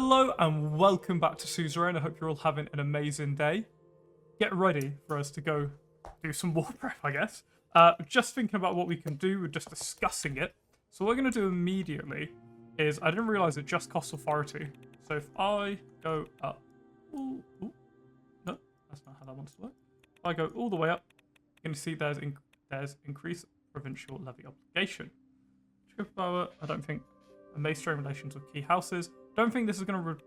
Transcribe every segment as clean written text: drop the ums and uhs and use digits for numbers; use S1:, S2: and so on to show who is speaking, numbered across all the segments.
S1: Hello and welcome back to Suzerain. I hope you're all having an amazing day. Get ready for us to go do some war prep, I guess. Just thinking about what we can do, we're just discussing it. So what we're going to do immediately is, I didn't realise it just costs authority. So if I go up, no, that's not how that wants to work. If I go all the way up, you're going to see there's increased provincial levy obligation. Trip power, I don't think, and may strain relations with key houses. Don't think this is going to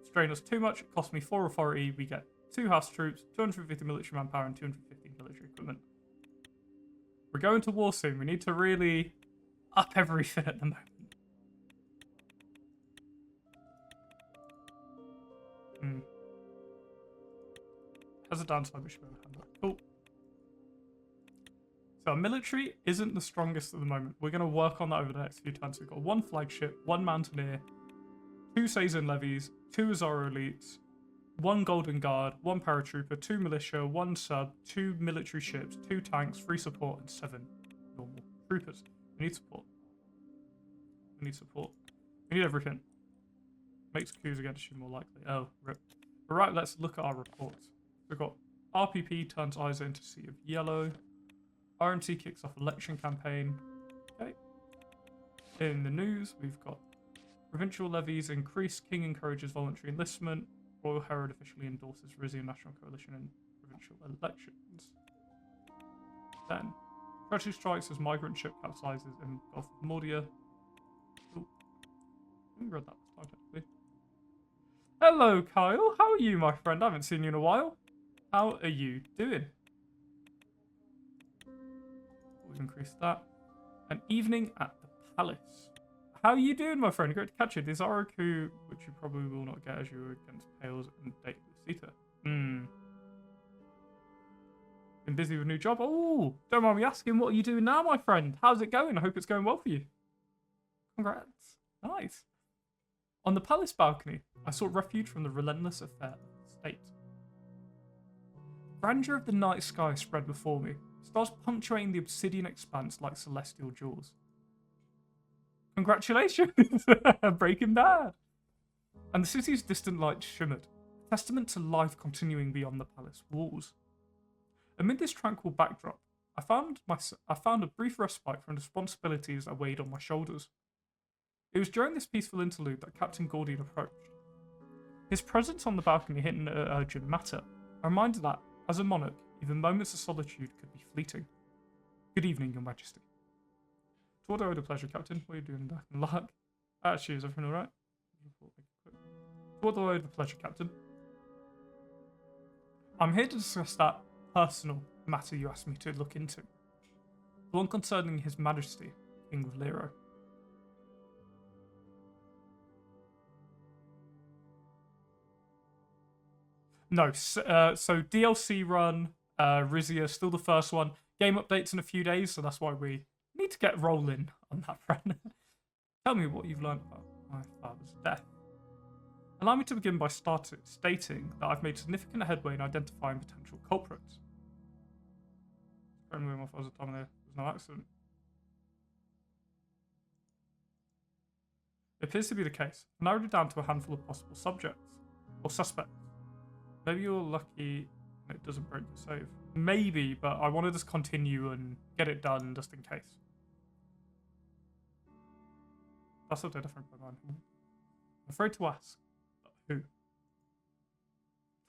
S1: strain us too much. It costs me 4 authority. We get 2 house troops, 250 military manpower, and 250 military equipment. We're going to war soon. We need to really up everything at the moment. Has a downside, we should be able to handle it. Cool. So our military isn't the strongest at the moment. We're going to work on that over the next few turns. We've got 1 flagship, 1 mountaineer, 2 Suzerain levies, 2 Azara elites, 1 golden guard, 1 paratrooper, 2 militia, 1 sub, 2 military ships, 2 tanks, 3 support, and 7 normal troopers. We need support. We need support. We need everything. Makes coups against you more likely. Oh, rip. Alright, let's look at our reports. We've got RPP turns Isa into Sea of Yellow. RMC kicks off election campaign. Okay. In the news, we've got provincial levies increase. King encourages voluntary enlistment. Royal Herald officially endorses Rizia National Coalition in provincial elections. Then, tragedy strikes as migrant ship capsizes in Gulf of Mordia. Ooh. I haven't read that this time, technically. Hello, Kyle. How are you, my friend? I haven't seen you in a while. How are you doing? We've increased that. An evening at the palace. How are you doing, my friend? Great to catch you. The Zara coup, which you probably will not get as you were against Pales and date Lucita. Been busy with a new job? Oh, don't mind me asking, what are you doing now, my friend? How's it going? I hope it's going well for you. Congrats. Nice. On the palace balcony, I sought refuge from the relentless affair of the state. Grandeur of the night sky spread before me, stars punctuating the obsidian expanse like celestial jewels. Congratulations! Breaking Bad! And the city's distant lights shimmered, testament to life continuing beyond the palace walls. Amid this tranquil backdrop, I found a brief respite from the responsibilities that weighed on my shoulders. It was during this peaceful interlude that Captain Gordian approached. His presence on the balcony hit an urgent matter, a reminder that, as a monarch, even moments of solitude could be fleeting. Good evening, Your Majesty. To what I owe the pleasure, Captain. What are you doing back in luck? Actually, is everything alright? To what do I owe the pleasure, Captain? I'm here to discuss that personal matter you asked me to look into. The one concerning His Majesty, King of Lero. No, so DLC run, Rizia, still the first one. Game updates in a few days, so that's why we need to get rolling on that front. Tell me what you've learned about my father's death. Allow me to begin by stating that I've made significant headway in identifying potential culprits. Apparently my father's time there was no accident. It appears to be the case. I narrowed it down to a handful of possible subjects, or suspects. Maybe you're lucky and it doesn't break your save. Maybe, but I want to just continue and get it done just in case. That's what they're different by mine. I'm afraid to ask. Who?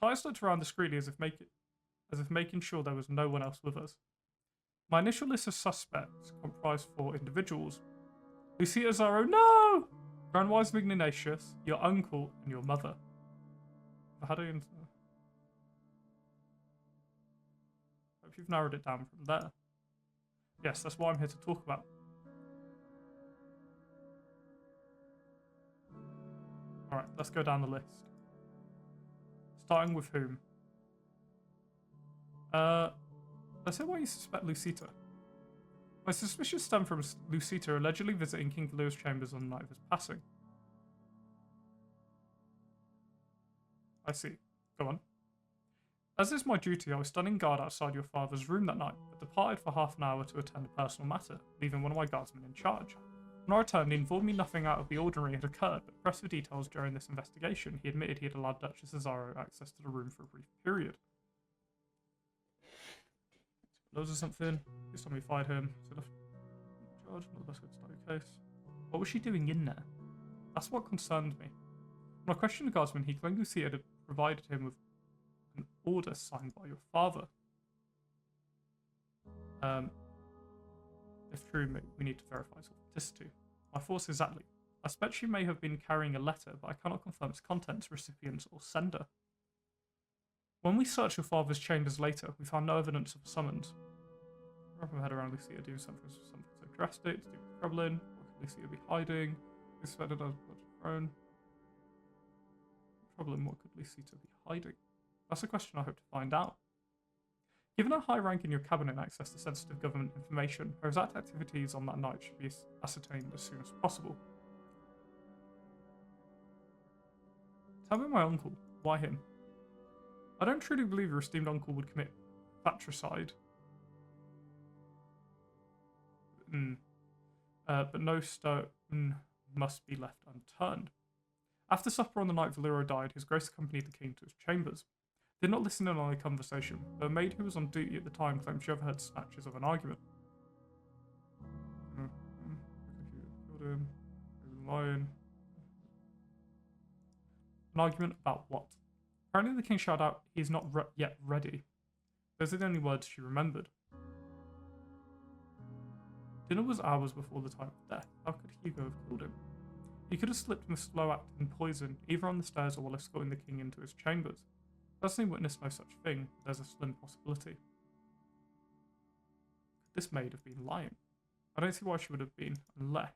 S1: Tyus looked around discreetly as if making sure there was no one else with us. My initial list of suspects comprised 4 individuals. Lucita Zaro, no! Grand Wise Ignatius, your uncle, and your mother. How do you... Hope you've narrowed it down from there. Yes, that's what I'm here to talk about. Alright, let's go down the list. Starting with whom? Let's say why you suspect Lucita. My suspicions stem from Lucita allegedly visiting King Leo's chambers on the night of his passing. I see. Go on. As is my duty, I was standing guard outside your father's room that night, but departed for half an hour to attend a personal matter, leaving one of my guardsmen in charge. When I returned, he informed me nothing out of the ordinary had occurred, but pressed for details during this investigation. He admitted he had allowed Duchess Cesaro access to the room for a brief period. Loads of something. This time we fired him. So left charge. Not the best way to start your case. What was she doing in there? That's what concerned me. When I questioned the guardsman, he claimed Lucia had provided him with an order signed by your father. If true, we need to verify its authenticity. My thoughts exactly. I suspect she may have been carrying a letter, but I cannot confirm its contents, recipients, or sender. When we searched your father's chambers later, we found no evidence of a summons. Wrap my head around Lucia doing something so drastic, to do with troubling. What could Lucia be hiding? Suspected as her own. Problem, what could Lucia be hiding? That's a question I hope to find out. Given her high rank in your cabinet and access to sensitive government information, her exact activities on that night should be ascertained as soon as possible. Tell me my uncle. Why him? I don't truly believe your esteemed uncle would commit fratricide. But no stone must be left unturned. After supper on the night Valero died, His Grace accompanied the king to his chambers. Did not listen in on the conversation, but a maid who was on duty at the time claimed she overheard snatches of an argument. An argument about what? Apparently the king shouted out, "He is not yet ready." Those are the only words she remembered. Dinner was hours before the time of death. How could Hugo have killed him? He could have slipped him a slow-acting poison, either on the stairs or while escorting the king into his chambers. Personally witnessed no such thing, but there's a slim possibility. Could this maid have been lying? I don't see why she would have been, unless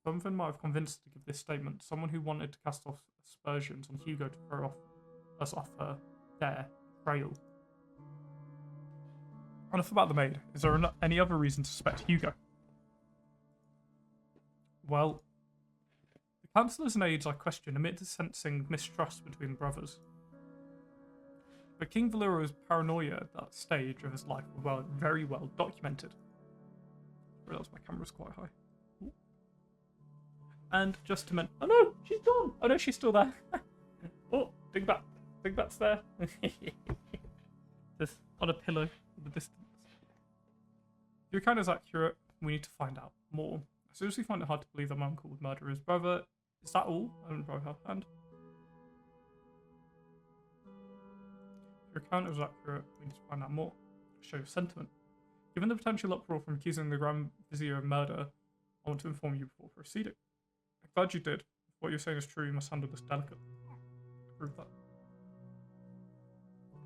S1: something might have convinced her to give this statement. Someone who wanted to cast off aspersions on Hugo to throw us off her trail. Enough about the maid. Is there any other reason to suspect Hugo? Well, the councillors and aides I question admit to sensing mistrust between brothers. But King Valero's paranoia at that stage of his life were very well documented. I realised my camera's quite high. Ooh. And just to mention, oh no, she's gone. Oh no, she's still there. Oh, Dingbat's there. Just on a pillow in the distance. If your account is accurate, we need to find out more. I seriously find it hard to believe that my uncle would murder his brother. Is that all? I don't know her hand. If your account is accurate, we need to find out more. Show your sentiment. Given the potential uproar from accusing the Grand Vizier of murder, I want to inform you before proceeding. I'm glad you did. If what you're saying is true, you must handle this delicately. Prove that.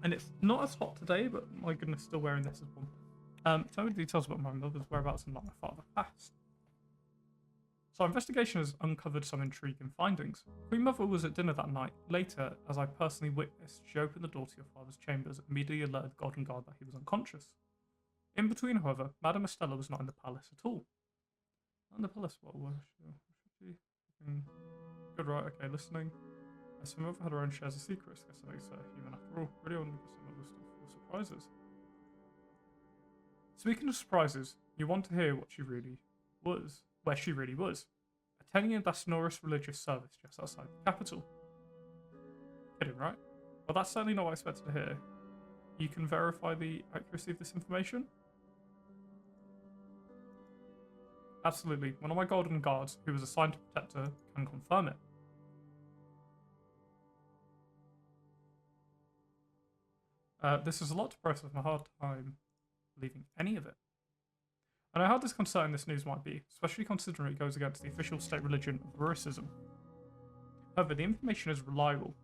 S1: And it's not as hot today, but my goodness, still wearing this as one. Tell me details about my mother's whereabouts and not my father passed. So our investigation has uncovered some intriguing findings. Queen Mother was at dinner that night. Later, as I personally witnessed, she opened the door to your father's chambers and immediately alerted the Golden Guard that he was unconscious. In between, however, Madame Estella was not in the palace at all. Not in the palace? What was she? Good, right, okay, listening. As her mother had her own shares of secrets, I guess that makes her human after all. Really on some other stuff for surprises. Speaking of surprises, you want to hear what she really was. Where she really was. Attending a Dasnoris religious service just outside the capital. Kidding, right? Well, that's certainly not what I expected to hear. You can verify the accuracy of this information? Absolutely. One of my golden guards, who was assigned to protect her, can confirm it. This is a lot to process, my hard time believing any of it. I know how disconcerting this news might be, especially considering it goes against the official state religion of Rurisism. However, the information is reliable.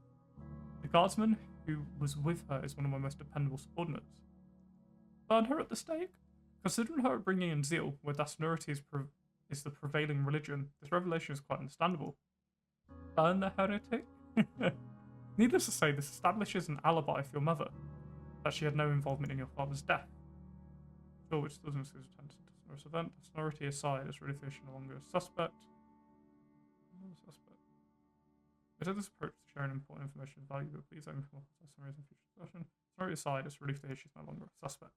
S1: The guardsman who was with her is one of my most dependable subordinates. Burn her at the stake? Considering her bringing in zeal, where Dasnurity is the prevailing religion, this revelation is quite understandable. Burn the heretic? Needless to say, this establishes an alibi for your mother, that she had no involvement in your father's death. Sure, which doesn't seem to attend to this event. Sonority aside, it's really fish no longer a suspect. I take this approach to sharing important information is valuable, but please aim for summaries in future discussion. Sonority aside, it's relief to hear she's no longer a suspect.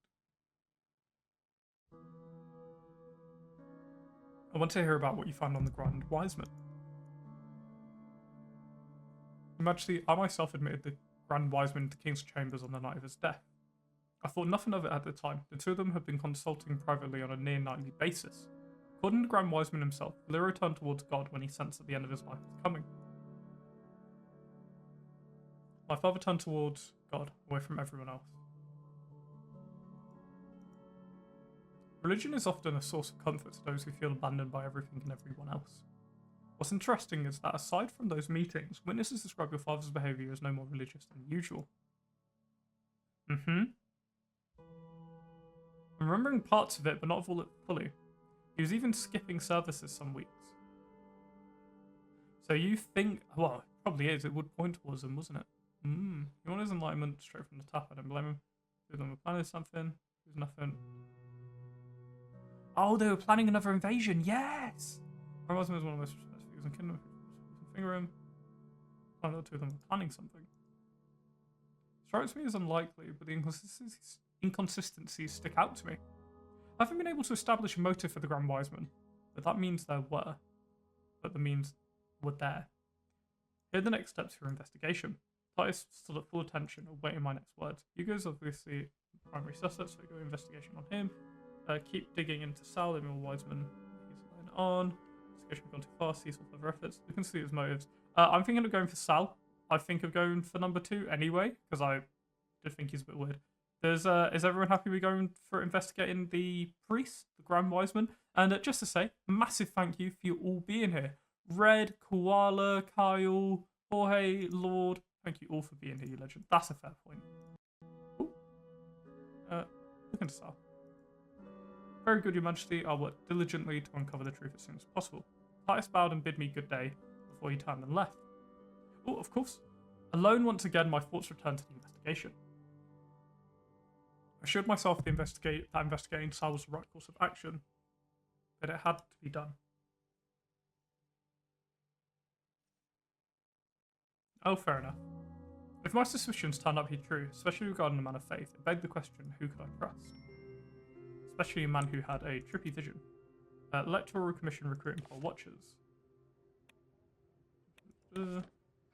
S1: I want to hear about what you found on the Grand Wiseman. Your Majesty, I myself admitted the Grand Wiseman to King's chambers on the night of his death. I thought nothing of it at the time. The two of them had been consulting privately on a near nightly basis. According to Grand Wiseman himself, Lero turned towards God when he sensed that the end of his life was coming. My father turned towards God, away from everyone else. Religion is often a source of comfort to those who feel abandoned by everything and everyone else. What's interesting is that aside from those meetings, witnesses describe your father's behaviour as no more religious than usual. I'm remembering parts of it, but not of all it fully. He was even skipping services some weeks. So you think... Well, it probably is. It would point towards him, wasn't it? He wanted his enlightenment straight from the top. I don't blame him. Two of them were planning something. There's nothing. Oh, they were planning another invasion. Yes! My husband was one of the most respected figures in the kingdom. Finger him. I know two of them were planning something. Strikes me as unlikely, but the inconsistencies stick out to me. I haven't been able to establish a motive for the Grand Wiseman, but that means there were. But the means were there. Here are the next steps for investigation. Titus stood at full attention, awaiting my next words. Hugo's obviously the primary suspect, so go investigation on him. Keep digging into Sal, the more Wiseman. He's laying on. Investigation gone too fast, cease all further efforts. We can see his motives. I'm thinking of going for Sal. I think of going for number 2 anyway, because I did think he's a bit weird. Is everyone happy with going for investigating the priest, the Grand Wiseman? And just to say, massive thank you for you all being here. Red, Koala, Kyle, Jorge, Lord, thank you all for being here, you legend. That's a fair point. Ooh. Look into Sal. Very good, Your Majesty. I'll work diligently to uncover the truth as soon as possible. Titus bowed and bid me good day before he turned and left. Oh, of course. Alone once again, my thoughts returned to the investigation. I assured myself that investigating Sal was the right course of action, but it had to be done. Oh, fair enough. If my suspicions turned out to be true, especially regarding a man of faith, it begged the question, who could I trust? Especially a man who had a trippy vision. Electoral Commission recruiting poll watchers.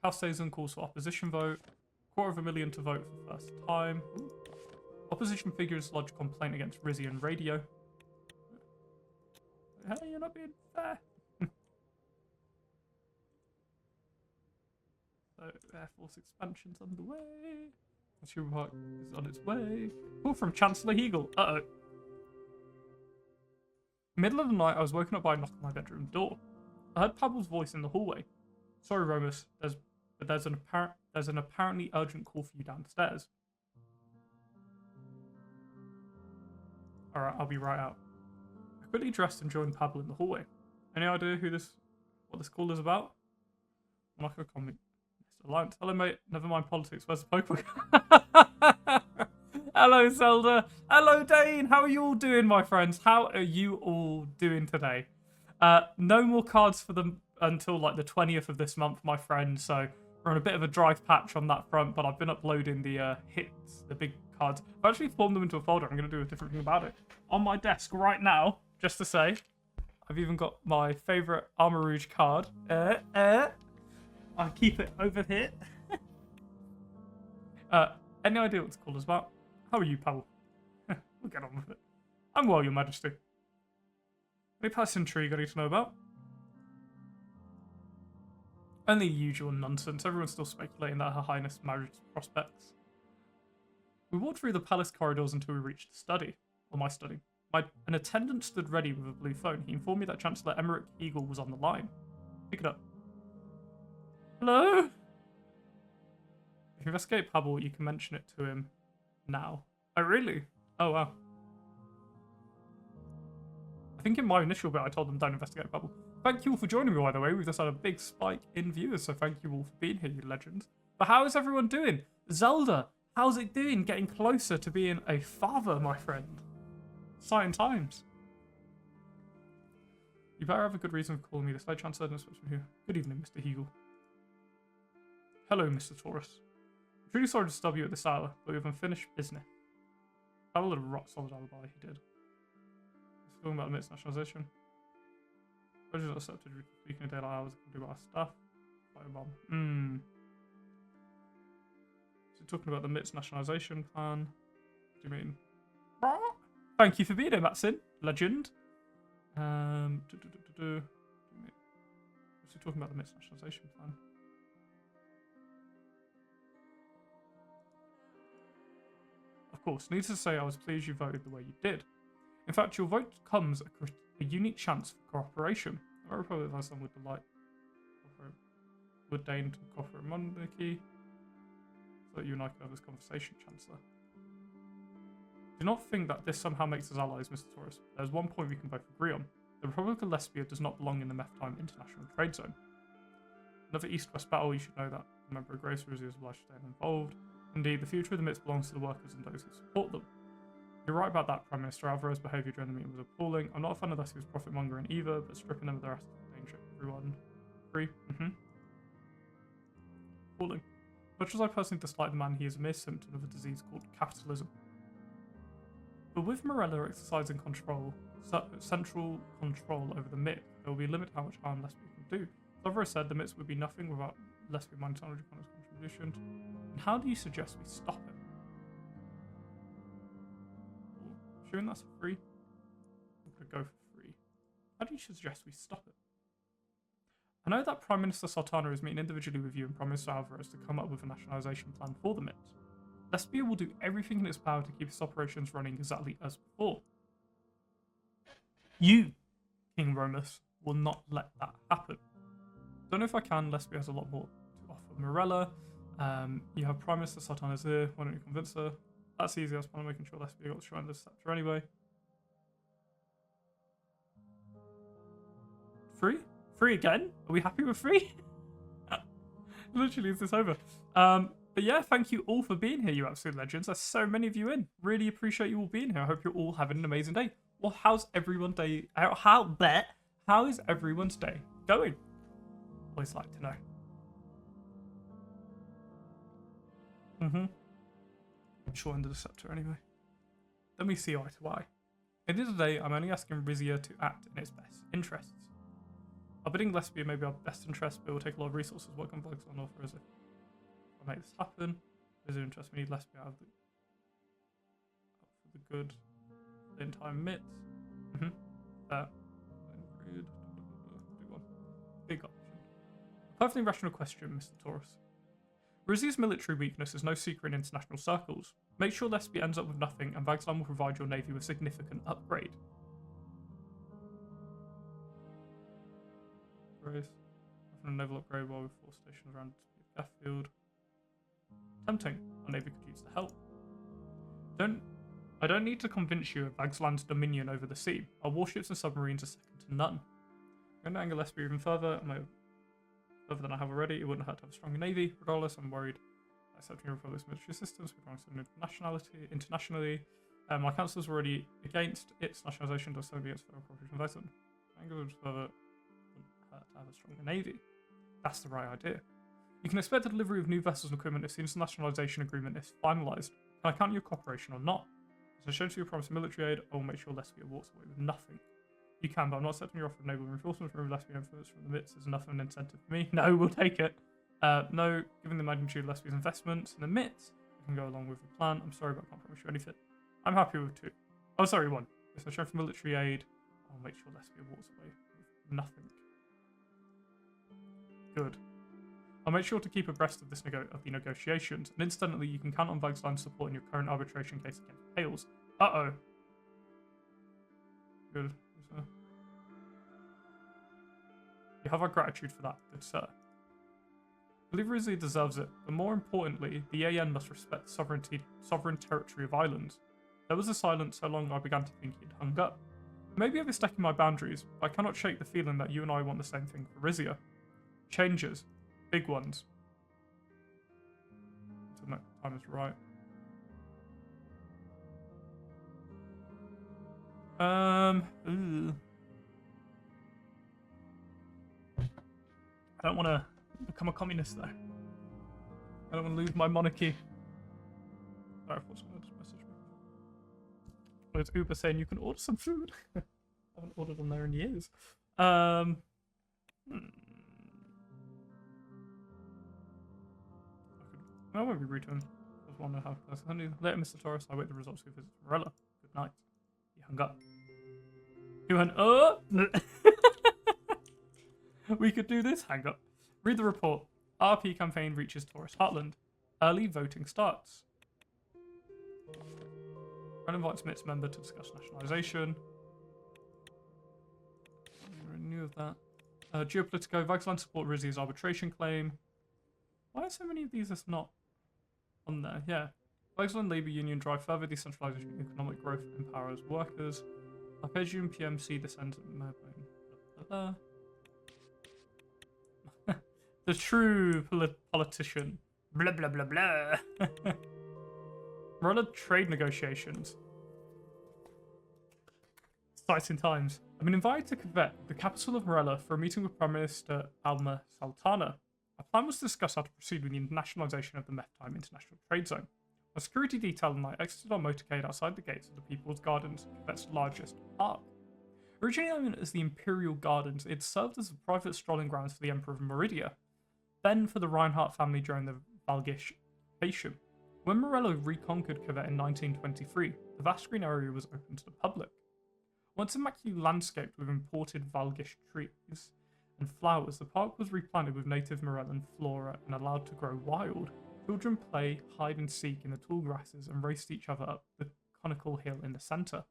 S1: House Sazon calls for opposition vote. 250,000 to vote for the first time. Ooh. Opposition figures lodge complaint against Rizia and Radio. Hey, you're not being fair. So, Air Force expansion's underway. Consumer Park is on its way. Call from Chancellor Hegel. Uh-oh. Middle of the night, I was woken up by a knock on my bedroom door. I heard Pavel's voice in the hallway. Sorry, Romus, there's an apparently urgent call for you downstairs. Alright, I'll be right out. I quickly dressed and joined Pavel in the hallway. Any idea what this call is about? Monaco Comic. Mr. Alliance. Hello, mate. Never mind politics. Where's the Pokemon? Hello, Zelda. Hello, Dane. How are you all doing, my friends? How are you all doing today? No more cards for them until like the 20th of this month, my friends. So we're on a bit of a dry patch on that front, but I've been uploading the hits, the big cards. I've actually formed them into a folder. I'm going to do a different thing about it. On my desk right now, just to say, I've even got my favourite Armor Rouge card. I'll keep it over here. Any idea what this call is about? How are you, Pavel? We'll get on with it. I'm well, Your Majesty. Any past intrigue I need to know about? Only usual nonsense. Everyone's still speculating that Her Highness' marriage prospects. We walked through the palace corridors until we reached the study. Or my study. An attendant stood ready with a blue phone. He informed me that Chancellor Emmerich Eagle was on the line. Pick it up. Hello? If you investigate Pavel, you can mention it to him now. Oh, really? Oh, wow. I think in my initial bit, I told them don't investigate Pavel. Thank you all for joining me, by the way. We've just had a big spike in viewers, so thank you all for being here, you legends. But how is everyone doing? Zelda, how's it doing? Getting closer to being a father, my friend. Exciting times. You better have a good reason for calling me this. I Chancellor and from here. Good evening, Mr. Hegel. Hello, Mr. Taurus. I'm truly sorry to stop you at this hour, but we have unfinished business. Have a little rock solid alibi, he did. He's talking about the midst nationalisation. Pleasures are accepted. We can daylight hours. We can do our stuff. Firebomb. So talking about the MIT's nationalisation plan. What do you mean? Thank you for being here, Matson. Legend. So talking about the MIT's nationalisation plan. Of course, needless to say, I was pleased you voted the way you did. In fact, your vote comes a unique chance for cooperation. The Republic of Iceland would deign to cooperate monarchy, so that you and I can have this conversation, Chancellor. Do not think that this somehow makes us allies, Mr. Taurus. There's one point we can both agree on. The Republic of Lesbia does not belong in the Meftime International Trade Zone. Another East-West battle, you should know that. Remember, Grace Rizia is obliged to stay involved. Indeed, the future of the MITs belongs to the workers and those who support them. You're right about that, Prime Minister. Alvarez's behaviour during the meeting was appalling. I'm not a fan of Lesbia's profit-mongering either, but stripping them of their assets will danger everyone. Free? Appalling. Much as I personally dislike the man, he is a mere symptom of a disease called capitalism. But with Morella exercising central control over the MIT, there will be a limit to how much harm Lesbia can do. As Alvarez said, the MITs would be nothing without Lesbia mining technology contribution. And how do you suggest we stop it? Assuming that's for free? We could go for free. How do you suggest we stop it? I know that Prime Minister Sultana is meeting individually with you and Prime Minister Alvarez to come up with a nationalisation plan for the MIT. Lesbia will do everything in its power to keep its operations running exactly as before. You, King Romus, will not let that happen. Don't know if I can. Lesbia has a lot more to offer. Morella, you have Prime Minister Sultana's here. Why don't you convince her? That's easy. I was planning on making sure Lesbia got the shrine of the scepter anyway. Free? Free again? Are we happy with free? Literally, is this over? But yeah, thank you all for being here, you absolute legends. There's so many of you in. Really appreciate you all being here. I hope you're all having an amazing day. Well, how's everyone's day? How is everyone's day going? Always like to know. Sure, under the scepter anyway. Let me see eye to eye. At the end of the day, I'm only asking Rizia to act in its best interests. Our bidding Lesbia may be our best interest, but it will take a lot of resources. What can focus on offer as if I make this happen? Rizia interest, we need Lesbia out for the good. The entire MIT. Do one. Big option. Perfectly rational question, Mr. Taurus. Rizia's military weakness is no secret in international circles. Make sure Lesbia ends up with nothing, and Vagslan will provide your navy with significant upgrade. Grace. A naval upgrade while with 4 stations around the field. Tempting. Our navy could use the help. I don't need to convince you of Vagslan's dominion over the sea. Our warships and submarines are second to none. I'm going to anger Lesbia even further, further than I have already. It wouldn't hurt to have a stronger navy. Regardless, I'm worried. Accepting your Republic's military assistance, we're trying to internationally. My council is already against its nationalisation, does so against federal corporation of Iceland. Anger would further wouldn't hurt to have a stronger navy. That's the right idea. You can expect the delivery of new vessels and equipment as soon as the nationalisation agreement is finalised. Can I count your cooperation or not? As I shown to your promise of military aid, I will make sure Lesbia walks away with nothing. You can, but I'm not accepting your offer of naval reinforcements. Remove Lesbia influence from the MITs is enough of an incentive for me. No, we'll take it. No, given the magnitude of Lesbia's investments in the MITs, we can go along with the plan. I'm sorry, but I can't promise you anything. I'm happy with 2. Oh, sorry, 1. As I shown for military aid, I'll make sure Lesbia walks away with nothing. Good. I'll make sure to keep abreast of the negotiations, and incidentally, you can count on Vagslan's support in your current arbitration case against Hales. Uh-oh. Good. You have our gratitude for that, good sir. I believe Rizia deserves it, but more importantly, the AN must respect the sovereign territory of islands. There was a silence so long I began to think he'd hung up. Maybe overstepping my boundaries, but I cannot shake the feeling that you and I want the same thing for Rizia. Changes. Big ones. Until the time is right. I don't want to become a communist though. I don't want to lose my monarchy. Sorry, I thought someone just messaged me. Well, it's Uber saying you can order some food. I haven't ordered on there in years. Um, hmm. I won't be rude to him. Just want to have personally. Later, Mr. Taurus, I wait the results of his Morella. Good night. He hung up. He went, oh! We could do this, hang up. Read the report. RP campaign reaches Taurus Heartland. Early voting starts. Friend invites MIT's member to discuss nationalisation. Knew of that. Geopolitico. Vaxland support Rizia's arbitration claim. Why are so many of these that's not on there? Yeah. Vaxland Labour Union drive further decentralisation, economic growth, empowers workers. Arpeggian PMC descends the true politician. Blah blah blah blah. Morella trade negotiations. Exciting times. I've been invited to Quebec, the capital of Morella, for a meeting with Prime Minister Alma Sultana. Our plan was to discuss how to proceed with the nationalisation of the Meftime International Trade Zone. A security detail and I exited our motorcade outside the gates of the People's Gardens, Quebec's largest park. Originally known as the Imperial Gardens, it served as the private strolling grounds for the Emperor of Meridia, then for the Reinhardt family during the Valgish Patium. When Morello reconquered Quebec in 1923, the vast green area was open to the public. Once immaculately landscaped with imported Valgish trees and flowers, the park was replanted with native Morellan flora and allowed to grow wild. Children play hide and seek in the tall grasses and raced each other up the conical hill in the centre.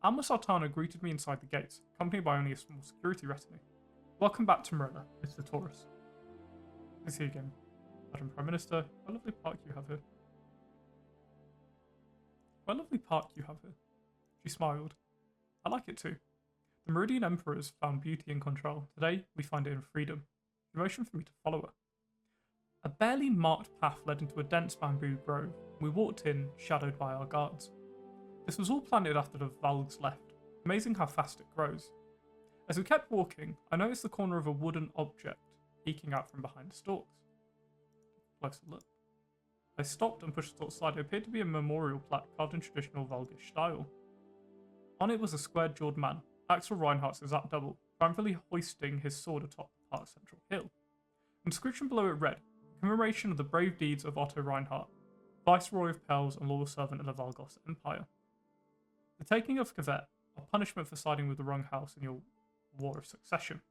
S1: Alma Sultana greeted me inside the gates, accompanied by only a small security retinue. Welcome back to Morella, Mr. Taurus. Good to see you again, Madam Prime Minister. What a lovely park you have here. What a lovely park you have here. She smiled. I like it too. The Meridian Emperors found beauty in control. Today, we find it in freedom. She motioned for me to follow her. A barely marked path led into a dense bamboo grove. We walked in, shadowed by our guards. This was all planted after the Valgs left. Amazing how fast it grows. As we kept walking, I noticed the corner of a wooden object peeking out from behind the stalks. Closer look. I stopped and pushed the stalk aside. It appeared to be a memorial plaque carved in traditional Valgish style. On it was a square-jawed man, Axel Reinhardt's exact double, triumphantly hoisting his sword atop the park's central hill. The inscription below it read, Commemoration of the brave deeds of Otto Reinhardt, Viceroy of Pels and loyal servant of the Valgos Empire. The taking of Quebec, a punishment for siding with the wrong house in your War of Succession.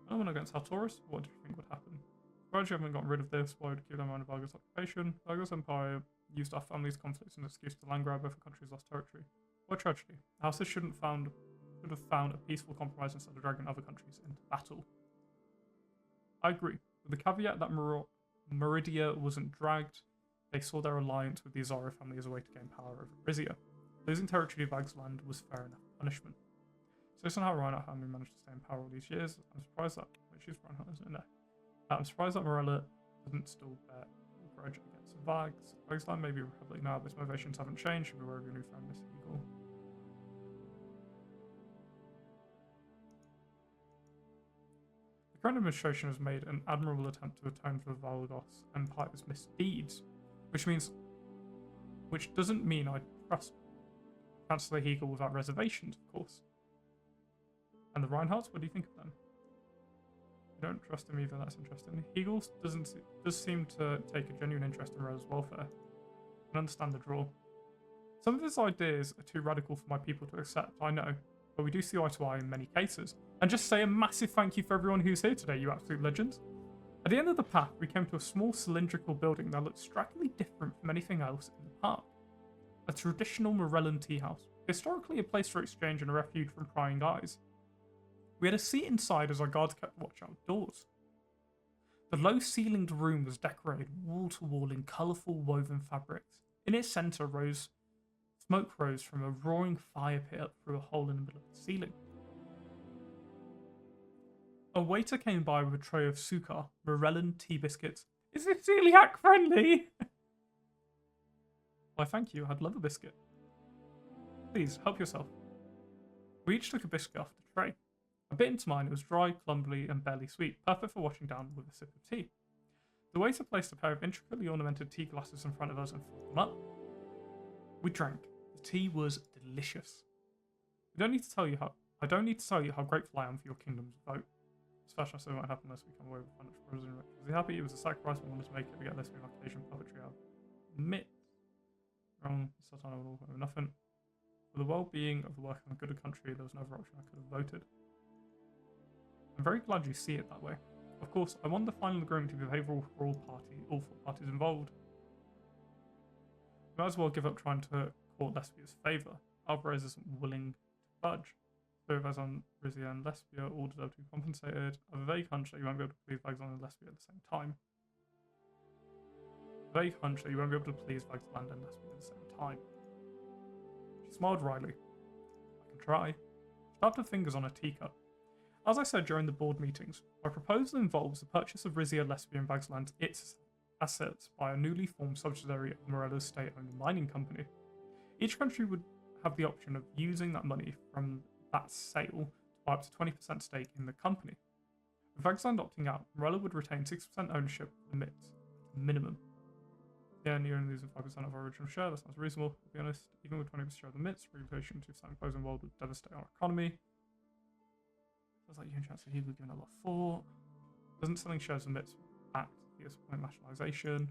S1: I went against Taurus. What do you think would happen? Surprised you haven't gotten rid of this. Why would you keep them around the Valgos occupation? Valgos Empire used our family's conflicts as an excuse to land grab over countries' lost territory. What a tragedy. Houses should have found a peaceful compromise instead of dragging other countries into battle. I agree, with the caveat that Meridia wasn't dragged. They saw their alliance with the Azaro family as a way to gain power over Rizia. Losing territory to Vag's land was fair enough punishment. So this is how Reinhardt family managed to stay in power all these years. I'm surprised that she's Reinhardt, isn't it? No. I'm surprised that Morella doesn't still bear a grudge against the Vags. Vag's land may be a republic now, but its motivations haven't changed. Should be aware of your new friend, Miss Eagle. The current administration has made an admirable attempt to atone for the Valgos Empire's misdeeds, which doesn't mean I trust Chancellor Hegel without reservations, of course. And the Reinhardts, what do you think of them? You don't trust him either, that's interesting. Hegel does seem to take a genuine interest in Rose's welfare. I can understand the draw. Some of his ideas are too radical for my people to accept, I know, but we do see eye to eye in many cases. And just say a massive thank you for everyone who's here today, you absolute legends. At the end of the path, we came to a small cylindrical building that looked strikingly different from anything else in the park. A traditional Morellan tea house, historically a place for exchange and a refuge from prying eyes. We had a seat inside as our guards kept watch outdoors. The low-ceilinged room was decorated wall-to-wall in colourful woven fabrics. In its centre smoke rose from a roaring fire pit up through a hole in the middle of the ceiling. A waiter came by with a tray of sukar, Morellan tea biscuits. Is this celiac friendly? Why, thank you. I'd love a biscuit. Please, help yourself. We each took a biscuit off the tray. I bit into mine. It was dry, clumsy, and barely sweet, perfect for washing down with a sip of tea. The waiter placed a pair of intricately ornamented tea glasses in front of us and filled them up. We drank. The tea was delicious. We don't need to tell you how I don't need to tell you how grateful I am for your kingdom's vote. Especially so it won't happen unless we come away with financial provision. Was he happy? It was a sacrifice we wanted to make it to get lesbian occupation poetry out. Myth. Wrong. Sultana would all nothing. For the well-being of the working and good of the country, there was no other option I could have voted. I'm very glad you see it that way. Of course, I want the final agreement to be favourable for all four parties involved. We might as well give up trying to court Lesbia's favour. Alvarez isn't willing to budge. So Suzerain Rizia and Lesbia all deserve to be compensated. I have a vague hunch that you won't be able to please Vagzon and Lesbia at the same time. Vague hunch that you won't be able to please Vagzland and Lesbia at the same time. She smiled wryly. I can try. She tapped her fingers on a teacup. As I said during the board meetings, my proposal involves the purchase of Rizia, Lesbia and Vagzland's its assets by a newly formed subsidiary of Morella's state-owned mining company. Each country would have the option of using that money from that sale to buy up to 20% stake in the company. With Vagzland opting out, Morella would retain 6% ownership of the MITs, minimum. Yeah, and you're only losing 5% of our original share. That sounds reasonable, to be honest. Even with 20% share of the MITs, relocation to some opposing world would devastate our economy. Sounds like you and Chancellor Hugh were given a lot of thought. Doesn't selling shares of MITs act to point nationalisation?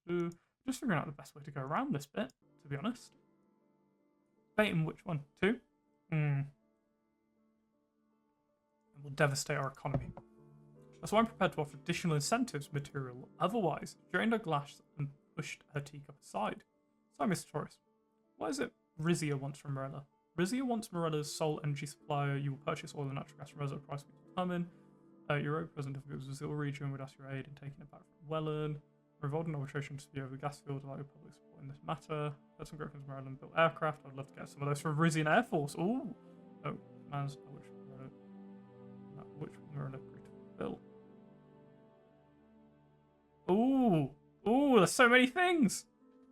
S1: Just figuring out the best way to go around this bit, to be honest. Debating which one? 2? It will devastate our economy. That's why I'm prepared to offer additional incentives, material or otherwise. She drained her glass and pushed her teacup aside. So, Mr. Torres, what is it Rizia wants from Morella? Rizia wants Morella's sole energy supplier. You will purchase oil and natural gas from us at a price we determine. Your present difficulties with the Zil region would ask your aid in taking it back from Welland. We're involved in arbitration to dispute over the gas field. I'd like your public support in this matter. There's some Griffins Maryland built aircraft. I'd love to get some of those from Rizian Air Force. Ooh. Oh, man's which Morella agreed to build. Ooh. Ooh, there's so many things.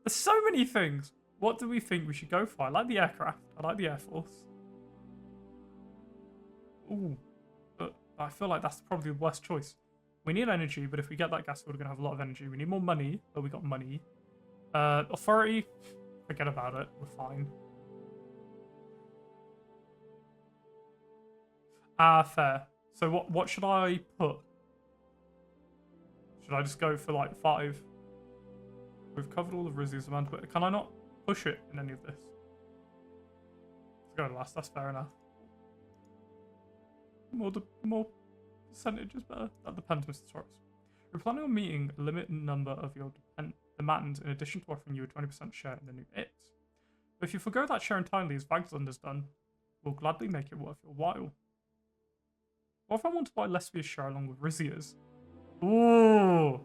S1: There's so many things. What do we think we should go for? I like the aircraft. I like the Air Force. Ooh. But I feel like that's probably the worst choice. We need energy, but if we get that gas field, we're going to have a lot of energy. We need more money, but we got money. Authority, forget about it. We're fine. Fair. So what should I put? Should I just go for like 5? We've covered all of Rizzi's demand, but can I not push it in any of this? Let's go to last. That's fair enough. More percentage is better. That depends, Mr. Torres. We're planning on meeting a limited number of your demands in addition to offering you a 20% share in the new ITs. But if you forgo that share entirely as Vagzland has done, we'll gladly make it worth your while. What if I want to buy Lesbia's share along with Rizia's? Ooh!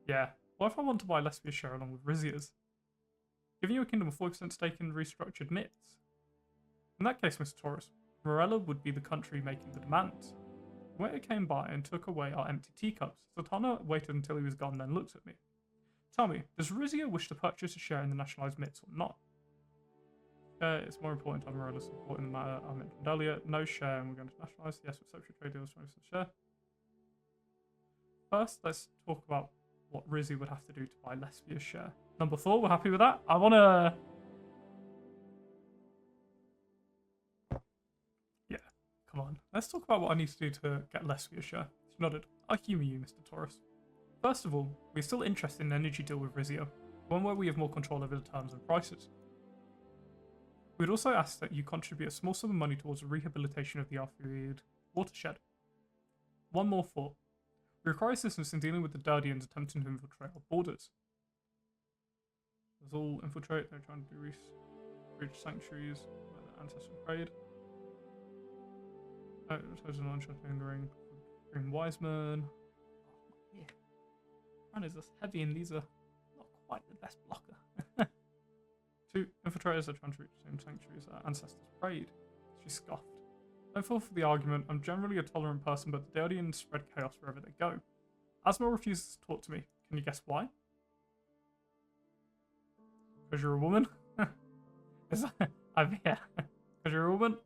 S1: Yeah. What if I want to buy Lesbia's share along with Rizia's? Giving you a kingdom of 40% stake in restructured MITs. In that case, Mr. Torres, Morella would be the country making the demands. The waiter came by and took away our empty teacups. Sultana waited until he was gone, then looked at me. Tell me, does Rizia wish to purchase a share in the nationalised MITs or not? It's more important to have Morella support in the matter I mentioned earlier. No share, and we're going to nationalise. Yes, with social trade deals, 20% share. First, let's talk about what Rizia would have to do to buy Lesbia's share. Number 4, we're happy with that. I want to... Yeah, come on. Let's talk about what I need to do to get Lesbia's share. She nodded. I humour you, Mr. Torres. First of all, we're still interested in an energy deal with Rizia, one where we have more control over the terms and prices. We'd also ask that you contribute a small sum of money towards the rehabilitation of the Arfield watershed. One more thought. We require assistance in dealing with the Dardians attempting to infiltrate our borders. There's all infiltrate, they're trying to do reach sanctuaries where the ancestors prayed. Lingering Green Wiseman. Yeah. Man is this heavy and these are not quite the best blocker. 2 infiltrators are trying to reach the same sanctuaries that our ancestors prayed. She scoffed. Don't fall for the argument. I'm generally a tolerant person, but the Dardians spread chaos wherever they go. Asma refuses to talk to me. Can you guess why? Because you're a woman? Is that... yeah. Because you're a woman?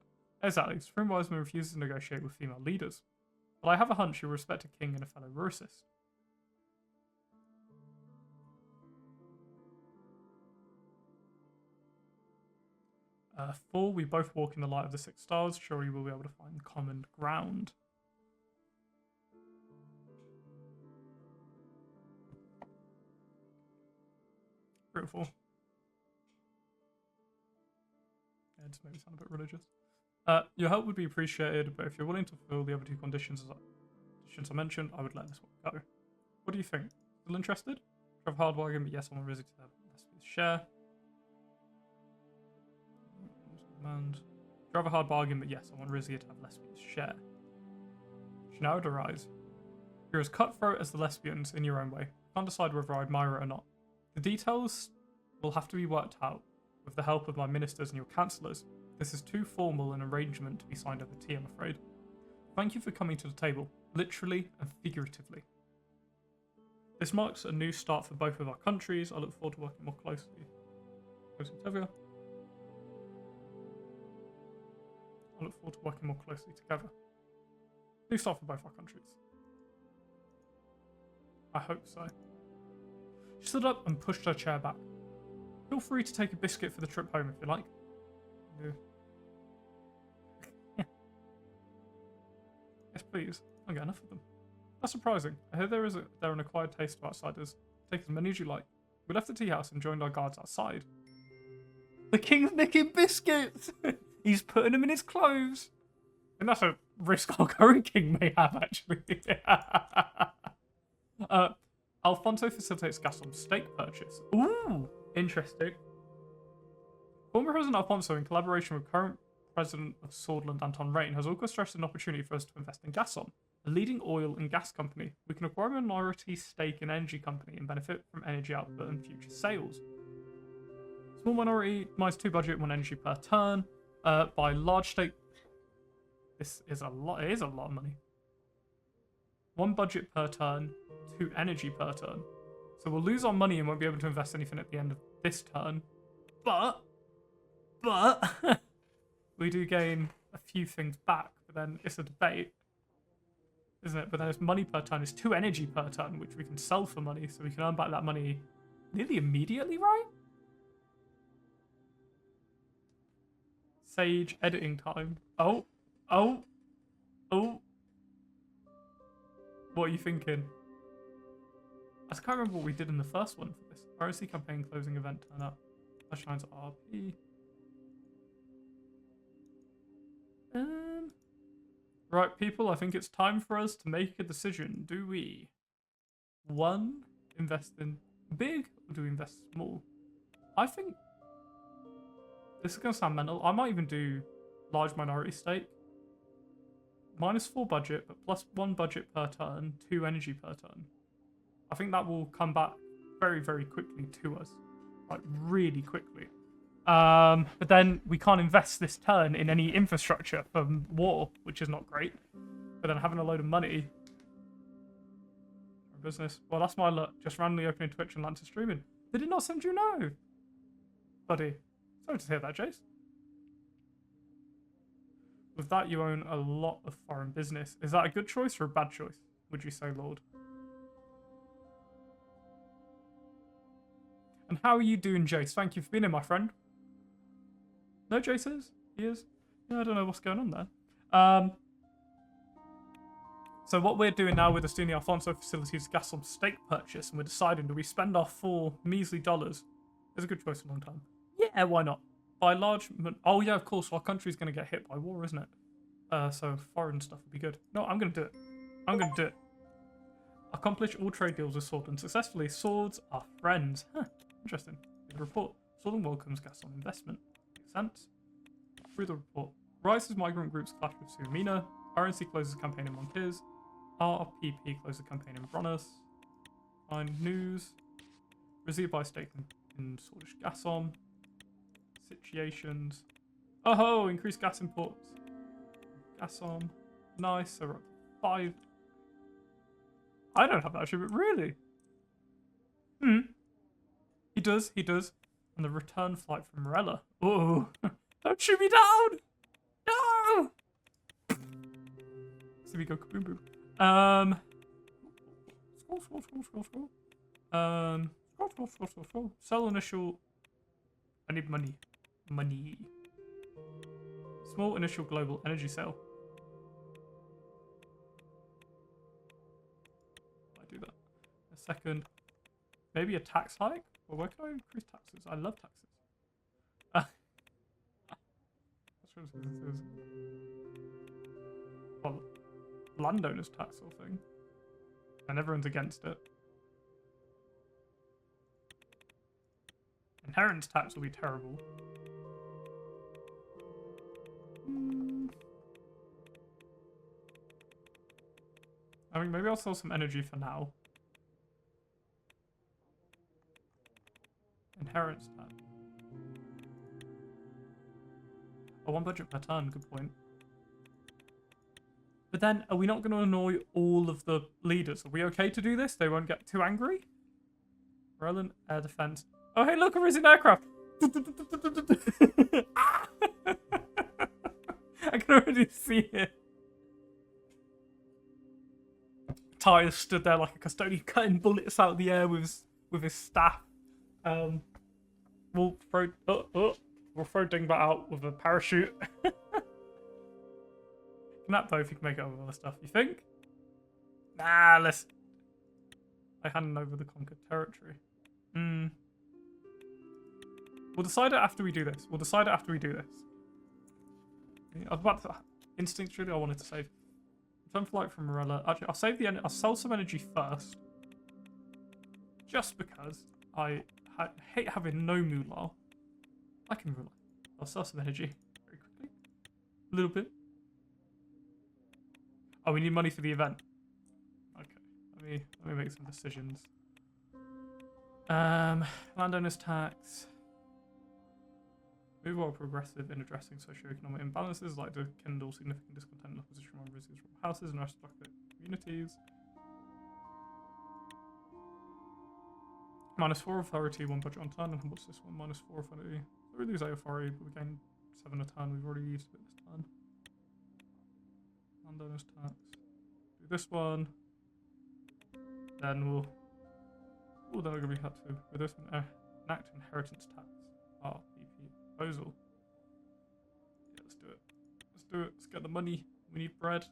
S1: Exactly. Supreme Wiseman refuses to negotiate with female leaders. But I have a hunch you'll respect a king and a fellow racist. 4, we both walk in the light of the 6 stars. Surely we'll be able to find common ground. Beautiful. Yeah, just made me sound a bit religious. Your help would be appreciated, but if you're willing to fulfill the other 2 conditions I mentioned, I would let this one go. What do you think? Still interested? Drive hard bargain, but yes, I want Rizzi to have Lespia's share. And drive a hard bargain, but yes, I want Rizia to have Lespia's share. She narrowed her eyes. You're as cutthroat as the lesbians in your own way. Can't decide whether I admire it or not. The details will have to be worked out with the help of my ministers and your councillors. This is too formal an arrangement to be signed over tea, I'm afraid. Thank you for coming to the table, literally and figuratively. This marks a new start for both of our countries. I look forward to working more closely. I look forward to working more closely together. New start for both our countries. I hope so. She stood up and pushed her chair back. Feel free to take a biscuit for the trip home if you like. Yeah. Yes, please. I'll get enough of them. That's surprising. I hear they're an acquired taste to outsiders. Take as many as you like. We left the tea house and joined our guards outside. The king's nicking biscuits! He's putting them in his clothes. And that's a risk our current king may have, actually. Alfonso facilitates Gaston's stake purchase. Ooh, interesting. Former President Alfonso, in collaboration with current President of Swordland, Anton Rain, has orchestrated an opportunity for us to invest in Gaston, a leading oil and gas company. We can acquire a minority stake in an energy company and benefit from energy output and future sales. Small minority, -2 budget, 1 energy per turn. By large stake, this is a lot. It is a lot of money. 1 budget per turn, 2 energy per turn. So we'll lose our money and won't be able to invest anything at the end of this turn. But we do gain a few things back. But then it's a debate, isn't it? But then it's money per turn. It's 2 energy per turn, which we can sell for money, so we can earn back that money nearly immediately, right? Sage editing time. Oh. What are you thinking? I can't remember what we did in the first one for this. ROC campaign closing event turn up. Flash lines RP. Right, people, I think it's time for us to make a decision. Do we 1, invest in big, or do we invest small? I think this is going to sound mental. I might even do large minority stake. -4 budget, but +1 budget per turn, 2 energy per turn. I think that will come back very, very quickly to us. Like, really quickly. But then we can't invest this turn in any infrastructure for war, which is not great. But then having a load of money... business. Well, that's my luck. Just randomly opening Twitch and Lancer streaming. Did it not send you no? Buddy. Sorry to hear that, Jace. With that, you own a lot of foreign business. Is that a good choice or a bad choice, would you say, Lord? And how are you doing, Jace? Thank you for being here, my friend. No, Jace is? He is? Yeah, I don't know what's going on there. So what we're doing now with the Estini Alfonso facilities is Gaston stake purchase, and we're deciding, do we spend our 4 measly dollars? It's a good choice for a long time. Yeah, why not? By large... Oh, yeah, of course. Our country's going to get hit by war, isn't it? So foreign stuff would be good. No, I'm going to do it. I'm going to do it. Accomplish all trade deals with Swordland successfully. Swords are friends. Huh, interesting. Good report. Swordland welcomes Gaston investment. Makes sense. Through the report. Rises migrant groups clash with Suamina. RNC closes campaign in Montiz. RPP closes campaign in Bronus. Fine news. Rizia buys stake in Swordish Gasson. Situations. Oh ho! Increased gas imports. Gasson. Nice. So we're up to 5. I don't have that actually, but really? He does. And the return flight from Morella. Oh, don't shoot me down! No! So we go kaboom boom. Scroll. Sell initial. I need money. Small initial global energy sale. I do that. A second. Maybe a tax hike? Well, where can I increase taxes? I love taxes. Well, landowners tax sort of thing. And everyone's against it. Inheritance tax will be terrible. I mean, maybe I'll sell some energy for now. Inheritance tax. Oh, one budget per turn, good point. But then, are we not going to annoy all of the leaders? Are we okay to do this? They won't get too angry? Relevant air defense. Oh, hey, look, a Rizia aircraft! I can already see it. Ty stood there like a custodian cutting bullets out of the air with his staff. We'll throw Dingbat out with a parachute. Not though, if you can make it over other stuff. You think? Nah, let's. I handed over the conquered territory. We'll decide it after we do this. I was about to. Instinctually, I wanted to save. Return flight from Morella. Actually, I'll save the. I'll sell some energy first. Just because I hate having no moolah. I can rely. I'll sell some energy very quickly. A little bit. Oh, we need money for the event. Okay, let me make some decisions. Landowners tax. Move while progressive in addressing socioeconomic imbalances, like to kindle significant discontent in opposition among Rizia's houses and aristocratic communities. -4 authority, 1 budget on turn, and what's this one? -4 authority. So we lose 8 authority, but we gain 7 a turn. We've already used it this turn. Landowners tax. Do this one. Then we'll. Oh, then we're gonna be had to with this one. Enact inheritance tax. BP proposal. Yeah, let's do it. Let's get the money. We need bread.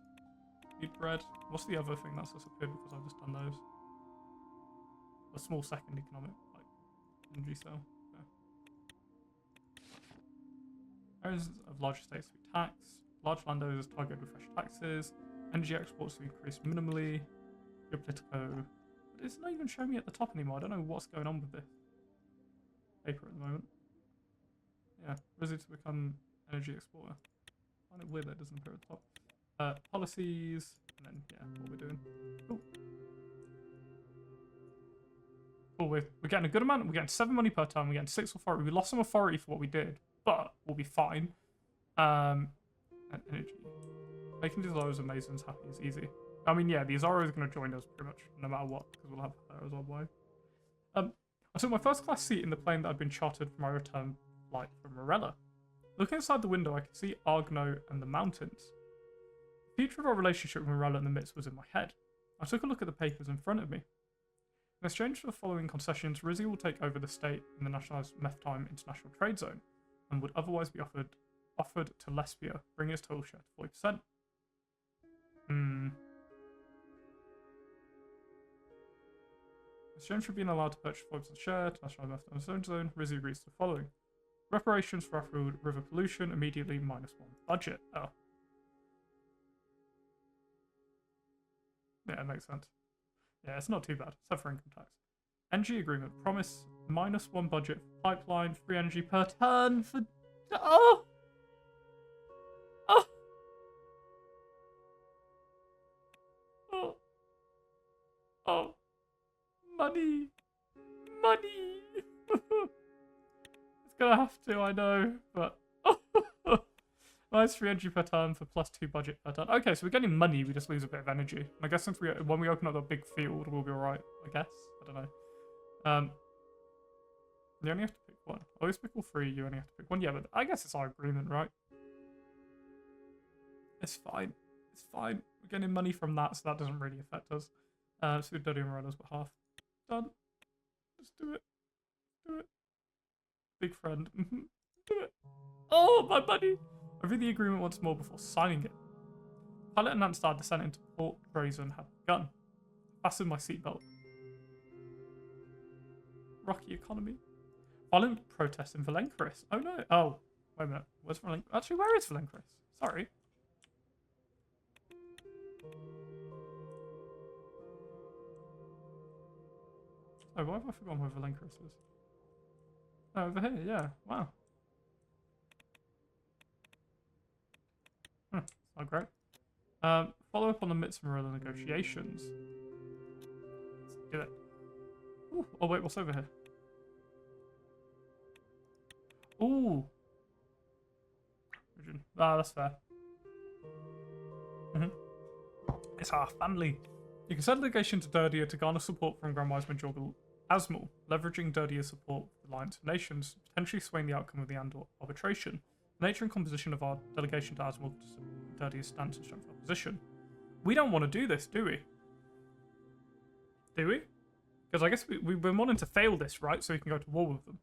S1: What's the other thing that's disappeared because I've just done those? A small second economic, like energy sale. Okay. Areas of large estates to be taxed. Large landowners targeted with fresh taxes. Energy exports to increase minimally. Geopolitico. But it's not even showing me at the top anymore. I don't know what's going on with this paper at the moment. Yeah, Rizia to become energy exporter. I find it weird that it doesn't appear at the top. Policies, and then yeah, what we're doing. Cool. Cool. We're getting a good amount. We're getting 7 money per turn. We're getting 6 authority. We lost some authority for what we did, but we'll be fine. And energy. Making these Azores and Masons happy is easy. I mean, yeah, the Azora is going to join us pretty much no matter what, because we'll have her as our wife. I took my first class seat in the plane that had been chartered for my return flight from Morella. Looking outside the window, I could see Argno and the mountains. The future of our relationship with Morella in the midst was in my head. I took a look at the papers in front of me. In exchange for the following concessions, Rizia will take over the state in the nationalised Meftime International Trade Zone, and would otherwise be offered to Lesbia, bringing its total share to 40%. In exchange for being allowed to purchase 40% share to nationalised Meftime Zone, Rizia agrees to the following. Reparations for African river pollution, immediately -1 budget. Oh. Yeah, it makes sense. Yeah, it's not too bad, except for income tax. Energy agreement. Promise -1 budget for pipeline, free energy per turn for... Oh! Oh! Oh! Oh! Money! Money! It's gonna have to, I know, but... Minus 3 energy per turn for +2 budget per turn. Okay, so we're getting money, we just lose a bit of energy. And I guess since when we open up the big field, we'll be alright, I guess. I don't know. You only have to pick one. I always pick all 3, you only have to pick one. Yeah, but I guess it's our agreement, right? It's fine. It's fine. We're getting money from that, so that doesn't really affect us. So we're doing Morella's behalf. Done. Just do it. Do it. Big friend. Do it. Oh, my buddy! I read the agreement once more before signing it. Pilot and Anstar descent into Port Drazen had begun. Fastened my seatbelt. Rocky economy. Violent protest in Valencaris. Oh no. Oh, wait a minute. Where's Valencaris? Actually, where is Valencaris? Sorry. Oh, why have I forgotten where Valencaris is? Oh, over here, yeah. Wow. Not great. Follow up on the Mitsumarilla negotiations. Let's do it. Ooh, oh wait, what's over here? Ooh. Ah, that's fair. It's our family. You can send a delegation to Dirdia to garner support from Grand Wise Majorgal Asmal, leveraging Dirdia's support with the Alliance of Nations, potentially swaying the outcome of the Andor arbitration. The nature and composition of our delegation to Asmal to Dirdia's stance and strength of our position. We don't want to do this, do we? Do we? Because I guess we've been wanting to fail this, right? So we can go to war with them.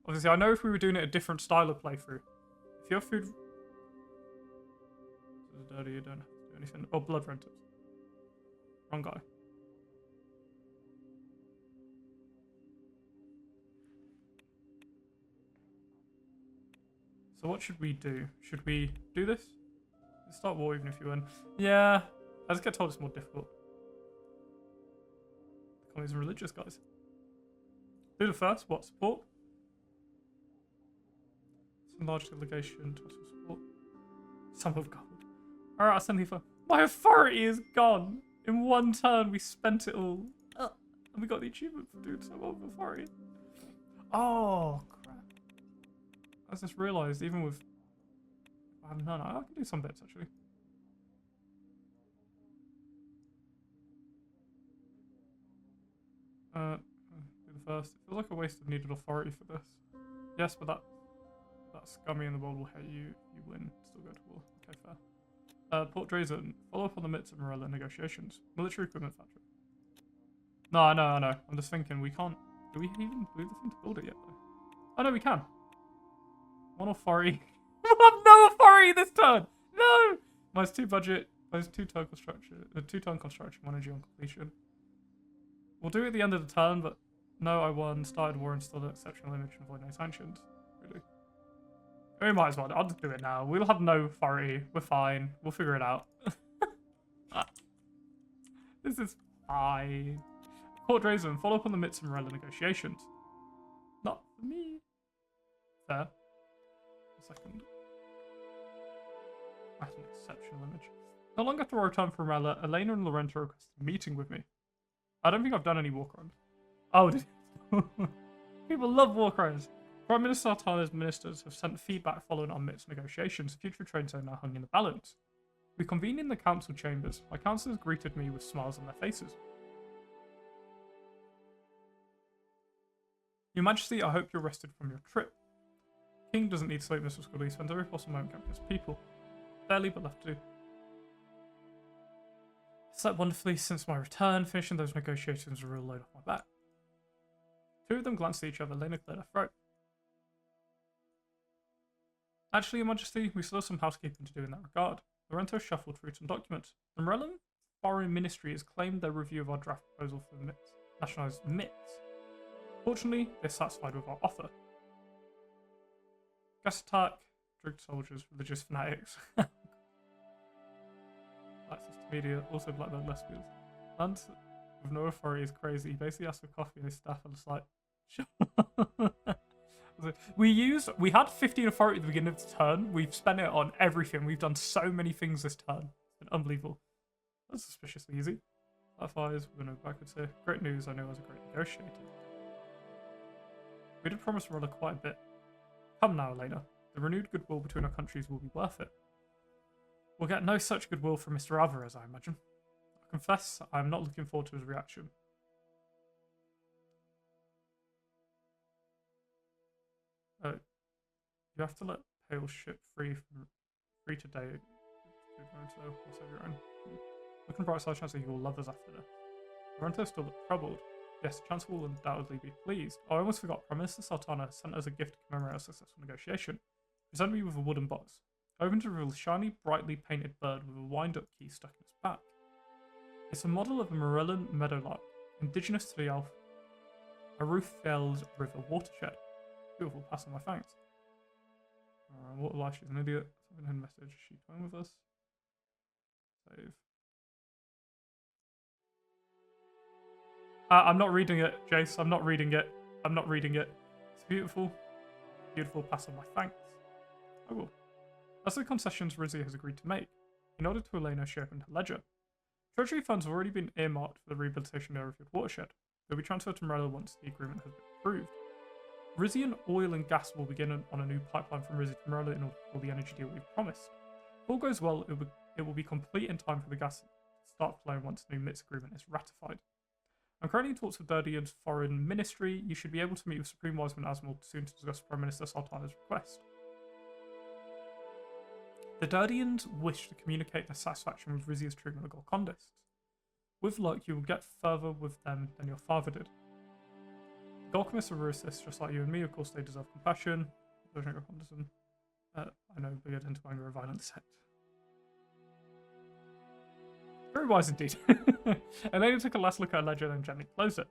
S1: Obviously, I know if we were doing it a different style of playthrough. If your food... Dirty, you don't have to do anything. Oh, blood renters. Wrong guy. So what should we do? Should we do this? Start war even if you win. Yeah, I just get told it's more difficult. Become these religious guys. Do the first. What? Support? Some large delegation to support. Some of gold. Alright, I'll send you for... My authority is gone! In one turn, we spent it all. And we got the achievement for doing so well with authority. Oh, crap. I just realised, even with... I have none. I can do some bits, actually. Do the first. It feels like a waste of needed authority for this. Yes, but that scummy in the world will hate you if you win. Still go to war. Okay, fair. Port Drazen. Follow up on the Mitsumarilla negotiations. Military equipment factory. No, I know. I'm just thinking we can't... Do we even move the thing to build it yet, though? Oh, no, we can. One authority. We'll have no authority this turn! No! -2 budget. -2 turn construction. 2 turn construction. 1 energy on completion. We'll do it at the end of the turn, but no, I won. Started war and still an exceptional image and avoid no sanctions. Really. We might as well. I'll just do it now. We'll have no authority. We're fine. We'll figure it out. This is fine. Port Drazen, follow up on the Mitsumarilla negotiations. Not for me. Fair. A second. That's an exceptional image. Not long after our return from Rella, Elena and Lorenta requested a meeting with me. I don't think I've done any war crimes. Oh, people love war crimes. Prime Minister Sartana's ministers have sent feedback following our MIT's negotiations. Future trade zone now hung in the balance. We convened in the council chambers. My councillors greeted me with smiles on their faces. Your Majesty, I hope you're rested from your trip. King doesn't need sleep, Mr. Scully. He spends every possible moment camping his people. Barely, but left to do. Slept wonderfully since my return. Finishing those negotiations was a real load off my back. Two of them glanced at each other. Lena cleared her throat. Actually, Your Majesty, we still have some housekeeping to do in that regard. Lorento shuffled through some documents. The Morellan Foreign Ministry has claimed their review of our draft proposal for nationalised MITs. Fortunately, they're satisfied with our offer. Gas attack, drug soldiers, religious fanatics. Access to media, also blackbird lesbians. Land with no authority is crazy. He basically asked for coffee and his staff are just like, sure. We had 15 authority at the beginning of the turn. We've spent it on everything. We've done so many things this turn. It's been unbelievable. That's suspiciously easy. That fires, we're going to go backwards here. Great news, I know I was a great negotiator. We did promise Rolla quite a bit. Come now, Elena. The renewed goodwill between our countries will be worth it. We'll get no such goodwill from Mr. Alvarez, I imagine. I confess, I am not looking forward to his reaction. You have to let Pale ship free today. So also your own. Looking bright side, chance that you will love us after this. Lorenzo still looked troubled. Yes, the Chancellor will undoubtedly be pleased. Oh, I almost forgot. Prime Minister Sultana sent us a gift to commemorate a successful negotiation. He sent me with a wooden box. I opened to reveal a shiny, brightly painted bird with a wind-up key stuck in its back. It's a model of a Morellan meadowlark, indigenous to the Arufeld River watershed. Beautiful, pass on my thanks. Water life, she's an idiot. Something message. Is she playing with us? Save. I'm not reading it, Jace. I'm not reading it. I'm not reading it. It's beautiful. Beautiful, pass on my thanks. I will. That's the concessions Rizia has agreed to make. In order to Elena, she opened her ledger. Treasury funds have already been earmarked for the rehabilitation of the Arrowfield watershed. They'll be transferred to Morello once the agreement has been approved. Rizian oil and gas will begin on a new pipeline from Rizia to Morello in order to fulfill the energy deal we've promised. If all goes well, it will be complete in time for the gas to start flowing once the new MITS agreement is ratified. I'm currently in talks with Durdian's foreign ministry. You should be able to meet with Supreme Wiseman Asmal soon to discuss Prime Minister Sultana's request. The Durdians wish to communicate their satisfaction with Rizia's treatment of Golcondists. With luck, you will get further with them than your father did. The Golcondists are racist, just like you and me. Of course, they deserve compassion. I know, bigger than to anger a violent sect. Very wise indeed. Elena took a last look at her ledger, then gently closed it.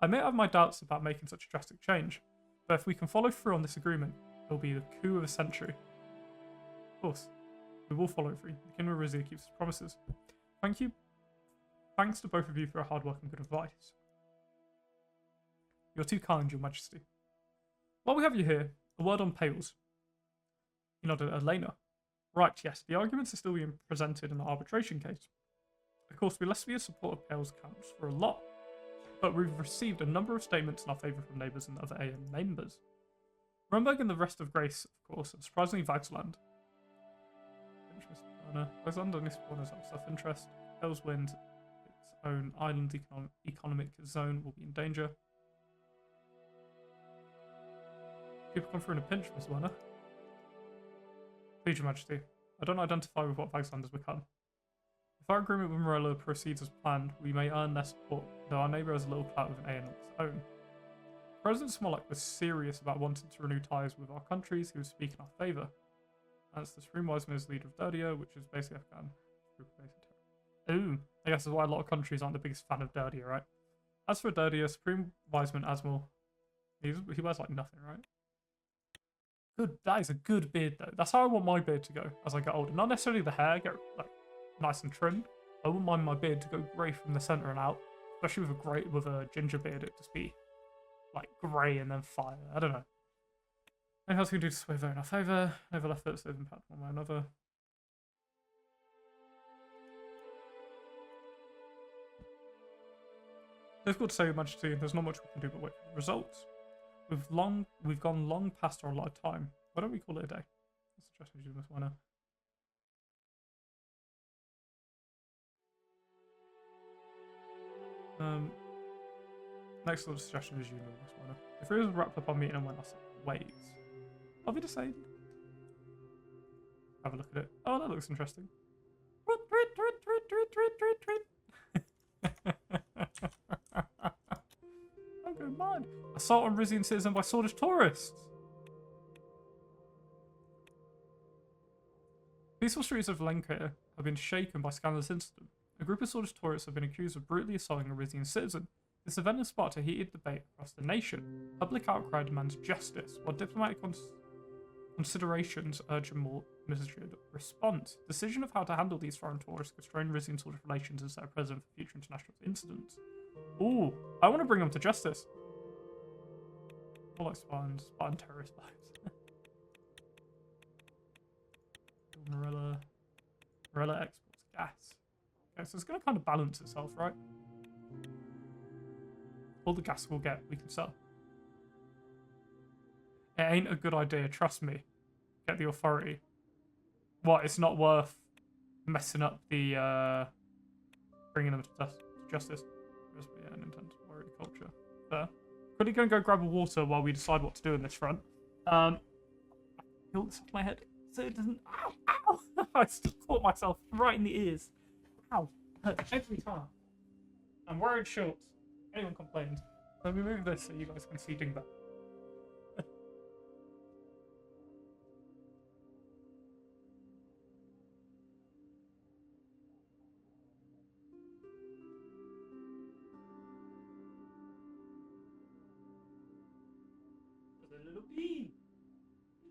S1: I may have my doubts about making such a drastic change, but if we can follow through on this agreement, it'll be the coup of a century. Of course, we will follow through. The King of Rizia keeps his promises. Thank you. Thanks to both of you for your hard work and good advice. You're too kind, Your Majesty. While we have you here, a word on Pales. You nodded at Elena. Right, yes, the arguments are still being presented in the arbitration case. Of course, we Lesbia support of Pales counts for a lot, but we've received a number of statements in our favour from neighbours and other AM members. Rumberg and the rest of Grace, of course, and surprisingly Vagsland. Vagsland only spawners have self-interest. Pales wins its own island economic zone will be in danger. People come through in a pinch, Miss Werner. Please, Your Majesty, I don't identify with what Vagsland has become. If our agreement with Morello proceeds as planned, we may earn their support, though our neighbour has a little clout with an A of its own. President Smolak was serious about wanting to renew ties with our countries. He was speaking in our favour. That's the Supreme Wiseman is leader of Durdia, which is basically Afghan. Ooh, I guess that's why a lot of countries aren't the biggest fan of Durdia, right? As for Durdia, Supreme Wiseman Asmal, he wears like nothing, right? Good, that is a good beard though. That's how I want my beard to go as I get older. Not necessarily the hair, get like nice and trimmed. I wouldn't mind my beard to go grey from the centre and out. Especially with a ginger beard, it'd just be like grey and then fire. I don't know. Anything else we can do to sway vote in our favour? Never left it, so impact one way or another. Difficult to say, Your Majesty. There's not much we can do but wait for the results. We've gone long past our allotted time. Why don't we call it a day? That's a suggestion you, Miss Werner. Next little suggestion is you, Miss Werner. If we was wrapped up our meeting and went our separate ways, are we decided? Have a look at it. Oh, that looks interesting. I'm going mad. Assault on Rizian citizen by Swordish tourists. Peaceful streets of Lenka have been shaken by scandalous incident. A group of Swordish tourists have been accused of brutally assaulting a Rizian citizen. This event has sparked a heated debate across the nation. Public outcry demands justice, while diplomatic considerations urge a more measured response. Decision of how to handle these foreign tourists could strain Rizian Swordish relations and set a precedent for future international incidents. Ooh, I want to bring them to justice. More like Spartan terrorist vibes. Morella exports gas. Okay, so it's going to kind of balance itself, right? All the gas we'll get, we can sell. It ain't a good idea, trust me. Get the authority. What, it's not worth messing up the, bringing them to justice. Yeah, Nintendo warrior culture. There. Quickly go and go grab a water while we decide what to do in this front. I feel this off my head so it doesn't. Ow! Ow! I still caught myself right in the ears. Ow! Hurt every time. I'm wearing shorts. anyone complains. Let me move this so you guys can see Dingbat. Just a little bean.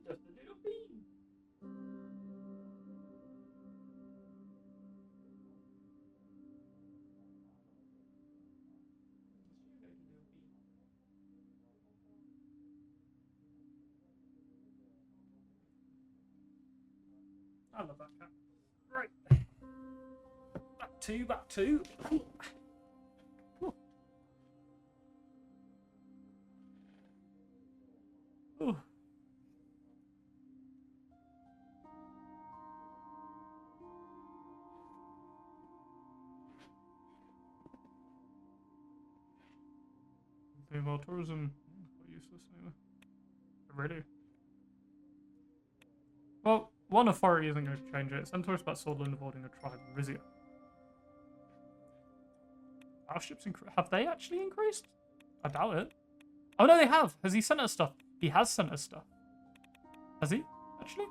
S1: Just a little bean. I love that cat. Right. Back to. Ooh. Ooh. More tourism. Quite useless anyway. Really? Well, one authority isn't going to change it. Send tourists about Swordland avoiding a tribe in Rizia. Battleships have they actually increased? I doubt it. Oh no, they have. Has he sent us stuff? He has sent us stuff. Has he? Actually?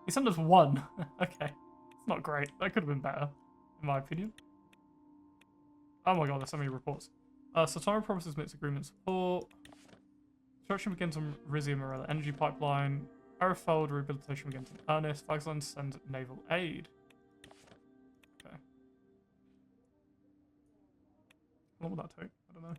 S1: He sent us one. Okay. It's not great. That could have been better, in my opinion. Oh my god, there's so many reports. Satara promises its agreement support. Construction begins on Rizia Morella energy pipeline. Arafeld rehabilitation begins in earnest. Vaxland sends naval aid. Okay. How long will that take? I don't know.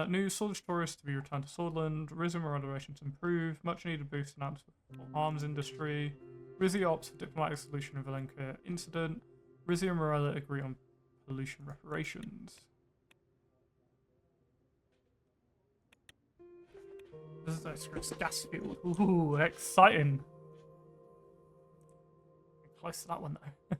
S1: New Swordfish tourists to be returned to Swordland. Rizia Morella relations improve. Much needed boost announced for arms industry. Rizia opts for diplomatic solution of Valenka incident. Rizia Morella agree on pollution reparations. This is a gas field. Ooh, exciting. Close to that one though.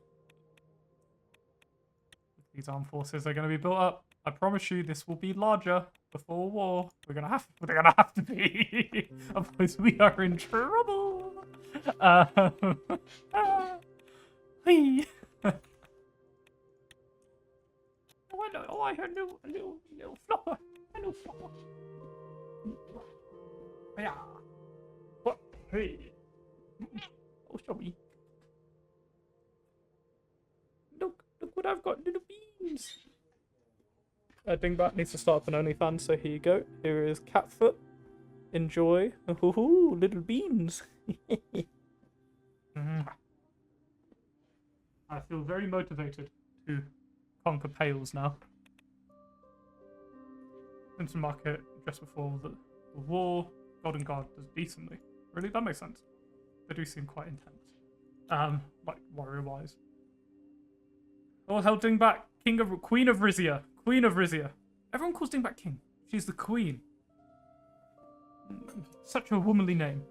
S1: These armed forces are going to be built up. I promise you, this will be larger before war. We're gonna have to be, otherwise we are in trouble. Whee. Oh, I heard a little flower. A little flower. Yeah. What? Hey. Oh, sorry. Look what I've got, little beans. Dingbat needs to start up an OnlyFans, so here you go. Here is Catfoot. Enjoy. Ooh, little beans. I feel very motivated to conquer Pales now. Instant market just before the war. Golden Guard does decently. Really? That makes sense. They do seem quite intense. Like warrior-wise. Oh, hell, Dingbat, Queen of Rizia. Queen of Rizia. Everyone calls Dingbat King. She's the Queen. Such a womanly name.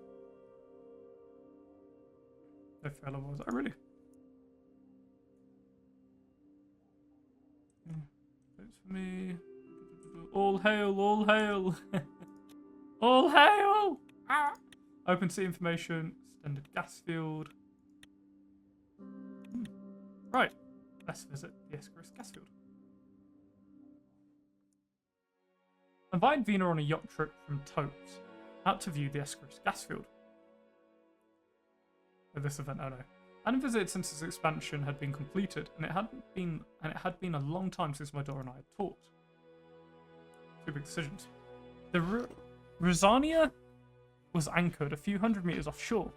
S1: No fella was. Oh, really? Votes for me. All hail, all hail. All hail! Ah. Open sea information. Extended gas field. Right. Let's visit the Escarus gas field. Invite Vina on a yacht trip from Totes, out to view the Escarus gas field. For this event, oh no. I hadn't visited since its expansion had been completed, and it had been a long time since my daughter and I had talked. Two big decisions. The Rosania was anchored a few hundred meters offshore,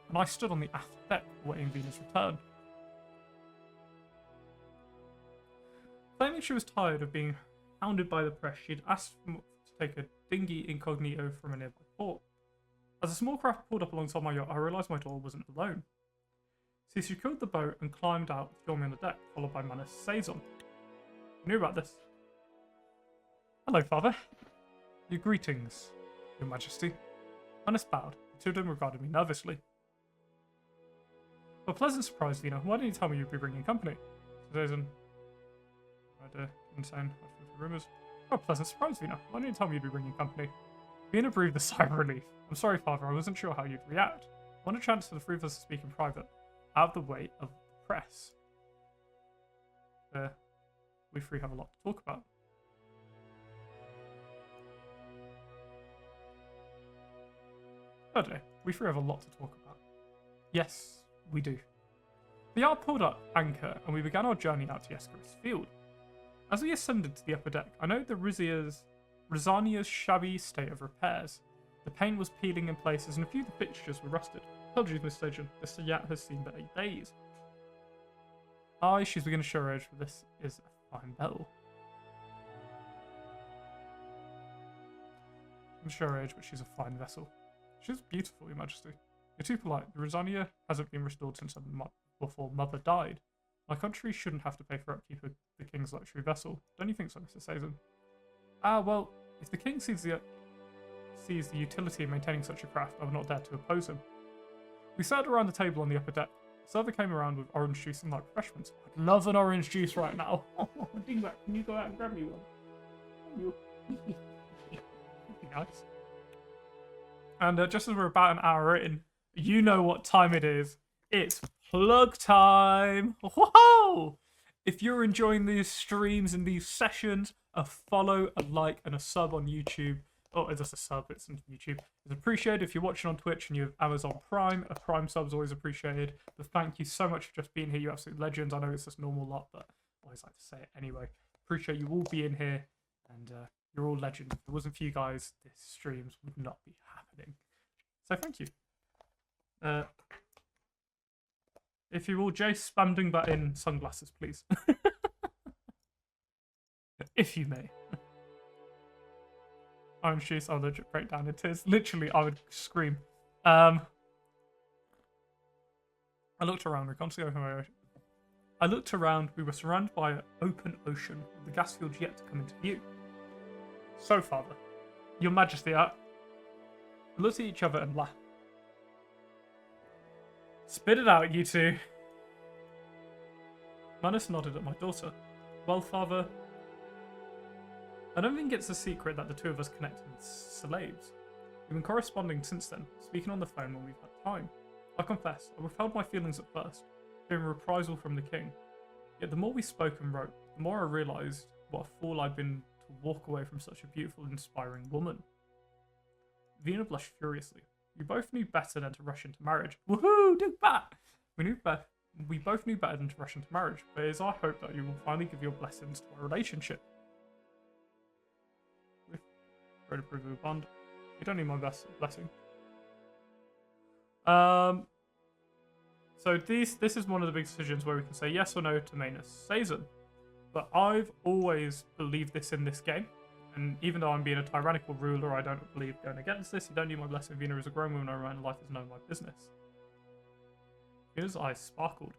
S1: and I stood on the aft deck awaiting Vina's return. Claiming she was tired of being hounded by the press, she'd asked to take a dinghy incognito from a nearby port. As a small craft pulled up alongside my yacht, I realised my daughter wasn't alone. She secured the boat and climbed out to join me on the deck, followed by Manus Saison. I knew about this. Hello, Father. Your greetings, Your Majesty. Manus bowed. The two of them regarded me nervously. For a pleasant surprise, Vina, why didn't you tell me you'd be bringing company? Saison. Insane. Rumors. Oh, pleasant surprise, Vina. Why didn't you tell me you'd be bringing company? Vina breathed a sigh of relief. I'm sorry, Father. I wasn't sure how you'd react. I want a chance for the three of us to speak in private, out of the way of the press. We three have a lot to talk about. Okay, we three have a lot to talk about. Yes, we do. The yard pulled up anchor, and we began our journey out to Jesker's field. As we ascended to the upper deck, I noted the Rizania's shabby state of repairs. The paint was peeling in places, and a few of the fixtures were rusted. Apologies, Miss Sturgeon. This yacht has seen better days. Aye, she's beginning to show her age, but this is a fine vessel. I'm sure her age, but she's a fine vessel. She's beautiful, Your Majesty. You're too polite. The Rizania hasn't been restored since before Mother died. My country shouldn't have to pay for upkeep of the King's luxury vessel. Don't you think so, Mr. Sazin? Ah, well, if the King sees the utility in maintaining such a craft, I will not dare to oppose him. We sat around the table on the upper deck. The server came around with orange juice and light refreshments. I'd love an orange juice right now. Oh, Dingbat, can you go out and grab me one? That'd be nice. And just as we're about an hour in, you know what time it is. It's plug time. Whoa! If you're enjoying these streams and these sessions, a follow, a like, and a sub on YouTube. Oh, it's just a sub, it's on YouTube. It's appreciated. If you're watching on Twitch and you have Amazon Prime, a Prime sub's always appreciated. But thank you so much for just being here, you absolute legends. I know it's just normal lot, but I always like to say it anyway. Appreciate you all being here, and you're all legends. If it wasn't for you guys, this streams would not be happening. So thank you. If you will, Jace, spam Dingbat in sunglasses, please. If you may. Orange juice, I'll legit break down in tears. Literally, I would scream. I looked around. I looked around. We were surrounded by an open ocean, with the gas fields yet to come into view. So, Father, Your Majesty, we looked at each other and laughed. Spit it out, you two. Manus nodded at my daughter. Well, Father, I don't think it's a secret that the two of us connected as slaves. We've been corresponding since then, speaking on the phone when we've had time. I confess, I withheld my feelings at first, fearing reprisal from the king. Yet the more we spoke and wrote, the more I realised what a fool I'd been to walk away from such a beautiful, inspiring woman. Vina blushed furiously. We both knew better than to rush into marriage. Woohoo! Do that! We both knew better than to rush into marriage, but it is our hope that you will finally give your blessings to our relationship. With great approval of bond. You don't need my blessing. So this is one of the big decisions where we can say yes or no to Manus Sazin. But I've always believed this in this game. And even though I'm being a tyrannical ruler, I don't believe going against this. You don't need my blessing. Vina is a grown woman, her own life is none of my business. Vina's eyes sparkled.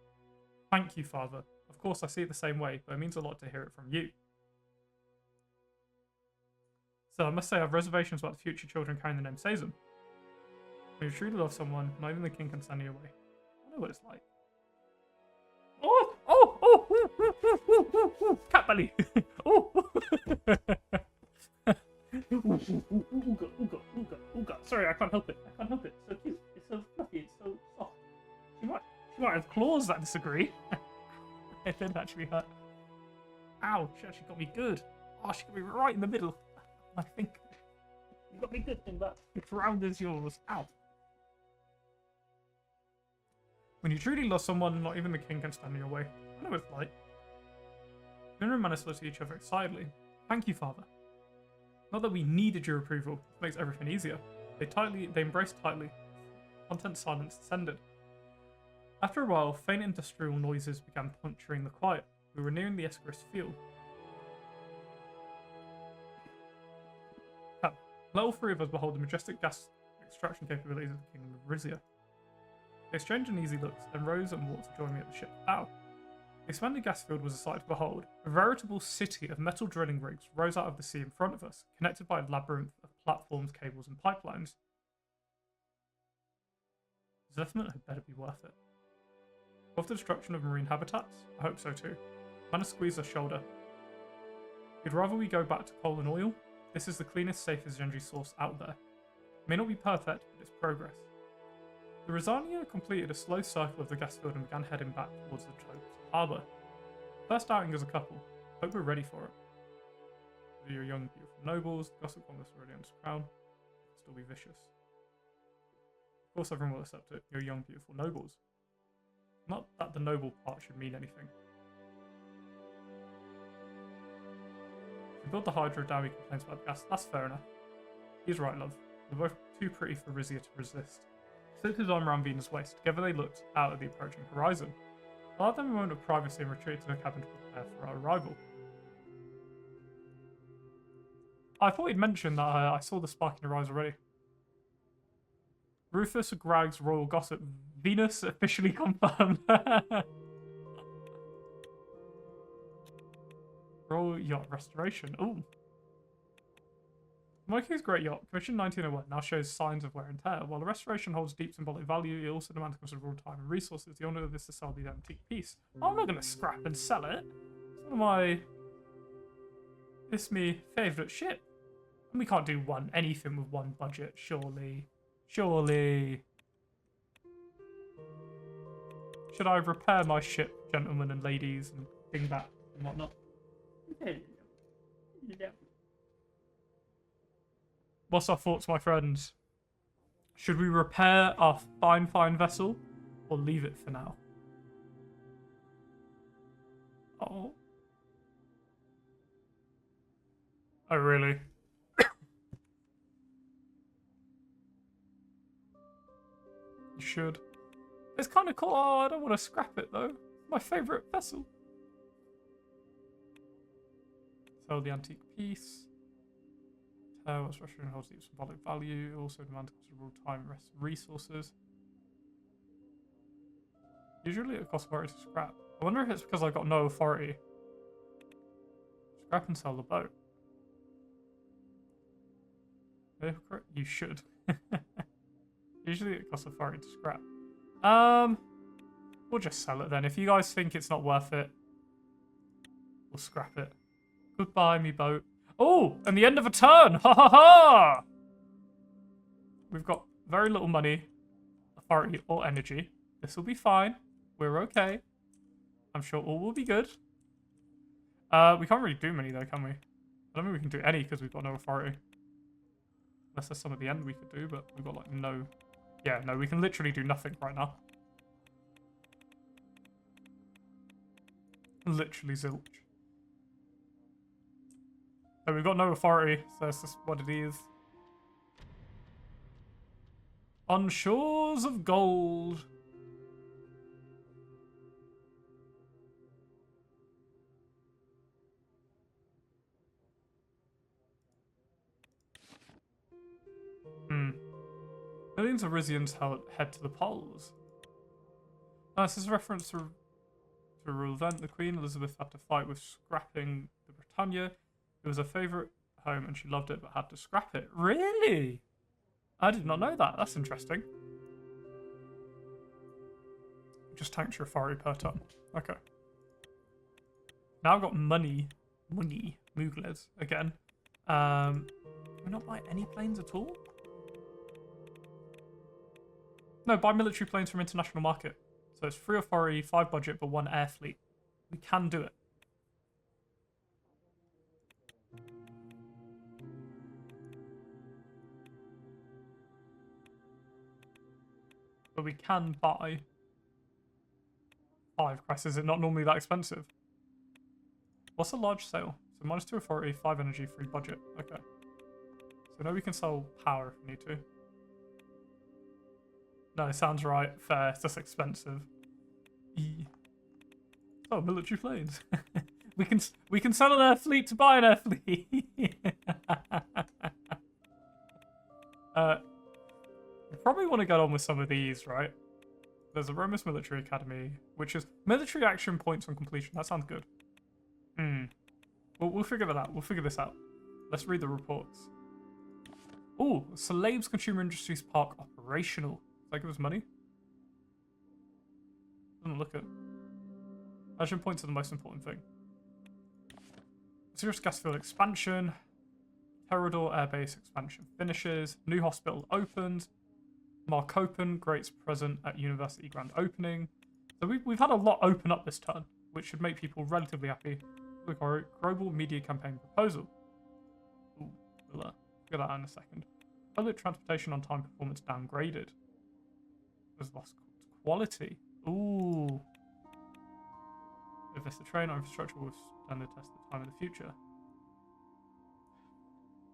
S1: Thank you, Father. Of course, I see it the same way, but it means a lot to hear it from you. So I must say I have reservations about the future children carrying the name Sazin. When you truly love someone, not even the king can stand in your way. I know what it's like. Oh! Cat belly! Oh! Ooga. Sorry, I can't help it. It's so cute. It's so fluffy. It's so soft. She might have claws that disagree. It didn't actually hurt. Ow! She actually got me good. Oh, she got me right in the middle. I think you got me good in that. The ground is yours. Ow! When you truly love someone, not even the king can stand in your way. I know what it's like. Vina and Manus looked at each other excitedly. Thank you, Father. Not that we needed your approval, it makes everything easier. They embraced tightly. Content silence descended. After a while, faint industrial noises began puncturing the quiet. We were nearing the Escaris field. Let all three of us behold the majestic gas extraction capabilities of the Kingdom of Rizia. They exchanged uneasy looks, then rose and walked to join me at the ship's bow. The expanded gas field was a sight to behold. A veritable city of metal drilling rigs rose out of the sea in front of us, connected by a labyrinth of platforms, cables, and pipelines. This investment had better be worth it. Of the destruction of marine habitats? I hope so too. Manus squeezed her shoulder. You'd rather we go back to coal and oil? This is the cleanest, safest energy source out there. It may not be perfect, but it's progress. The Rizania completed a slow circle of the gas field and began heading back towards the harbour. First outing as a couple. Hope we're ready for it. Your young, beautiful nobles, gossip on this already on his crown. Still be vicious. Of course, everyone will accept it. You're young, beautiful nobles. Not that the noble part should mean anything. If you build the Hydra down, he complains about the gas. That's fair enough. He's right, love. We're both too pretty for Rizia to resist. He slipped his arm around Venus' waist. Together they looked out at the approaching horizon. Allowed them a moment of privacy and retreated to the cabin to prepare for our arrival. I thought he'd mentioned that I saw the spark in your eyes already. Rufus Grag's royal gossip. Venus officially confirmed. Royal yacht restoration. Ooh. Mikey's great yacht, commissioned 1901, now shows signs of wear and tear. While the restoration holds deep symbolic value, it also demands considerable time and resources. The owner of this to sell the antique piece. I'm not going to scrap and sell it. It's one of my... It's my favourite ship. And we can't do anything with one budget, surely. Surely. Should I repair my ship, gentlemen and ladies, and dingbat and whatnot? Yeah. What's our thoughts, my friends? Should we repair our fine vessel or leave it for now? Oh. Oh, really? You should. It's kind of cool. Oh, I don't want to scrap it, though. My favourite vessel. Sell the antique piece. What's Russian holds deep symbolic value. Also demands considerable time and resources. Usually it costs authority to scrap. I wonder if it's because I got no authority. Scrap and sell the boat. You should. Usually it costs authority to scrap. We'll just sell it then. If you guys think it's not worth it, we'll scrap it. Goodbye, me boat. Oh, and the end of a turn! Ha ha ha! We've got very little money, authority, or energy. This will be fine. We're okay. I'm sure all will be good. We can't really do many though, can we? I don't think we can do any because we've got no authority. Unless there's some at the end we could do, but we've got like no... Yeah, no, we can literally do nothing right now. Literally zilch. So we've got no authority, so that's just what it is. On shores of gold. Millions of Rizians head to the poles. This is a reference to a real event. The Queen Elizabeth had to fight with scrapping the Britannia. It was her favourite home and she loved it but had to scrap it. Really? I did not know that. That's interesting. Just tanked your authority per turn. Okay. Now I've got money. Mooglers again. Can we not buy any planes at all? No, buy military planes from international market. So it's 3 authority, 5 budget, but 1 air fleet. We can do it. But we can buy 5. Christ, is it not normally that expensive? What's a large sale? So -2 authority, 5 energy, 3 budget. Okay. So now we can sell power if we need to. No, sounds right. Fair. It's just expensive. Oh, military planes. we can sell an air fleet to buy an air fleet. We probably want to get on with some of these, right? There's a Romus Military Academy, which is military action points on completion. That sounds good. We'll figure that out. We'll figure this out. Let's read the reports. Oh, Salabes Consumer Industries Park operational. Does that give us money? Doesn't look it. Action points are the most important thing. Serious gas field expansion. Terrador Airbase expansion finishes. New hospital opens. Markopen Greats present at University Grand Opening. So we've had a lot open up this turn, which should make people relatively happy. Look, our global media campaign proposal. Ooh, we'll figure that out in a second. Public transportation on time performance downgraded. There's lost quality. Ooh. If it's the train, our infrastructure will stand the test of time in the future.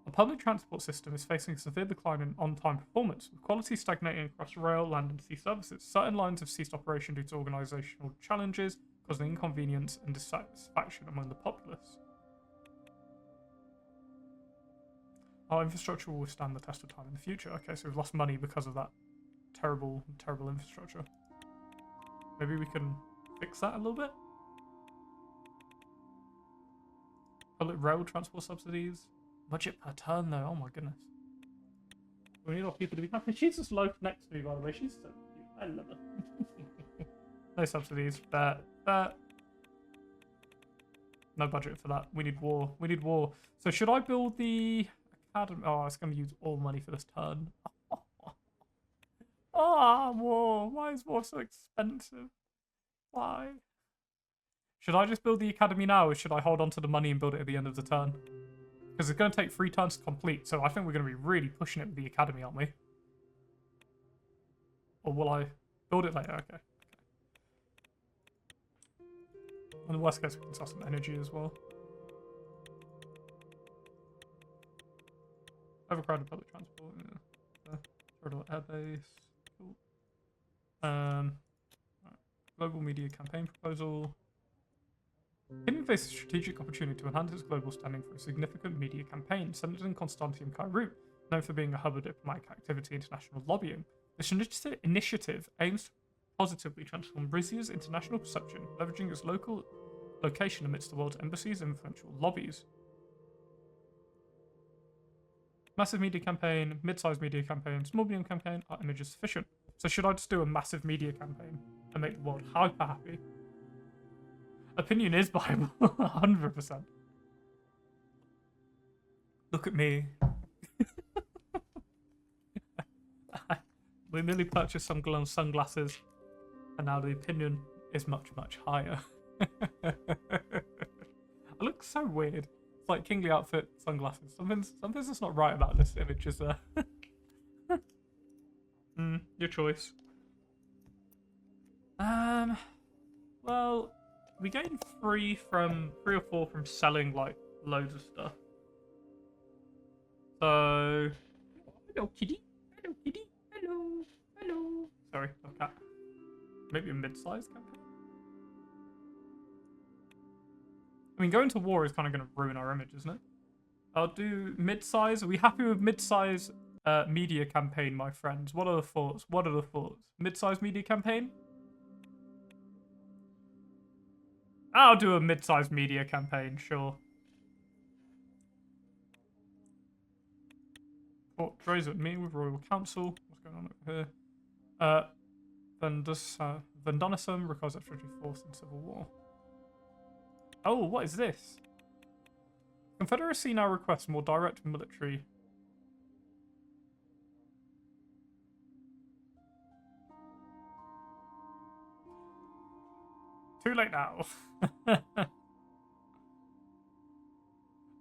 S1: The public transport system is facing a severe decline in on-time performance, with quality stagnating across rail, land, and sea services. Certain lines have ceased operation due to organisational challenges, causing inconvenience and dissatisfaction among the populace. Our infrastructure will withstand the test of time in the future. Okay, so we've lost money because of that terrible, terrible infrastructure. Maybe we can fix that a little bit? Public rail transport subsidies. Budget per turn, though. Oh my goodness. We need our people to be happy. She's just low next to me, by the way. She's so cute. I love her. No subsidies. But no budget for that. We need war. We need war. So should I build the academy? Oh, it's going to use all money for this turn. Oh, war. Why is war so expensive? Why? Should I just build the academy now, or should I hold on to the money and build it at the end of the turn? Because it's going to take 3 turns to complete, so I think we're going to be really pushing it with the academy, aren't we? Or will I build it later? Okay. In the worst case, we can sell some energy as well. Overcrowded public transport. Yeah. Total airbase. Cool. Right. Global media campaign proposal. Kingdom faces a strategic opportunity to enhance its global standing for a significant media campaign, centered in Constantium Cairo, known for being a hub of diplomatic activity and international lobbying. This initiative aims to positively transform Rizia's international perception, leveraging its local location amidst the world's embassies and influential lobbies. Massive media campaign, mid-sized media campaign, small medium campaign, are images sufficient? So should I just do a massive media campaign and make the world hyper happy? Opinion is Bible, 100%. Look at me. We merely purchased some sunglasses, and now the opinion is much, much higher. I look so weird. It's like kingly outfit, sunglasses. Something's just not right about this image, is there? Your choice. Well, we gain 3 or 4 from selling like loads of stuff. So, hello kitty, hello kitty, hello, hello. Sorry, no cat. Maybe a mid-sized campaign. I mean, going to war is kind of going to ruin our image, isn't it? I'll do mid-size. Are we happy with mid-size media campaign, my friends? What are the thoughts? What are the thoughts? Mid-size media campaign? I'll do a mid-sized media campaign, sure. Port Droys at me with Royal Council. What's going on over here? Vendonism requires extra force in civil war. Oh, what is this? Confederacy now requests more direct military. Too late now.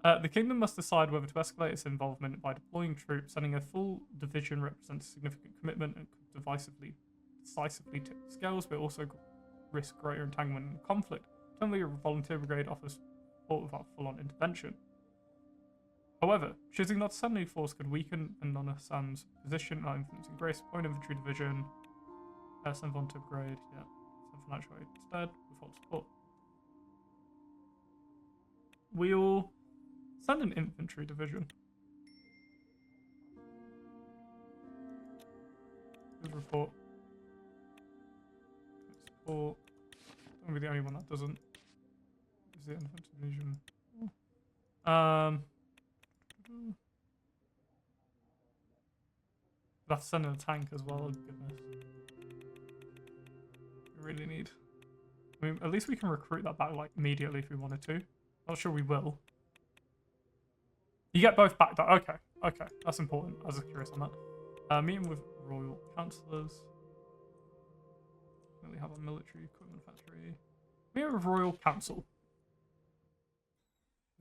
S1: The kingdom must decide whether to escalate its involvement by deploying troops. Sending a full division represents a significant commitment and could decisively tip the scales, but also risk greater entanglement and conflict. Only a volunteer brigade offers support without full-on intervention. However, choosing not to send any force could weaken Vendonisam's position, not influencing Grace. Point infantry division. Send volunteer brigade, yeah. Send financial aid instead, without support. We'll send an infantry division. Good report. Support. Don't be the only one that doesn't. Is the infantry division? That's sending a tank as well. Oh, goodness. We really need. I mean, at least we can recruit that back like immediately if we wanted to. Not sure we will. You get both back. Okay, okay, that's important. I was curious on that. Meeting with royal councillors. We have a military equipment factory. Meeting with royal council.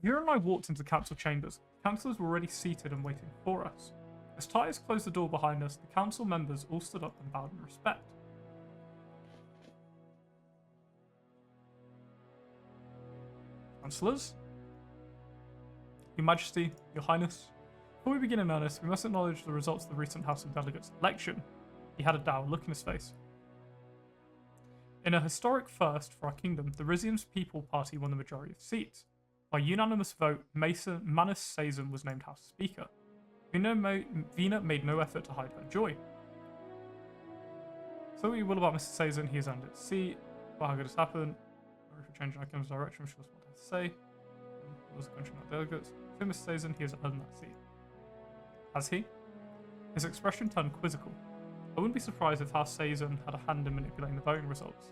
S1: Vera and I walked into the council chambers. Councillors were already seated and waiting for us. As Titus closed the door behind us, the council members all stood up and bowed in respect. Councillors, Your Majesty, Your Highness, before we begin in earnest, we must acknowledge the results of the recent House of Delegates election. He had a dour look in his face. In a historic first for our kingdom, the Rizian's People Party won the majority of seats. By unanimous vote, Manus Sazan was named House Speaker. Vina made no effort to hide her joy. So what you will about Mr. Sazan, he has earned his seat. Well, how could this happen? Sorry for changing Icom's direction, which was what I had to say. It was a country, not delegates. To Mr. Sazan, he has earned that seat. Has he? His expression turned quizzical. I wouldn't be surprised if House Sazan had a hand in manipulating the voting results.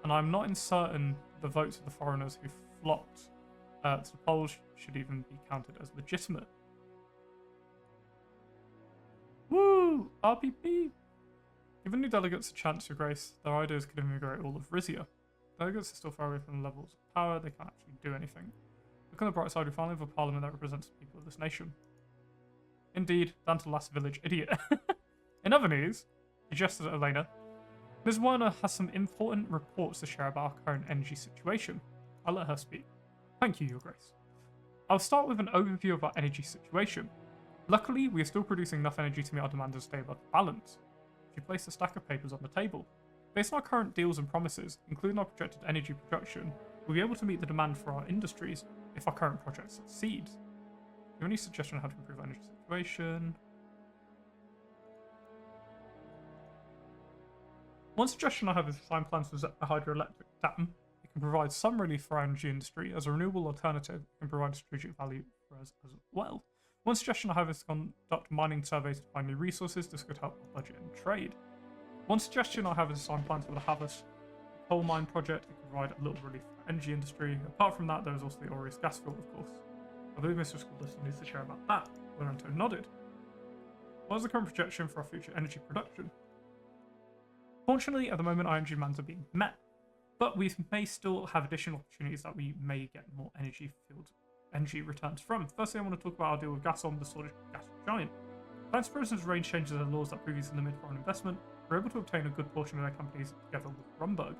S1: And I'm not uncertain the votes of the foreigners who flocked to the polls should even be counted as legitimate. Woo! RPP! Given new delegates a chance to grace, their ideas could invigorate all of Rizia. Delegates are still far away from the levels of power, they can't actually do anything. Look on the bright side, we finally have a parliament that represents the people of this nation. Indeed, down to the last village idiot. In other news, he gestured at Elena. Ms. Werner has some important reports to share about our current energy situation. I'll let her speak. Thank you, Your Grace. I'll start with an overview of our energy situation. Luckily, we are still producing enough energy to meet our demand and stay above balance. She placed a stack of papers on the table. Based on our current deals and promises, including our projected energy production, we'll be able to meet the demand for our industries if our current project succeeds. Do you have any suggestion on how to improve our energy situation? One suggestion I have is design plans to a hydroelectric dam. It can provide some relief for our energy industry. As a renewable alternative, it can provide strategic value for us as well. One suggestion I have is to conduct mining surveys to find new resources. This could help our budget and trade. One suggestion I have is design plans for the Havas coal mine project. It can provide a little relief for the energy industry. Apart from that, there is also the Aureus gas field, of course. I believe Mr. Schoolison needs to share about that. Lorenzo nodded. What is the current projection for our future energy production? Fortunately, at the moment, our energy demands are being met, but we may still have additional opportunities that we may get more energy returns from. Firstly, I want to talk about our deal with Gasom, the Swedish gas giant. Thanks to President's range changes and laws that previously limited foreign investment, we're able to obtain a good portion of their companies together with Rumberg.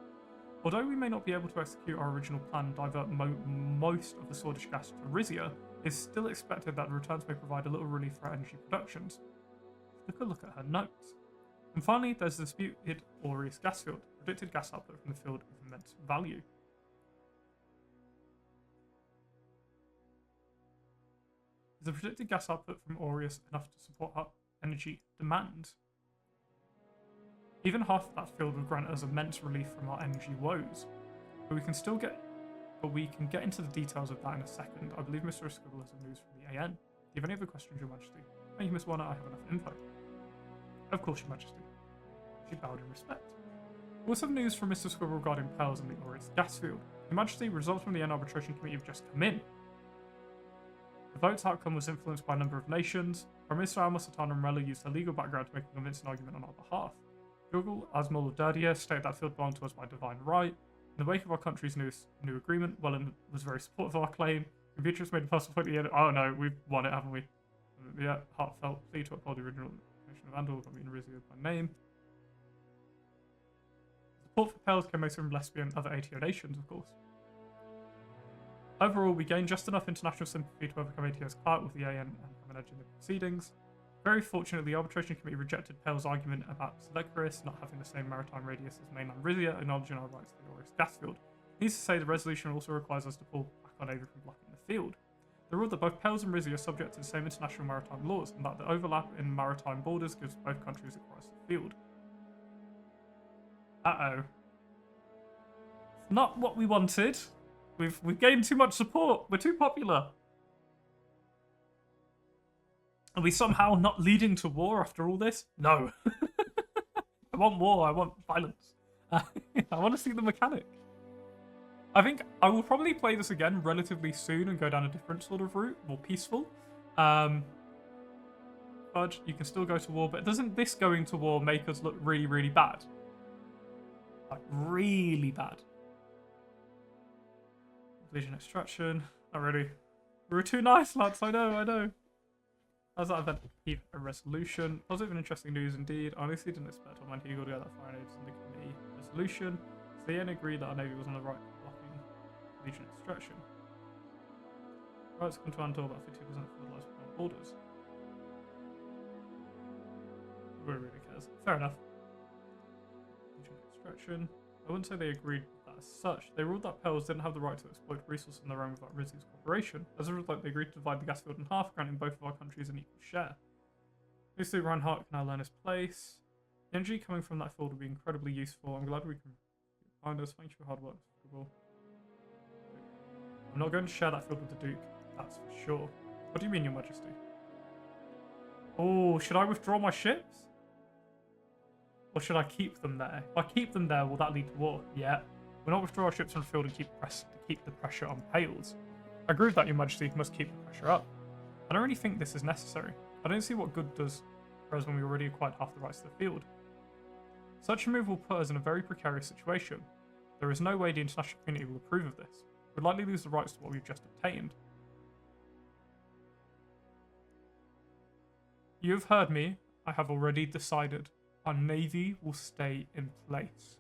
S1: Although we may not be able to execute our original plan and divert most of the Swedish gas to Rizia, it's still expected that the returns may provide a little relief for our energy productions. Look at her notes. And finally, there's the disputed Aureus gas field. Predicted gas output from the field of immense value. Is the predicted gas output from Aureus enough to support our energy demand? Even half of that field would grant us immense relief from our energy woes. But we can get into the details of that in a second. I believe Mr. Scribble has some news from the AN. Do you have any other questions, Your Majesty? Thank you, Miss Warner. I have enough info. Of course, Your Majesty. She bowed in respect. We also have news from Mr. Scribble regarding pearls in the Aureus gas field. Your Majesty, results from the AN arbitration committee have just come in. The vote's outcome was influenced by a number of nations. Prime Minister Alma Sultana Umbrella used her legal background to make a convincing argument on our behalf. Jogul Asmal of Derdia stated that field belonged to us by divine right. In the wake of our country's new agreement, Welland was very supportive of our claim. Beatrice made a personal point at the end. Oh no, we've won it, haven't we? Yeah, heartfelt plea to uphold the original nation of Andor, but we Rizia by name. Support for Pales came mostly from lesbian and other ATO nations, of course. Overall, we gained just enough international sympathy to overcome ATO's clout with the AN and have an edge in the proceedings. Very fortunately, the arbitration committee rejected Pale's argument about Selecris not having the same maritime radius as mainland Rizia, acknowledging our rights to the Aureus gas field. Needless to say, the resolution also requires us to pull back our navy from blocking the field. The rule that both Pales and Rizia are subject to the same international maritime laws, and that the overlap in maritime borders gives both countries across the field. Uh-oh. Not what we wanted. We've gained too much support. We're too popular. Are we somehow not leading to war after all this? No. I want war. I want violence. I want to see the mechanic. I think I will probably play this again relatively soon and go down a different sort of route, more peaceful. Fudge, you can still go to war, but doesn't this going to war make us look really, really bad? Like, really bad. Legion extraction. Not really. We were too nice, lads. I know. How's that event achieve a resolution? Positive and interesting news indeed. I honestly didn't expect on He got to go that far in ages in the committee resolution. So the UN agreed that our navy was on the right for blocking Legion extraction. Rights come to Andor about 50% of fertilized borders. Nobody really cares. Fair enough. Legion extraction. I wouldn't say they agreed with that as such. They ruled that Pels didn't have the right to exploit resources in their own without Rizia's cooperation. As a result, they agreed to divide the gas field in half, granting both of our countries an equal share. Obviously, Reinhardt can now learn his place. The energy coming from that field will be incredibly useful. I'm glad we can find us. Thank you for your hard work. I'm not going to share that field with the Duke, that's for sure. What do you mean, Your Majesty? Oh, should I withdraw my ships? Or should I keep them there? If I keep them there, will that lead to war? Yeah. We'll not withdraw our ships from the field and keep the pressure on Pales. I agree with that, Your Majesty. You must keep the pressure up. I don't really think this is necessary. I don't see what good does for us when we already acquired half the rights to the field. Such a move will put us in a very precarious situation. There is no way the international community will approve of this. We'd likely lose the rights to what we've just obtained. You have heard me. I have already decided. Our navy will stay in place.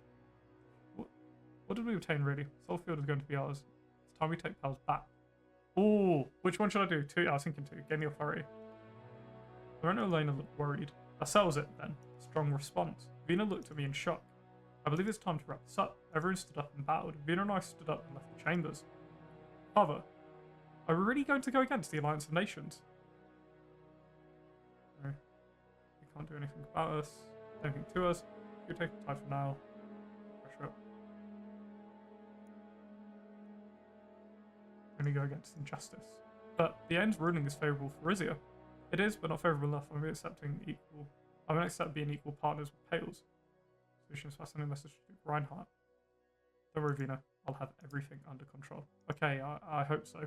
S1: What did we obtain, really? Soulfield is going to be ours. It's time we take Pels back. Oh, which one should I do? Two? I was thinking two. Gain the authority. Lorena and Elena looked worried. That settles it, then. Strong response. Vina looked at me in shock. I believe it's time to wrap this up. Everyone stood up and bowed. Vina and I stood up and left the chambers. Father, are we really going to go against the Alliance of Nations? No. We can't do anything about us. Anything to us. You take the time for now. Pressure up. Only go against injustice. But the end's ruling is favourable for Rizia. It is, but not favourable enough. I'm going to accept being equal partners with Pales. Solution is passing a message to Reinhardt. Don't worry, Vina. I'll have everything under control. Okay, I hope so.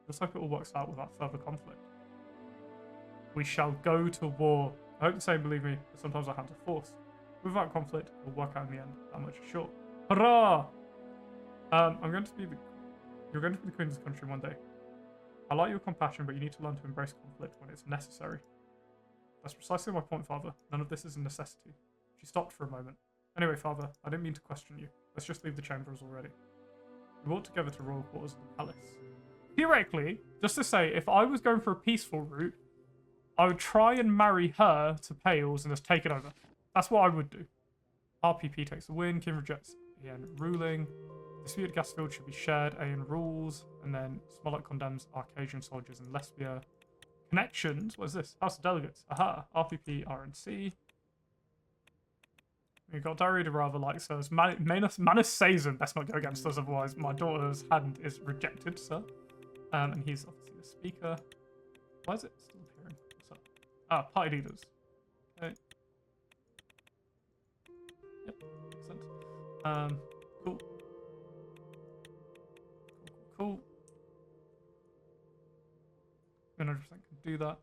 S1: Looks like it all works out without further conflict. We shall go to war. I hope the same, believe me, but sometimes our hands are forced. Without conflict, it will work out in the end. That much is sure. Hurrah! You're going to be the queen of this country one day. I like your compassion, but you need to learn to embrace conflict when it's necessary. That's precisely my point, Father. None of this is a necessity. She stopped for a moment. Anyway, Father, I didn't mean to question you. Let's just leave the chambers already. We walked together to royal quarters of the palace. Theoretically, just to say, if I was going for a peaceful route, I would try and marry her to Pales and just take it over. That's what I would do. RPP takes the win. King rejects Ian ruling. Disputed gas field should be shared. Ian rules. And then Smollett condemns Arcadian soldiers in Lesbia. Connections? What is this? House of Delegates. Aha. RPP, RNC. We've got Diary rather likes us. Manus Sazin best not go against us, otherwise my daughter's hand is rejected, sir. And he's obviously the speaker. Why is it still appearing? What's up? Ah, party leaders. Okay. Yep, makes sense. Cool. Cool. 100% can do that.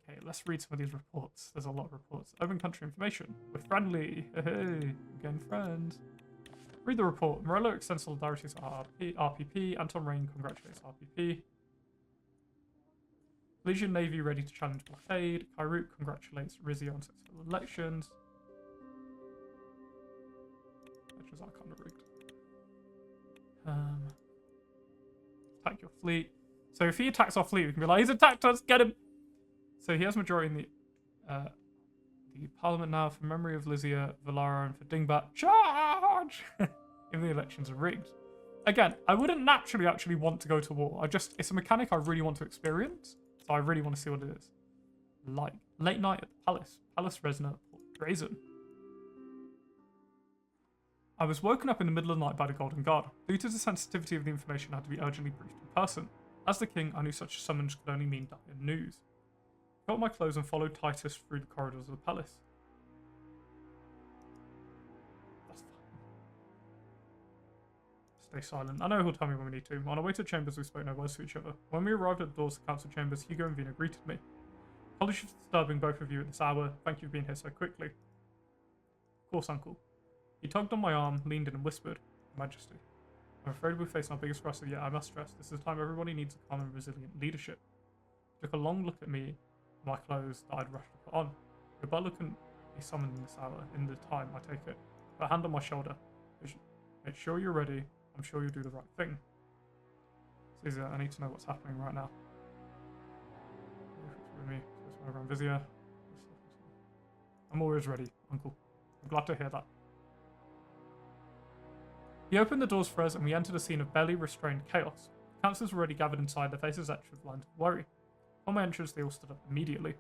S1: Okay, let's read some of these reports. There's a lot of reports. Open country information. We're friendly. Hey, again, friends. Read the report. Morello extends solidarity to RPP. Anton Rain congratulates RPP. Legion Navy ready to challenge blockade. Kairuk congratulates Rizia on successful elections. Elections are kind of rigged. Attack your fleet. So if he attacks our fleet, we can be like, he's attacked us, get him! So he has majority in the parliament now. For memory of Lizia, Valara, and for Dingbat, charge! Even the elections are rigged. Again, I wouldn't naturally actually want to go to war. It's a mechanic I really want to experience. So I really want to see what it is. Like, late night at the palace. Palace Resna, Port Drazen. I was woken up in the middle of the night by the Golden Guard. Due to the sensitivity of the information, I had to be urgently briefed in person. As the king, I knew such a summons could only mean dire news. I got my clothes and followed Titus through the corridors of the palace. That's fine. Stay silent. I know he'll tell me when we need to. On our way to the chambers, we spoke no words to each other. When we arrived at the doors of the council chambers, Hugo and Vina greeted me. Apologies for disturbing both of you at this hour. Thank you for being here so quickly. Of course, Uncle. He tugged on my arm, leaned in and whispered, Majesty. I'm afraid we're facing our biggest crisis yet. I must stress, this is a time everybody needs a calm and resilient leadership. He took a long look at me, my clothes that I'd rushed to put on. The butler couldn't be summoned in this hour, in the time, I take it. Put a hand on my shoulder. Make sure you're ready. I'm sure you'll do the right thing. Caesar, I need to know what's happening right now. With me, Suzerain Rizia. I'm always ready, Uncle. I'm glad to hear that. He opened the doors for us and we entered a scene of barely restrained chaos. Councillors were already gathered inside, their faces etched with lines of worry. On my entrance, they all stood up immediately.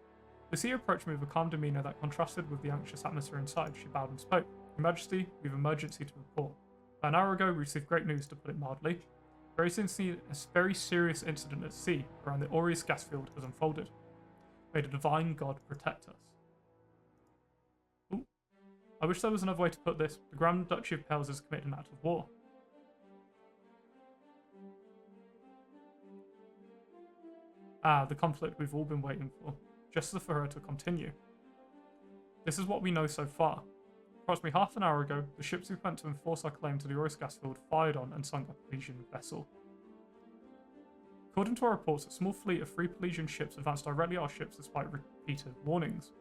S1: Lucia approached me with a calm demeanour that contrasted with the anxious atmosphere inside. She bowed and spoke. Your Majesty, we have emergency to report. About an hour ago, we received great news, to put it mildly. A very serious incident at sea around the Aureus gas field has unfolded. May the divine God protect us. Ooh. I wish there was another way to put this. The Grand Duchy of Pales has committed an act of war. Ah, the conflict we've all been waiting for, just for her to continue. This is what we know so far. Approximately half an hour ago, the ships we went to enforce our claim to the Aureus gas field fired on and sunk a Pelesian vessel. According to our reports, a small fleet of 3 Pelesian ships advanced directly at our ships despite repeated warnings.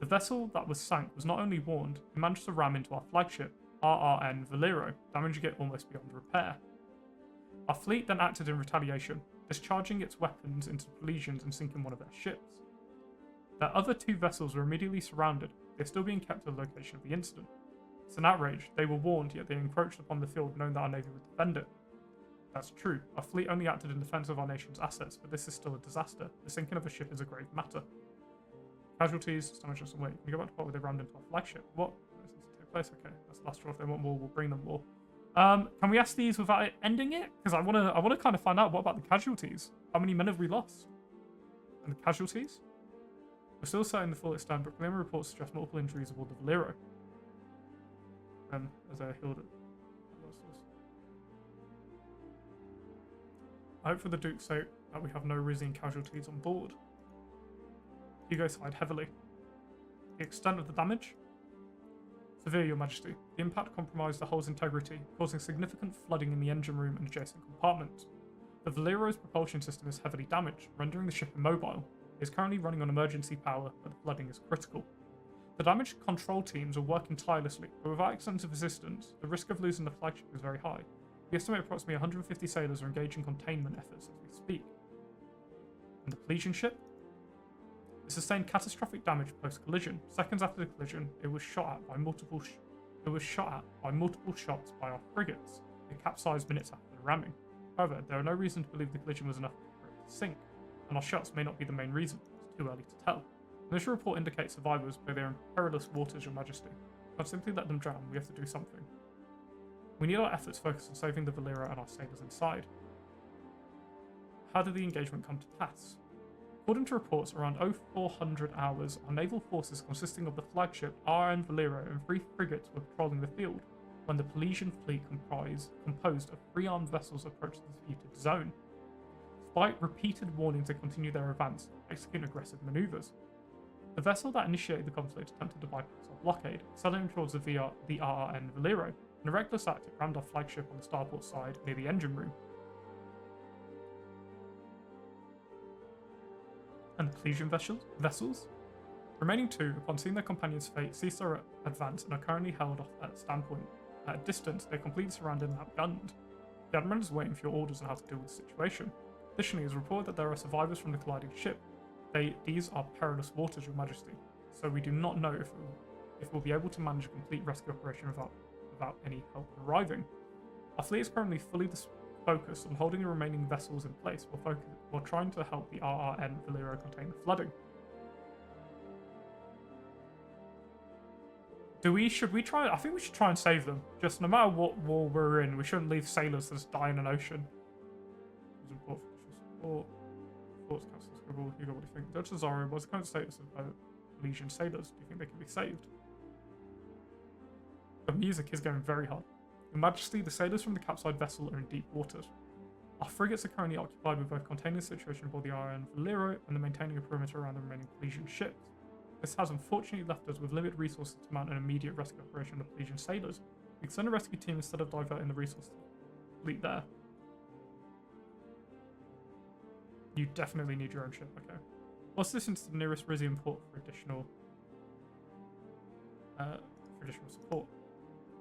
S1: The vessel that was sank was not only warned, it managed to ram into our flagship, RRN Valero, damaging it almost beyond repair. Our fleet then acted in retaliation, discharging its weapons into the Pelesians and sinking one of their ships. The other 2 vessels were immediately surrounded. They're still being kept at the location of the incident. It's an outrage. They were warned, yet they encroached upon the field knowing that our navy would defend it. That's true. Our fleet only acted in defense of our nation's assets, but this is still a disaster. The sinking of a ship is a grave matter. Casualties, damage on some way. Can we go back to what they rammed into our flagship? What? Does this take place? Okay, that's the last straw. If they want more, we'll bring them more. Can we ask these without it ending it? Because I wanna kind of find out what about the casualties. How many men have we lost? And the casualties? We're still certain the full extent, but preliminary reports suggest multiple injuries aboard the Valero. As they healed it. I hope for the Duke's sake that we have no Rizian casualties on board. Hugo sighed heavily. The extent of the damage? Severe, Your Majesty. The impact compromised the hull's integrity, causing significant flooding in the engine room and adjacent compartments. The Valero's propulsion system is heavily damaged, rendering the ship immobile. It is currently running on emergency power, but the flooding is critical. The damage control teams are working tirelessly, but without extensive assistance, the risk of losing the flagship is very high. We estimate approximately 150 sailors are engaged in containment efforts as we speak. And the Pelesian ship? It sustained catastrophic damage post-collision. Seconds after the collision, it was shot at by multiple shots by our frigates. It capsized minutes after the ramming. However, there are no reasons to believe the collision was enough for it to sink, and our shots may not be the main reason. It's too early to tell. The initial report indicates survivors, but they are in perilous waters, Your Majesty. We can't simply let them drown. We have to do something. We need our efforts focused on saving the Valero and our sailors inside. How did the engagement come to pass? According to reports, around 0400 hours, our naval forces consisting of the flagship RN Valero and 3 frigates were patrolling the field when the Pelesian fleet composed of 3 armed vessels approached the disputed zone. Despite repeated warnings to continue their advance, execute aggressive maneuvers. The vessel that initiated the conflict attempted to bypass our blockade, accelerating towards the RRN Valero. In a reckless act, it rammed our flagship on the starboard side near the engine room. And the Pelesian vessels? Remaining 2, upon seeing their companion's fate, ceased their advance and are currently held off at a standpoint. At a distance, they're completely surrounded and outgunned. The Admiral is waiting for your orders on how to deal with the situation. Additionally, it is reported that there are survivors from the colliding ship. These are perilous waters, Your Majesty, so we do not know if we'll be able to manage a complete rescue operation without any help arriving. Our fleet is currently fully focused on holding the remaining vessels in place while trying to help the RRN Valero contain the flooding. Should we try? I think we should try and save them. Just no matter what war we're in, we shouldn't leave sailors to just die in an ocean. Thoughts, Council Scribble, Hugo, what do you think? Judge Cesaro, what's the current status of Pelesian sailors? Do you think they can be saved? The music is going very hard. Your Majesty, the sailors from the capsized vessel are in deep waters. Our frigates are currently occupied with both containing the situation aboard the RN Valero and maintaining a perimeter around the remaining Pelesian ships. This has unfortunately left us with limited resources to mount an immediate rescue operation of Pelesian sailors. We can send a rescue team instead of diverting the resources fleet there. You definitely need your own ship, okay. What's the distance to the nearest Rizian port for additional support?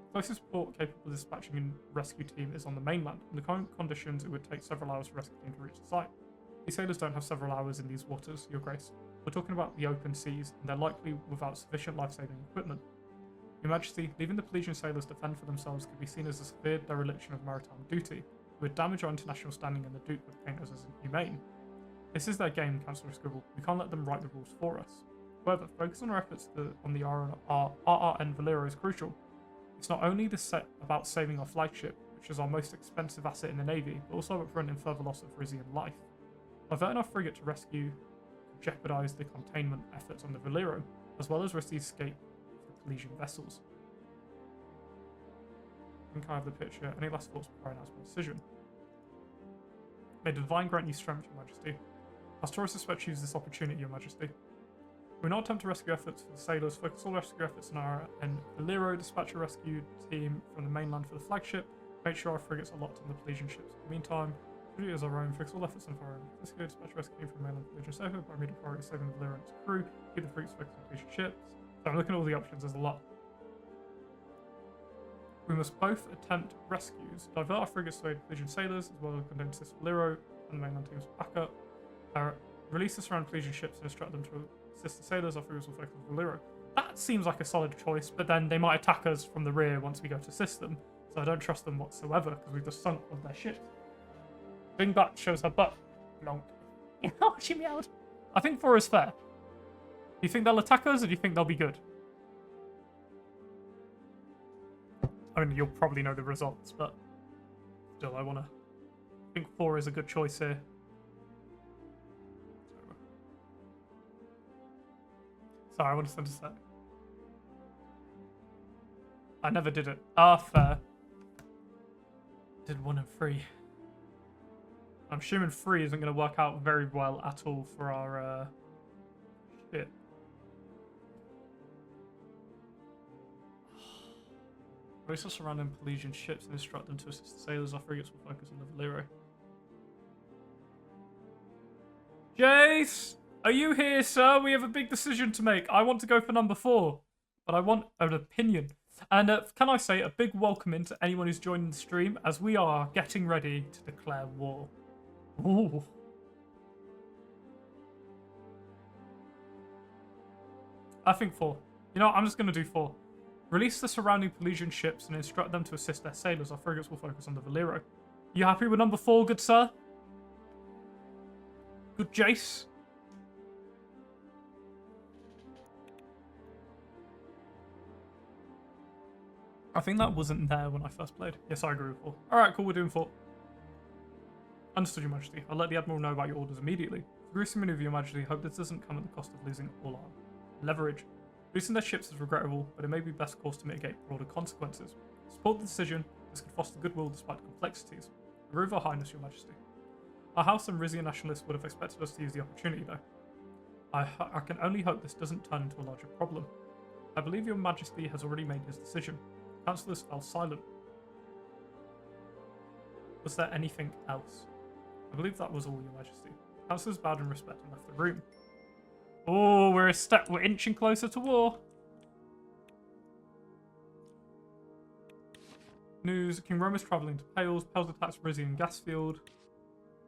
S1: The closest port capable of dispatching a rescue team is on the mainland. In the current conditions, it would take several hours for a rescue team to reach the site. These sailors don't have several hours in these waters, Your Grace. We're talking about the open seas, and they're likely without sufficient life-saving equipment. Your Majesty, leaving the Pelesian sailors to fend for themselves could be seen as a severe dereliction of maritime duty. It would damage our international standing, and the Duke would paint us as inhumane. This is their game, Councillor Scribble. We can't let them write the rules for us. However, focus on our efforts on the RRN Valero is crucial. It's not only about saving our flagship, which is our most expensive asset in the Navy, but also about preventing further loss of Rizian life. Diverting our frigate to rescue could jeopardise the containment efforts on the Valero, as well as risk the escape of the Pelesian vessels. I think I have the picture. Any last thoughts before I announce my decision? May the Divine grant you strength, Your Majesty. Pastoral suspects use this opportunity, Your Majesty. We will not attempt to rescue efforts for the sailors. Focus all rescue efforts on our Valero. Dispatch a rescue team from the mainland for the flagship. Make sure our frigates are locked on the Pelesian ships. In the meantime, we do as our own. Fix all efforts on foreign. Let's go dispatch a rescue team from the mainland Pelesian safer by immediate priority saving the Valero and its crew. Keep the frigates focused on Pelesian ships. So I'm looking at all the options. There's a lot. We must both attempt rescues. Divert our frigates to aid Pelesian sailors, as well as contain assist Valero and the mainland team's backup. Release the surrounding Pelesian ships and instruct them to assist the sailors. Our frigates will focus on Valero. That seems like a solid choice, but then they might attack us from the rear once we go to assist them. So I don't trust them whatsoever, because we've just sunk one of their ships. Bing Butt shows her butt. Long. Oh, she meowed. I think 4 is fair. Do you think they'll attack us, or do you think they'll be good? I mean, you'll probably know the results, but still, I think 4 is a good choice here. Sorry, I want to send a sec. I never did it. Ah, fair. Did 1 and 3. I'm assuming 3 isn't going to work out very well at all for our shit. Race our surrounding Pelesian ships and instruct them to assist the sailors. Our frigates will focus on the Valero. Jace! Are you here, sir? We have a big decision to make. I want to go for number 4, but I want an opinion. And can I say a big welcome in to anyone who's joining the stream, as we are getting ready to declare war. Ooh. I think 4. You know what? I'm just going to do 4. Release the surrounding Pelesian ships and instruct them to assist their sailors. Our frigates will focus on the Valero. You happy with number 4, good sir? Good Jace? I think that wasn't there when I first played. Yes, I agree with 4. Alright, cool, we're doing 4. Understood, Your Majesty. I'll let the Admiral know about your orders immediately. Gruesome maneuver, Your Majesty. Hope this doesn't come at the cost of losing all our leverage. Losing their ships is regrettable, but it may be best course to mitigate broader consequences. Support the decision. This could foster goodwill despite the complexities. Agree with Her Highness, Your Majesty. Our House and Rizia nationalists would have expected us to use the opportunity, though. I can only hope this doesn't turn into a larger problem. I believe Your Majesty has already made his decision. Councillors fell silent. Was there anything else? I believe that was all, Your Majesty. Councillors bowed in respect and left the room. Oh, we're inching closer to war. News: King Rome is travelling to Pales. Pales attacks Rizian gas field.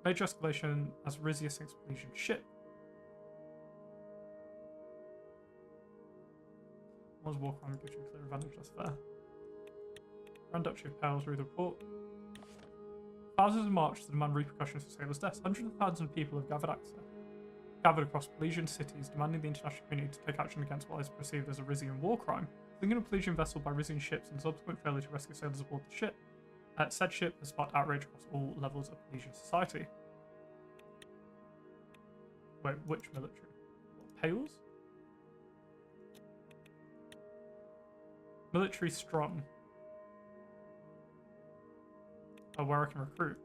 S1: Major escalation as Rizia sinks Pelesian ship. Was war crime gives you a clear advantage, that's fair. Grand Duchy of Pales, read the report. Thousands have marched to demand repercussions for sailors' deaths. Hundreds of thousands of people have gathered across Pelesian cities, demanding the international community to take action against what is perceived as a Rizian war crime. Sinking a Pelesian vessel by Rizian ships and subsequent failure to rescue sailors aboard the ship. Said ship has sparked outrage across all levels of Pelesian society. Wait, which military? What, Pales? Military strong. Oh, where I can recruit.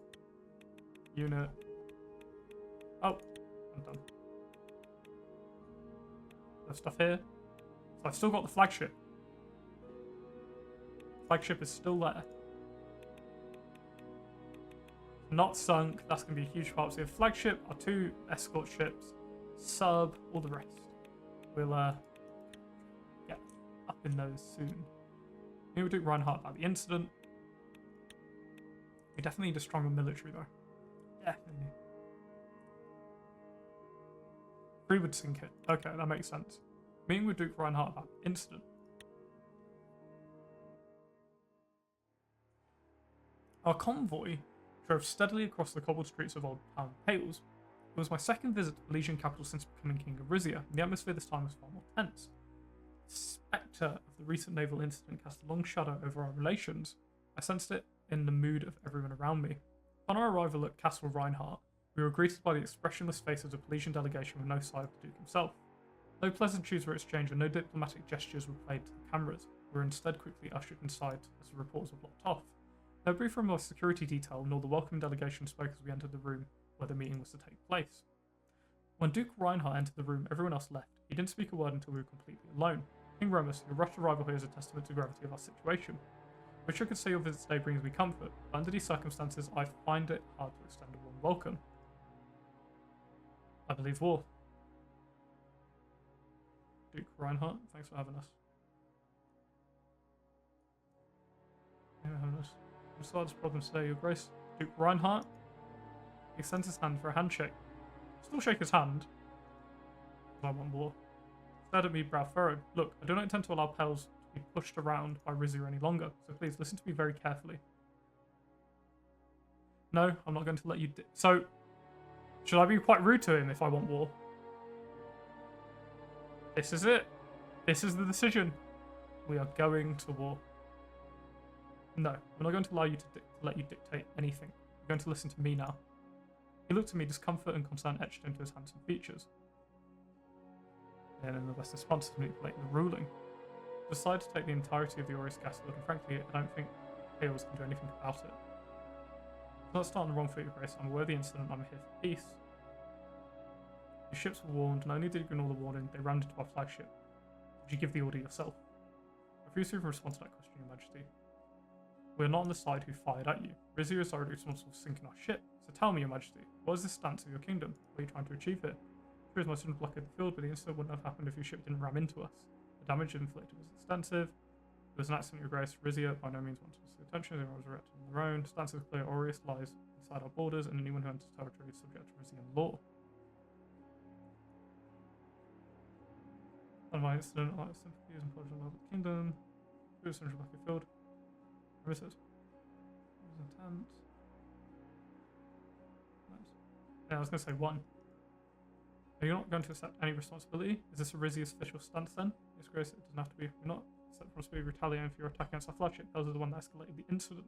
S1: Unit. Oh, I'm done. There's stuff here. So I've still got the flagship. Flagship is still there. Not sunk. That's going to be a huge part. So we have flagship, our 2 escort ships, sub, all the rest. We'll get up in those soon. Maybe we'll do Reinhardt about the incident. We definitely need a stronger military though. Definitely. Free would sink it. Okay, that makes sense. Meeting with Duke Reinhardt about the incident. Our convoy drove steadily across the cobbled streets of Old Town Pales. It was my second visit to the Legion capital since becoming King of Rizia, and the atmosphere this time was far more tense. The spectre of the recent naval incident cast a long shadow over our relations. I sensed it in the mood of everyone around me. Upon our arrival at Castle Reinhardt, we were greeted by the expressionless faces of a Pelesian delegation with no sign of the Duke himself. No pleasantries were exchanged and no diplomatic gestures were played to the cameras. We were instead quickly ushered inside as the reporters were blocked off. No brief from our security detail nor the welcome delegation spoke as we entered the room where the meeting was to take place. When Duke Reinhardt entered the room, everyone else left. He didn't speak a word until we were completely alone. King Romus, your rushed arrival here is a testament to the gravity of our situation. I wish I could say your visit today brings me comfort, but under these circumstances, I find it hard to extend a warm welcome. I believe war. Duke Reinhardt, thanks for having us. Thanks for having us. We'll solve this problem today, Your Grace. Duke Reinhardt extends his hand for a handshake. Still shake his hand. I want war. Stared at me, brow furrowed. Look, I do not intend to allow Pels to be pushed around by Rizia any longer, so please listen to me very carefully. No, I'm not going to let you. So, should I be quite rude to him if I want war? This is it. This is the decision. We are going to war. No, I'm not going to allow you to let you dictate anything. You're going to listen to me now. He looked at me, discomfort and concern etched into his handsome features. And in the best response to manipulating the ruling, I decided to take the entirety of the Aureus Castle, and frankly, I don't think Chaos can do anything about it. I'm not starting the wrong foot, Your Grace. I'm aware of the incident. I'm here for peace. Your ships were warned, and only did you ignore the warning, they rammed into our flagship. Did you give the order yourself? I refuse to even respond to that question, Your Majesty. We are not on the side who fired at you. Rizia is already responsible for sinking our ship. So tell me, Your Majesty, what is the stance of your kingdom? What are you trying to achieve here? True, my son blockaded the field, but the incident wouldn't have happened if your ship didn't ram into us. The damage inflicted was extensive. It was an accident, Your Grace. Rizia by no means wanted us to attention. They were erected on their own. Stance is clear. Aureus lies inside our borders, and anyone who enters territory is subject to Rizian law. On my incident, I have sympathies and apologies on the kingdom. True, son blockaded the field. It was intense. Nice. Yeah, I was going to say one. Are you not going to accept any responsibility? Is this a Rizia's official stance then? Yes, Grace, it doesn't have to be. We're not accept responsibility retaliating for your attack against our flagship. Those are the one that escalated the incident.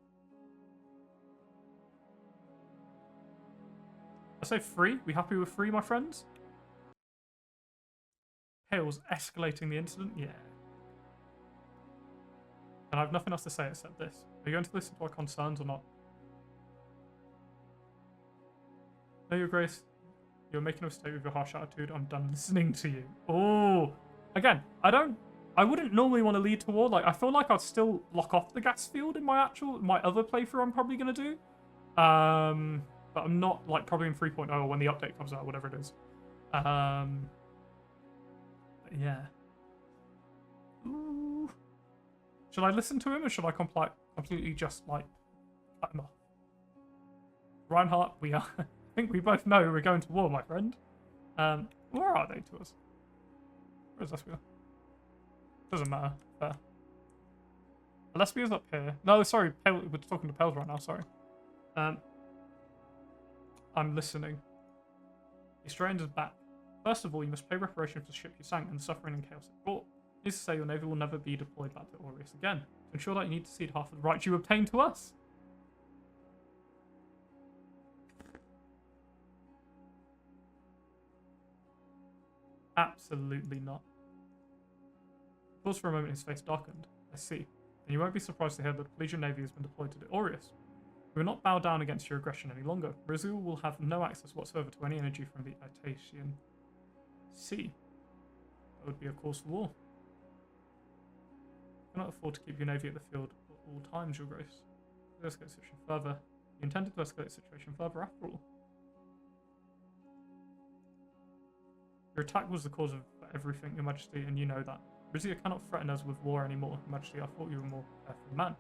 S1: I say free. We happy with free, my friends? Hales escalating the incident? Yeah. And I have nothing else to say except this. Are you going to listen to our concerns or not? No, Your Grace. You're making a mistake with your harsh attitude. I'm done listening to you. Oh. Again, I wouldn't normally want to lead to war. Like, I feel like I'd still lock off the gas field in my other playthrough I'm probably going to do. But I'm not, like, probably in 3.0 when the update comes out, whatever it is. But yeah. Ooh. Should I listen to him or should I completely just, like, cut him off? Reinhardt, we are... I think we both know we're going to war, my friend. Where are they to us? Where's Lesbia? Doesn't matter. Fair. Lesbia's up here. No, sorry. We're talking to Pels right now. Sorry. I'm listening. He strains his back. First of all, you must pay reparation for the ship you sank and the suffering and chaos it brought. Needless to say, your navy will never be deployed back to Aureus again. To ensure that, you need to cede half of the rights you obtained to us. Absolutely not. Pause for a moment, his face darkened. I see. And you won't be surprised to hear that the Pelesian Navy has been deployed to the Aureus. We will not bow down against your aggression any longer. Rizia will have no access whatsoever to any energy from the Itasian Sea. That would be a cause for war. You cannot afford to keep your navy at the field at all times, Your Grace. To escalate the situation further. You intended to escalate the situation further after all. Your attack was the cause of everything, Your Majesty, and you know that. Rizia cannot threaten us with war anymore, Your Majesty. I thought you were a more careful man.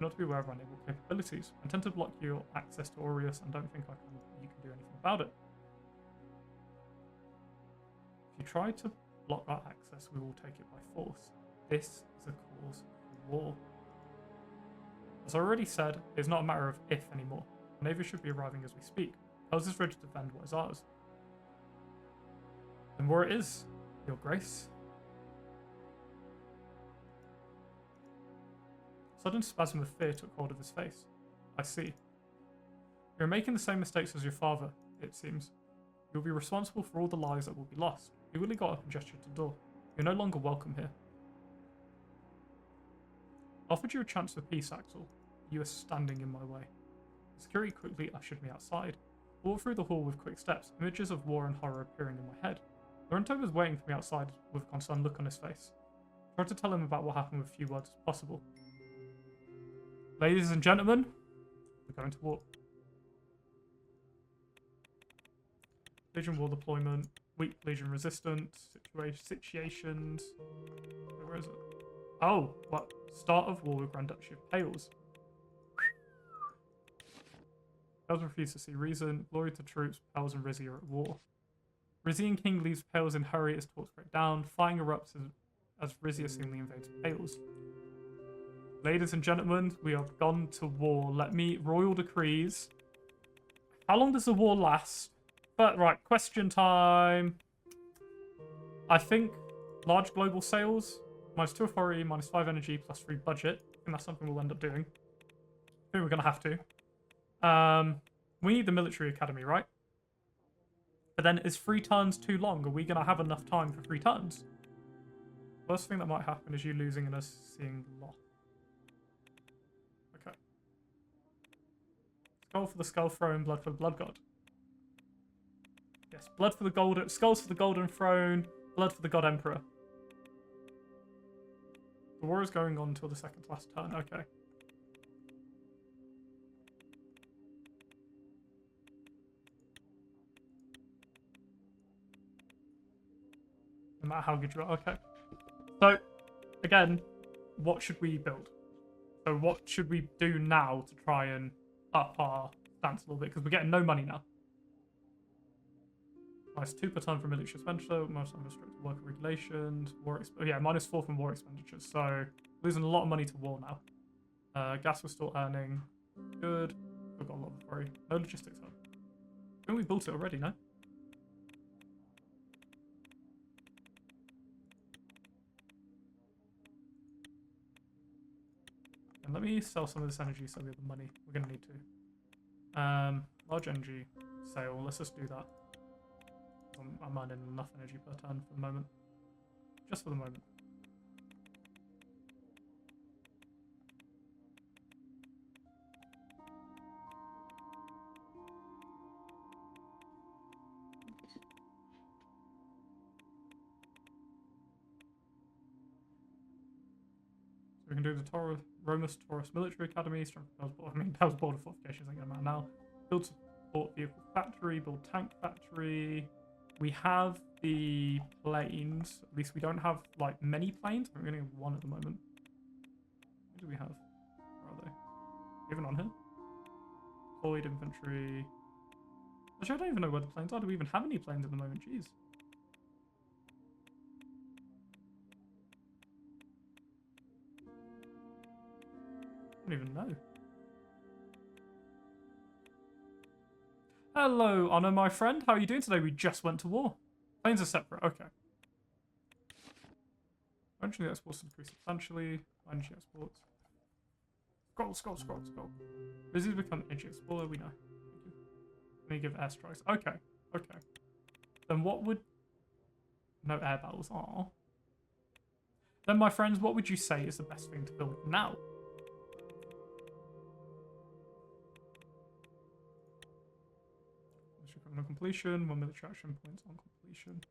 S1: Not to be aware of our naval capabilities. I intend to block your access to Aureus and don't think you can do anything about it. If you try to block our access, we will take it by force. This is a cause for war. As I already said, it is not a matter of if anymore. The Navy should be arriving as we speak. Pels is ready to defend what is ours. Then war it is, Your Grace. A sudden spasm of fear took hold of his face. I see. You are making the same mistakes as your father, it seems. You will be responsible for all the lives that will be lost. He really got up and gestured to the door. You're no longer welcome here. I offered you a chance for peace, Axel. You are standing in my way. Security quickly ushered me outside. I walked through the hall with quick steps, images of war and horror appearing in my head. Lorenzo was waiting for me outside with a concerned look on his face. I tried to tell him about what happened with few words as possible. Ladies and gentlemen, we're going to war. Legion war deployment, weak Legion resistance, situations. Where is it? Oh, what? Start of war with Grand Duchy of Pales. Pales refuse to see reason. Glory to troops, Pales and Rizia are at war. Rizian King leaves Pales in hurry as talks break down. Fighting erupts as Rizia seemingly invades Pales. Ladies and gentlemen, we have gone to war. Let me... Royal decrees. How long does the war last? But, right, question time. I think large global sales, -2 authority, -5 energy, +3 budget. I think that's something we'll end up doing. I think we're going to have to. We need the military academy, right? But then is 3 turns too long? Are we going to have enough time for 3 turns? First thing that might happen is you losing and us seeing loss. Okay. Skull for the Skull Throne, blood for the Blood God. Yes, blood for the golden... Skulls for the Golden Throne, blood for the God Emperor. The war is going on until the second to last turn. Okay. No matter how good you are. Okay. So, again, what should we build? So what should we do now to try and up our stance a little bit? Because we're getting no money now. -2 per turn for military expenditure, most unrestricted worker regulations, -4 from war expenditures. So losing a lot of money to war now. Gas we're still earning. Good. We've got a lot of worry. No logistics hub. I think we built it already, no? And let me sell some of this energy so we have the money. We're going to need to. Large energy sale. Let's just do that. I'm earning enough energy per turn for the moment. Just for the moment. So we can do the Romus Taurus Military Academy, strength Pels border fortifications ain't gonna matter now. Build support vehicle factory, build tank factory. We have the planes. At least we don't have like many planes. We're only have 1 at the moment. What do we have? Where are they? Even on here? Deployed infantry. Actually, I don't even know where the planes are. Do we even have any planes at the moment? Jeez. I don't even know. Hello, Honor, my friend. How are you doing today? We just went to war. Planes are separate. Okay. Eventually, exports increase substantially. Energy exports. Scroll. This has become energy explorer. We know. Let me give airstrikes. Okay. Then what would... No air battles are. Then, my friends, what would you say is the best thing to build now? On completion, 1 military action points on completion.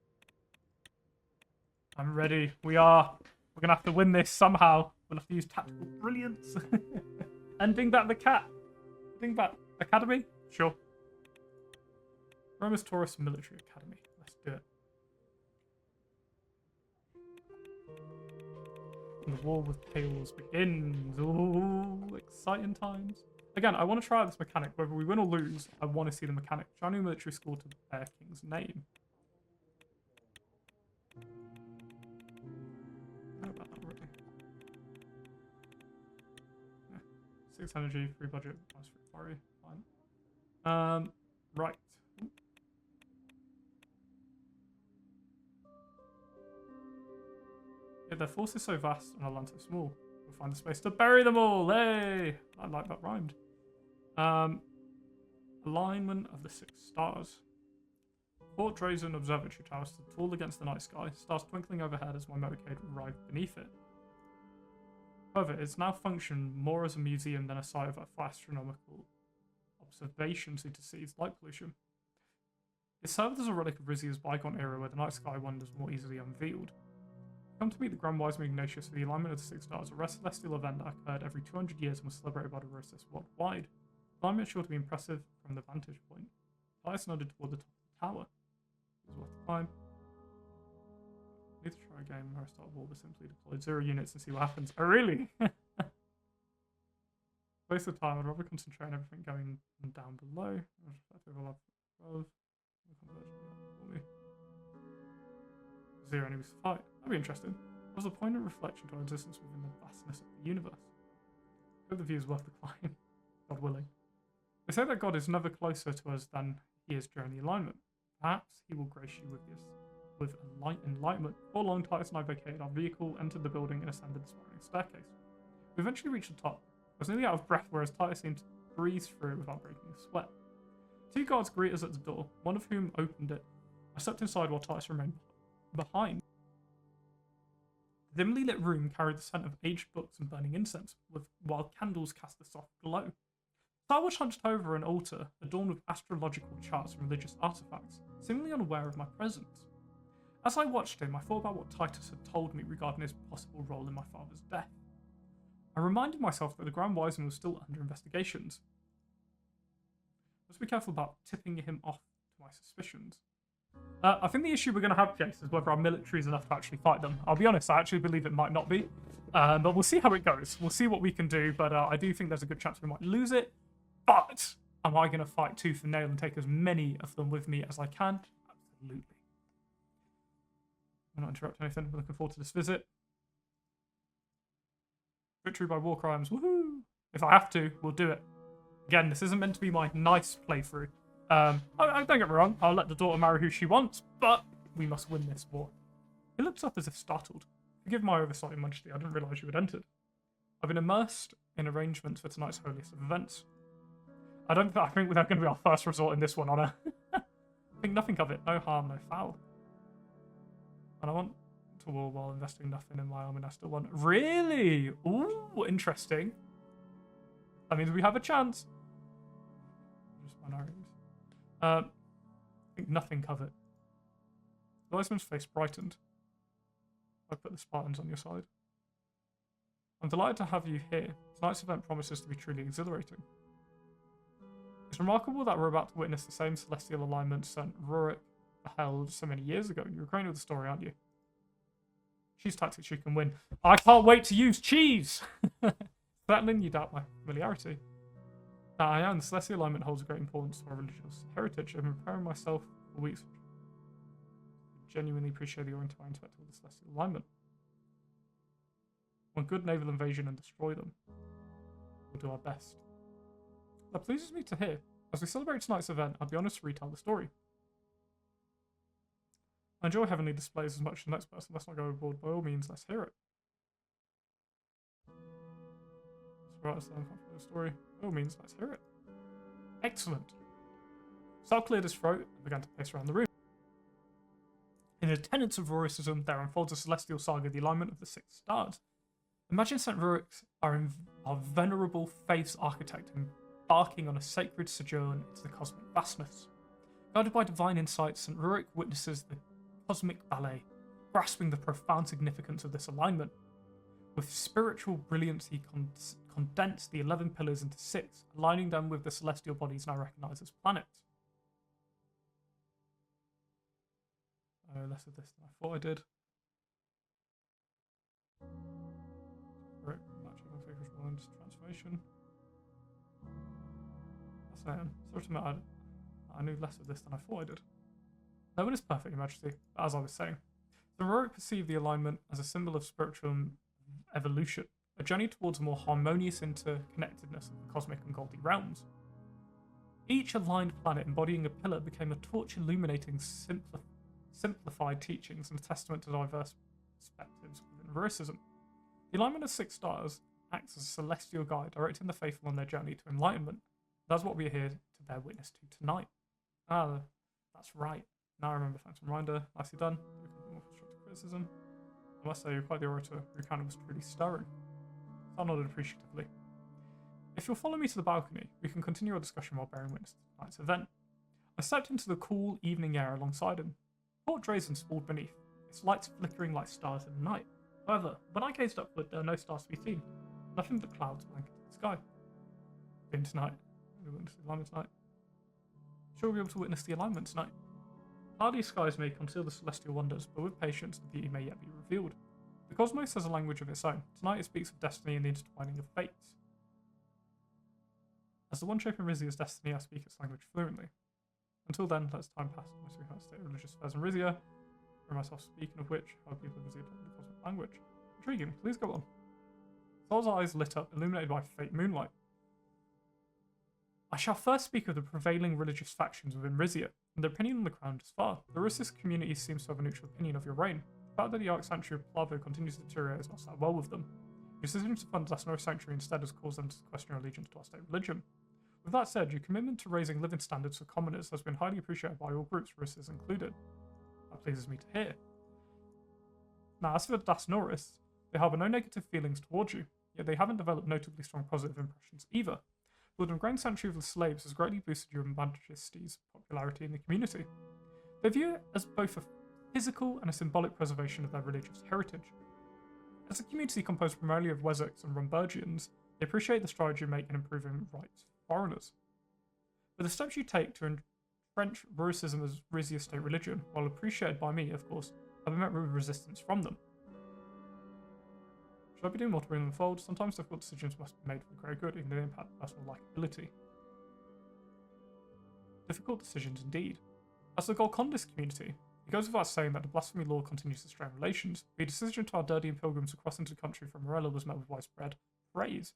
S1: I'm ready. We are. We're gonna have to win this somehow. We'll have to use tactical brilliance. And ding back the cat. Ding back academy. Sure. Romus Taurus Military Academy. Let's do it. And the war with chaos begins. Ooh, exciting times. Again, I want to try out this mechanic. Whether we win or lose, I want to see the mechanic. Joining military school to bear king's name. I know about that already. Yeah. 6 energy, 3 budget, nice free quarry. Fine. Right. Yeah, their force is so vast and our land so small. We'll find the space to bury them all. Hey! I like that rhymed. Alignment of the 6 stars. Fort Drazen Observatory Tower stood tall against the night sky, stars twinkling overhead as my motorcade arrived beneath it. However, it's now functioned more as a museum than a site of astronomical observations into seas light pollution. It served as a relic of Rizia's bygone era where the night sky wonders more easily unveiled. Come to meet the Grand Wise Ignatius for the alignment of the 6 stars, a celestial event that occurred every 200 years and was celebrated by the Rosis worldwide. The alignment is sure to be impressive from the vantage point. Elias nodded toward the top of the tower. It was worth the climb. I need to try a game where I start a war but simply deployed 0 units and see what happens. Oh, really? Waste of time. I'd rather concentrate on everything going down below. Above. 0 enemies to fight. That'd be interesting. It was a poignant reflection to our existence within the vastness of the universe. I hope the view is worth the climb. God willing. They say that God is never closer to us than he is during the alignment. Perhaps he will grace you with enlightenment. Before long, Titus and I vacated our vehicle, entered the building, and ascended the spiraling staircase. We eventually reached the top. I was nearly out of breath, whereas Titus seemed to breeze through it without breaking a sweat. 2 guards greeted us at the door, one of whom opened it. I stepped inside while Titus remained behind. The dimly lit room carried the scent of aged books and burning incense, while candles cast a soft glow. Starwatch hunched over an altar adorned with astrological charts and religious artifacts, seemingly unaware of my presence. As I watched him, I thought about what Titus had told me regarding his possible role in my father's death. I reminded myself that the Grand Wiseman was still under investigations. Let's be careful about tipping him off to my suspicions. I think the issue we're going to have, Jace, is whether our military is enough to actually fight them. I'll be honest, I actually believe it might not be. But we'll see how it goes. We'll see what we can do, but I do think there's a good chance we might lose it. But am I going to fight tooth and nail and take as many of them with me as I can? Absolutely. I'm not interrupting anything. I'm looking forward to this visit. Victory by war crimes. Woohoo! If I have to, we'll do it. Again, this isn't meant to be my nice playthrough. I don't get me wrong, I'll let the daughter marry who she wants, but we must win this war. He looked up as if startled. Forgive my oversight, Your Majesty, I didn't realise you had entered. I've been immersed in arrangements for tonight's holiest of events. I think they're going to be our first resort in this one, Honor. Think nothing of it, no harm, no foul. And I want to war while investing nothing in my army, and I still want... Really? Ooh, interesting. That means we have a chance. Just minorities. Think nothing of it. The Wiseman's face brightened. I put the Spartans on your side. I'm delighted to have you here. Tonight's event promises to be truly exhilarating. It's remarkable that we're about to witness the same celestial alignment St. Rurik held so many years ago. You're acquainted with the story, aren't you? Cheese tactics you can win. I can't wait to use cheese! Threatening, you doubt my familiarity. I am. The celestial alignment holds a great importance to our religious heritage. I've been preparing myself for weeks. I genuinely appreciate your entire intellect with the celestial alignment. Want good naval invasion and destroy them. We'll do our best. That pleases me to hear. As we celebrate tonight's event, I'd be honest to retell the story. I enjoy heavenly displays as much as the next person. Let's not go overboard. By all means, let's hear it. That's right, that's the story. By all means, let's hear it. Excellent. Sal cleared his throat and began to pace around the room. In the tenets of Ruricism, there unfolds a celestial saga, the alignment of the 6 stars. Imagine St. Ruriks are venerable faith's architect embarking on a sacred sojourn into the cosmic vastness. Guided by divine insight, St. Rurik witnesses the cosmic ballet, grasping the profound significance of this alignment. With spiritual brilliance, he condensed the 11 pillars into 6, aligning them with the celestial bodies now recognized as planets. Oh, less of this than I thought I did. information. Yes, I am. Sorry to admit, I knew less of this than I thought I did. No one is perfect, Your Majesty, but as I was saying, the Heroic perceive the alignment as a symbol of spiritual evolution, a journey towards a more harmonious interconnectedness of the cosmic and godly realms. Each aligned planet embodying a pillar became a torch illuminating simplified teachings and a testament to diverse perspectives within Vericism. The alignment of 6 stars acts as a celestial guide, directing the faithful on their journey to enlightenment. That's what we are here to bear witness to tonight. Ah, that's right. Now I remember, thanks for the reminder. Nicely done. More constructive criticism. I must say, you're quite the orator. Your cannon was truly stirring. I nodded appreciatively. If you'll follow me to the balcony, we can continue our discussion while bearing witness to tonight's event. I stepped into the cool evening air alongside him. Port Drazen sprawled beneath, its lights flickering like stars in the night. However, when I gazed upward, there were no stars to be seen. Nothing but clouds blanketed the sky. Doing tonight. We'll witness the alignment tonight. Sure we'll be able to witness the alignment tonight. Cloudy skies may conceal the celestial wonders, but with patience the beauty may yet be revealed. The cosmos has a language of its own. Tonight it speaks of destiny and the intertwining of fates. As the one shaping Rizia's destiny, I speak its language fluently. Until then, let time pass in my sweetheart state of religious affairs in Rizia, for myself speaking of which, how people of Rizia adopt the cosmic language. Intriguing, please go on. Sol's eyes lit up, illuminated by faint moonlight. I shall first speak of the prevailing religious factions within Rizia, and their opinion on the crown is far. The Russis community seems to have a neutral opinion of your reign. The fact that the Arc Sanctuary of Plavo continues to deteriorate is not sat well with them. Your decision to fund Lasnor Sanctuary instead has caused them to question your allegiance to our state religion. With that said, your commitment to raising living standards for commoners has been highly appreciated by all groups, Russis included. That pleases me to hear. Now, as for Das Norris, they harbour no negative feelings towards you, yet they haven't developed notably strong positive impressions either. Building a grand sanctuary of the slaves has greatly boosted your Majesty's popularity in the community. They view it as both a physical and a symbolic preservation of their religious heritage. As a community composed primarily of Wessex and Rumburgians, they appreciate the strides you make in improving rights for foreigners. But the steps you take to entrench Ruricism as Rizia state religion, while appreciated by me, of course, have been met with resistance from them. Should I be doing more to bring them fold? Sometimes difficult decisions must be made for the greater good, even though they impact personal likability. Difficult decisions indeed. As the Golcondas community, it goes without saying that the blasphemy law continues to strain relations. The decision to our Durdian pilgrims to cross into the country from Morella was met with widespread praise.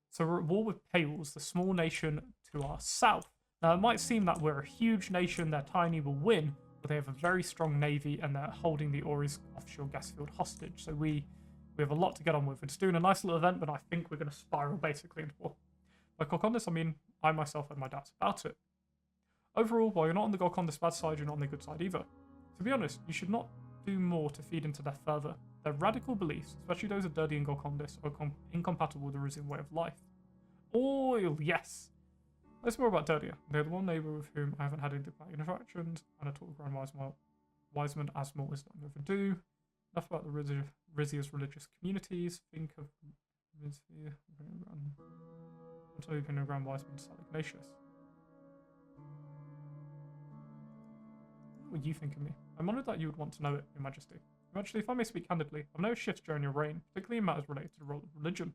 S1: So we're at war with Pales, the small nation to our south. Now it might seem that we're a huge nation, they're tiny, will win, but they have a very strong navy and they're holding the Ori's offshore gas field hostage. So we have a lot to get on with. We're just doing a nice little event, but I think we're going to spiral basically into war. By Golcondas, I mean I myself had my doubts about it. Overall, while you're not on the Golcondas bad side, you're not on the good side either. To be honest, you should not do more to feed into their further. Their radical beliefs, especially those of Durdi and Golcondas, are incompatible with the Rizian way of life. Oil, yes! Let's more about Durdia. They're the one neighbour with whom I haven't had any diplomatic interactions, and I talk to Grand Wiseman as more is not overdue. Enough about the Rizia's religious communities. Think of Rizia. Until you've been a Grand Wiseman to Ignatius. What do you think of me? I'm honoured that you would want to know it, Your Majesty. Eventually, if I may speak candidly, I've noticed shifts during your reign, particularly in matters related to the role of religion.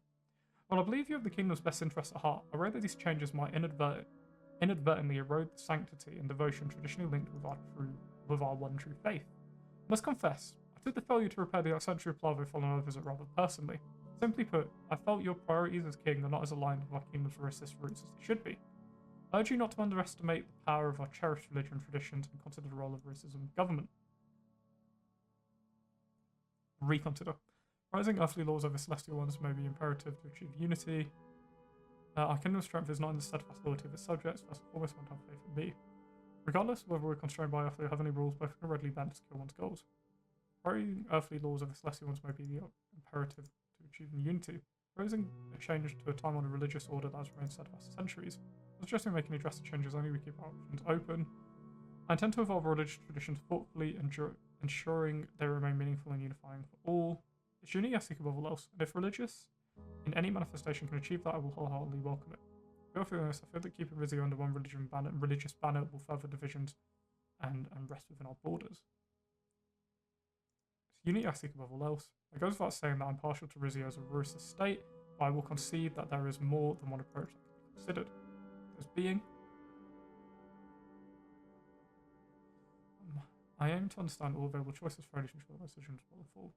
S1: While I believe you have the kingdom's best interests at heart, I worry that these changes might inadvertently erode the sanctity and devotion traditionally linked with our one true faith. I must confess, I took the failure to repair the Sanctuary of Plavo following our visit rather personally. Simply put, I felt your priorities as king are not as aligned with our kingdom's resist roots as they should be. I urge you not to underestimate the power of our cherished religion and traditions and consider the role of racism in government. Reconsider. Rising earthly laws over celestial ones may be imperative to achieve unity. Our kingdom's strength is not in the steadfast loyalty of its subjects, first and foremost, want to have faith in me. Regardless of whether we're constrained by earthly or heavenly rules, both can readily bend to kill one's goals. Rising earthly laws over celestial ones may be the imperative to achieving unity. Proposing a change to a time-honored religious order that has remained steadfast for centuries. I'm suggesting making any drastic changes only we keep our options open. I intend to evolve religious traditions thoughtfully, ensuring they remain meaningful and unifying for all. It's unity I seek above all else, and if religious in any manifestation can achieve that, I will wholeheartedly welcome it. To be honest, I feel that keeping Rizia under one religious banner will further divisions and rest within our borders. It's unity I seek above all else. It goes without saying that I'm partial to Rizia as a Rurissa state, but I will concede that there is more than one approach that can be considered. As being, I aim to understand all available choices fairly to ensure that decisions will fall.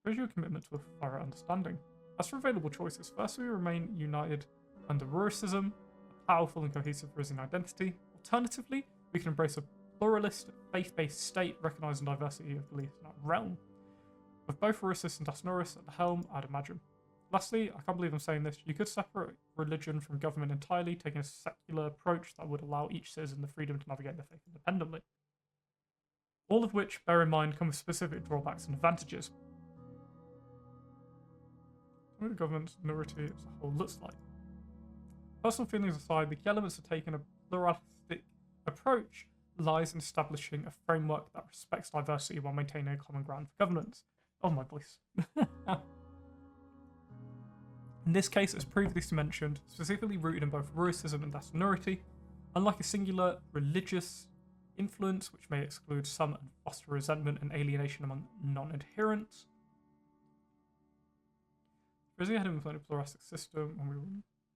S1: Shows your commitment to a thorough understanding. As for available choices, first we remain united under Ruricism, a powerful and cohesive Rizian identity. Alternatively, we can embrace a pluralist, faith-based state recognising diversity of beliefs in our realm. With both Ruricis and Dasnoris at the helm, I'd imagine. Lastly, I can't believe I'm saying this, you could separate religion from government entirely, taking a secular approach that would allow each citizen the freedom to navigate their faith independently. All of which, bear in mind, come with specific drawbacks and advantages. What the government's minority as a whole looks like. Personal feelings aside, the key elements of taking a pluralistic approach lies in establishing a framework that respects diversity while maintaining a common ground for governance. Oh, my voice. In this case, as previously mentioned, specifically rooted in both Ruricism and Dasnority, unlike a singular religious influence, which may exclude some and foster resentment and alienation among non-adherents. Rizia had implemented a pluralistic system. When we were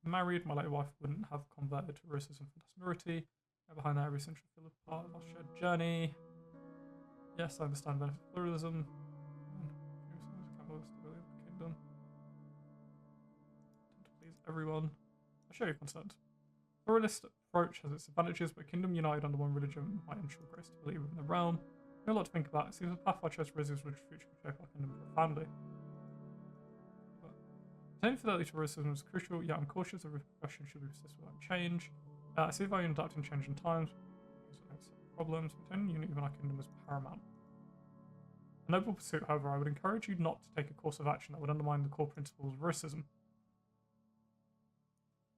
S1: married, my late wife wouldn't have converted to Ruricism from Dasnority. Behind that, every central feel a part of our shared journey. Yes, I understand the benefit of pluralism. Kingdom. To please everyone. I share your concerns. Pluralist approach has its advantages, but kingdom united under one religion might ensure great stability within the realm. There's a lot to think about. It seems the path I chose for Rizia's future could shape our kingdom profoundly. Attaining fidelity to Ruricism is crucial, yet I'm cautious of repercussions should we persist without change. I see value in adapting changing times. Problems. Maintaining unity within our kingdom is paramount. A noble pursuit, however, I would encourage you not to take a course of action that would undermine the core principles of Ruricism.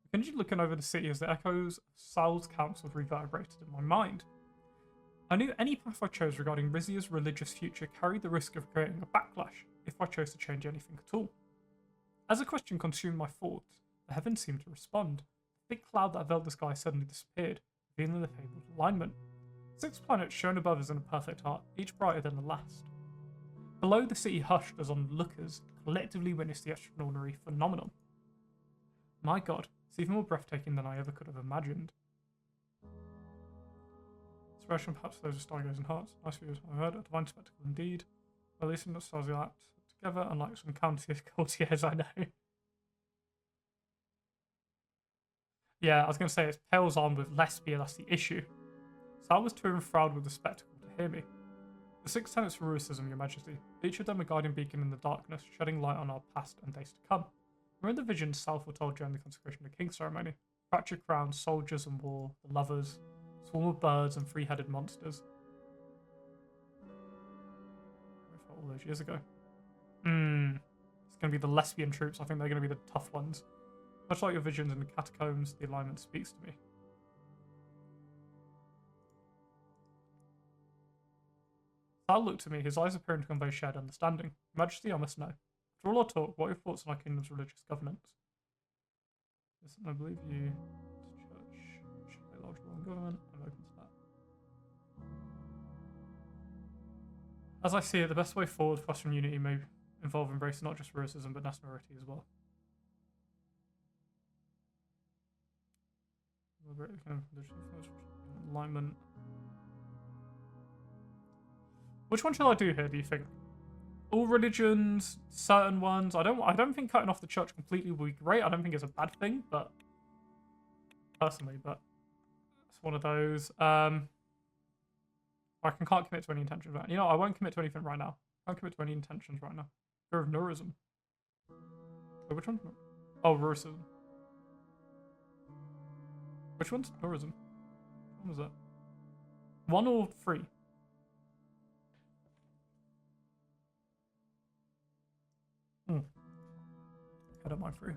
S1: I continued looking over the city as the echoes of Saul's counsels reverberated in my mind. I knew any path I chose regarding Rizia's religious future carried the risk of creating a backlash if I chose to change anything at all. As the question consumed my thoughts, the heavens seemed to respond. The thick cloud that veiled the sky suddenly disappeared, revealing the fabled alignment. 6 planets shone above us in a perfect arc, each brighter than the last. Below, the city hushed as onlookers collectively witnessed the extraordinary phenomenon. My god, it's even more breathtaking than I ever could have imagined. Inspiration perhaps those of stargazing hearts. Nice views, I've heard, a divine spectacle indeed. At least in the stars act together, unlike some courtiers I know. Yeah, I was going to say, it's pales on with Lesbia, that's the issue. Sal was too enthralled with the spectacle to hear me. The 6 tenets for Ruricism, Your Majesty, each of them a guiding beacon in the darkness, shedding light on our past and days to come. Remember the visions Sal foretold during the consecration of the King ceremony? Fractured crowns, soldiers and war, the lovers, swarm of birds and 3-headed monsters. I felt all those years ago. It's going to be the lesbian troops. I think they're going to be the tough ones. Much like your visions in the catacombs, the alignment speaks to me. Sal looked at me, his eyes appearing to convey shared understanding. Majesty, I must know. After all our talk, what are your thoughts on our kingdom's religious governance? Listen, I believe you to church should play a large role in government. I'm open to that. As I see it, the best way forward for us from unity may involve embracing not just Ruricism but nationality as well. Alignment. Which one shall I do here, do you think? All religions, certain ones. I don't think cutting off the church completely will be great. I don't think it's a bad thing, but personally, but it's one of those. I can't commit to any intentions right now. You know, I won't commit to anything right now. I can't commit to any intentions right now. Fear of Nurism. Wait, which one? Oh, Ruricism. Which one's Nurism? What was that? 1 or 3? I don't mind 3.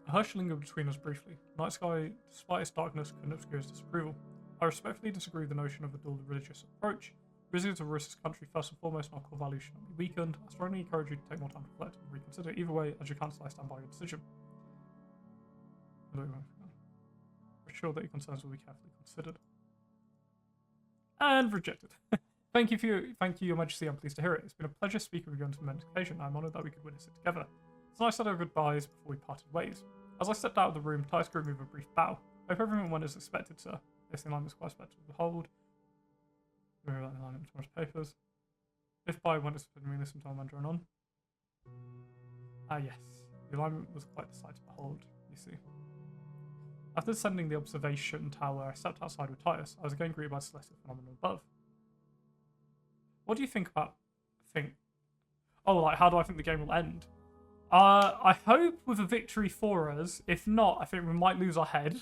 S1: A hush lingered between us briefly. Night sky, despite its darkness, couldn't obscure his disapproval. I respectfully disagree with the notion of a dual religious approach. Rizia is a racist country first and foremost, and our core values should not be weakened. I strongly encourage you to take more time to reflect and reconsider. Either way, as your counsel, I stand by your decision. We're sure that your concerns will be carefully considered. And rejected. Thank you, Your Majesty. I'm pleased to hear it. It's been a pleasure speaking with you on some momentous occasion. I'm honoured that we could witness it together. It's nice to say our goodbyes before we parted ways. As I stepped out of the room, Tice greeted me with a brief bow. I hope everyone went as expected, sir. This alignment was quite expected to behold. Remember about the alignment of tomorrow's papers. If by went as expected, me listen to our drawn on. Yes. The alignment was quite the sight to behold, you see. After descending the observation tower, I stepped outside with Titus. I was again greeted by the celestial phenomenon above. What do you think about... how do I think the game will end? I hope with a victory for us. If not, I think we might lose our head.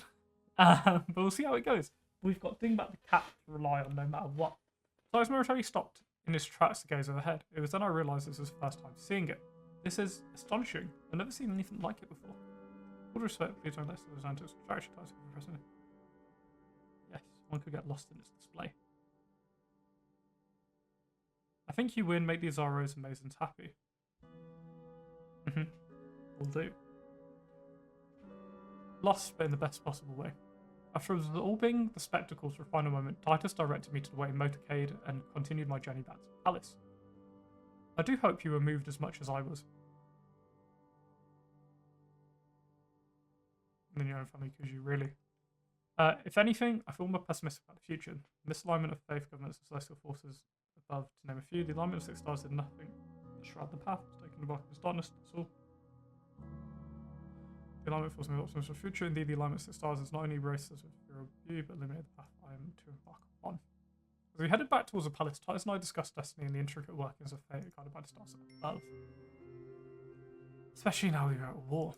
S1: But we'll see how it goes. We've got Dingbat the cat to rely on no matter what. So I was momentarily stopped in his tracks to gaze overhead. It was then I realised this was the first time seeing it. This is astonishing. I've never seen anything like it before. With respect, please don't let the scientists distraction types of impressive. Yes, one could get lost in its display. I think you win, make the Azaros and Masons happy. Will do. Lost, but in the best possible way. After absorbing the spectacles for a final moment, Titus directed me to the waiting motorcade and continued my journey back to the palace. I do hope you were moved as much as I was. And then your own family, because you really. If anything, I feel more pessimistic about the future. Misalignment of faith, governments, and celestial forces above, to name a few. The alignment of 6 stars did nothing. The shroud the path, taking the bark of darkness, that's all. The alignment forces me optimism for the future. Indeed, the alignment of 6 stars is not only races with fear of view, but eliminated the path I am to embark upon. As we headed back towards the palace, Titus and I discussed destiny and the intricate workings of fate guided by the stars above. Especially now we're at war.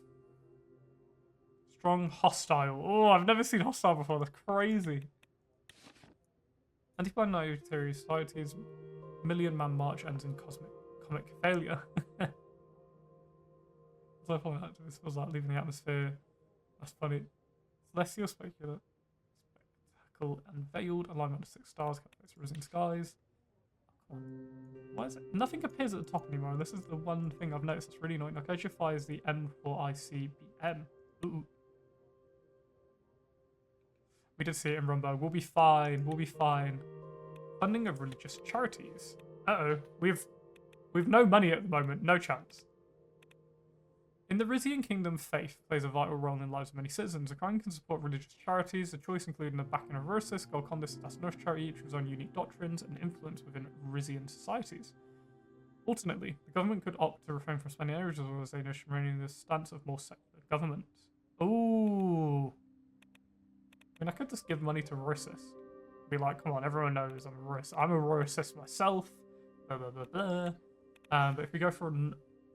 S1: Strong hostile. Oh, I've never seen hostile before. That's crazy. Anti-planetary society's million-man march ends in comic failure. So I thought that this was like leaving the atmosphere. That's funny. Celestial spectacle unveiled. Alignment of 6 stars. Calculates rising skies. Why is it? Nothing appears at the top anymore. This is the one thing I've noticed that's really annoying. Arcadia fires the M4ICBM. Ooh. We did see it in Rumbo. We'll be fine. We'll be fine. Funding of religious charities. Uh-oh. We've no money at the moment. No chance. In the Rizian kingdom, faith plays a vital role in the lives of many citizens. A crown can support religious charities, a choice including the backing of Ursus, Golcondas, Dasnos charity, each with its own unique doctrines and influence within Rizian societies. Alternately, the government could opt to refrain from spending energy as they remaining in the stance of more secular government. Ooh. I mean, I could just give money to Ursus. Be like, come on, everyone knows I'm a Ursus. I'm a Ursus myself. Blah, blah, blah, blah. But if we go for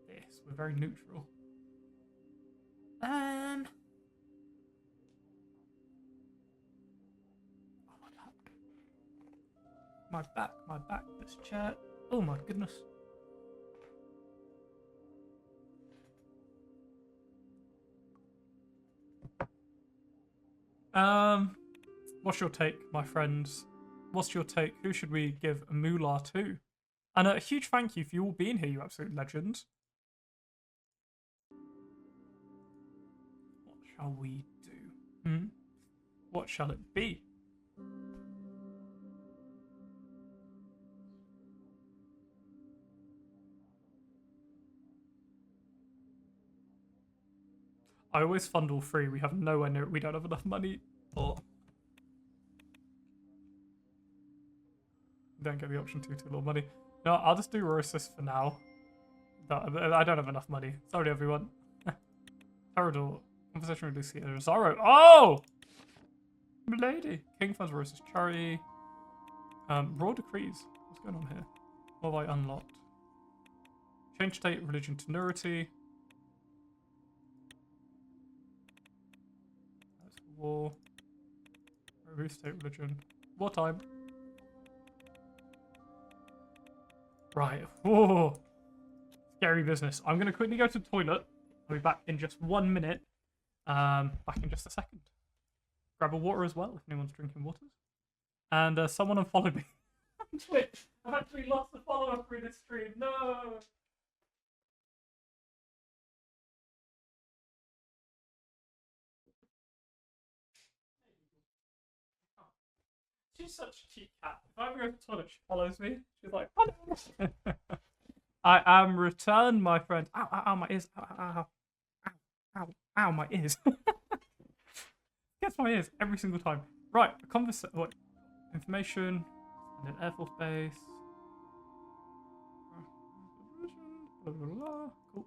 S1: this, we're very neutral. Oh, my back, this chair. Oh my goodness. What's your take, my friends? What's your take? Who should we give a moolah to? And a huge thank you for you all being here, you absolute legends. What shall we do? What shall it be? I always fund all three. We have nowhere near it. We don't have enough money. Or don't get the option too little money. No, I'll just do Ursus for now. I don't have enough money. Sorry, everyone. Parador. Conversation with Lucia. Zorro. Oh! Milady. King funds Ursus charity. Raw decrees. What's going on here? What have I unlocked? Change state religion to nurity. That's war. Remove state religion. Wartime. Right. Whoa. Scary business. I'm going to quickly go to the toilet. I'll be back in just 1 minute. Back in just a second. Grab a water as well if anyone's drinking waters. And someone unfollow me on Twitch. I've actually lost a follower through this stream. No. She's such a cheap cat. If I ever go to the toilet, she follows me. She's like, oh, no. I am returned, my friend. Ow, ow, ow, my ears. Ow, ow, ow, ow, ow, ow, my ears. Gets my ears every single time. Right, what? Information. And an Air Force base. Blah, blah, blah. Cool.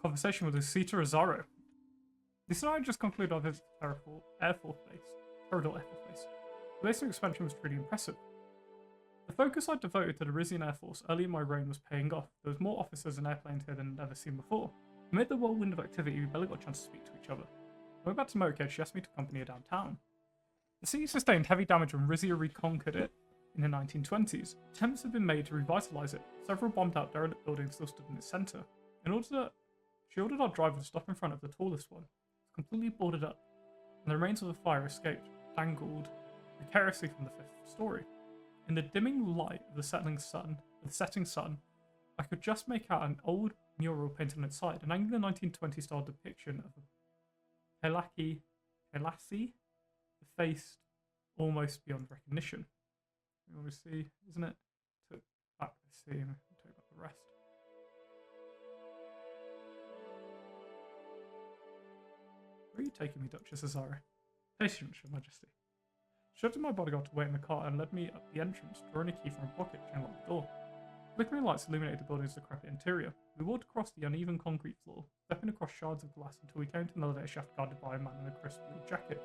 S1: Conversation with Lucita Azaro. This and I just concluded our visit to Air Force Base. Torador Air Force Base. The base of expansion was truly impressive. The focus I devoted to the Rizian Air Force early in my reign was paying off. There was more officers and airplanes here than I'd ever seen before. Amid the whirlwind of activity, we barely got a chance to speak to each other. When we got to motorcade, she asked me to accompany her downtown. The city sustained heavy damage when Rizia reconquered it in the 1920s. Attempts had been made to revitalise it. Several bombed-out derelict buildings still stood in its centre. She ordered our driver to stop in front of the tallest one. It was completely boarded up, and the remains of the fire escaped, dangled precariously from the fifth story. In the dimming light of the setting sun, I could just make out an old mural painted on its side, an angular 1920s style depiction of a Pelassi, effaced almost beyond recognition. You always see, isn't it? Took back the scene, took back the rest. Where are you taking me, Duchess Azara? Patience, Your Majesty. She shoved in my bodyguard to wait in the car and led me up the entrance, drawing a key from her pocket to unlock the door. Flickering lights illuminated the building's decrepit interior. We walked across the uneven concrete floor, stepping across shards of glass until we came to an elevator shaft guarded by a man in a crisp blue jacket.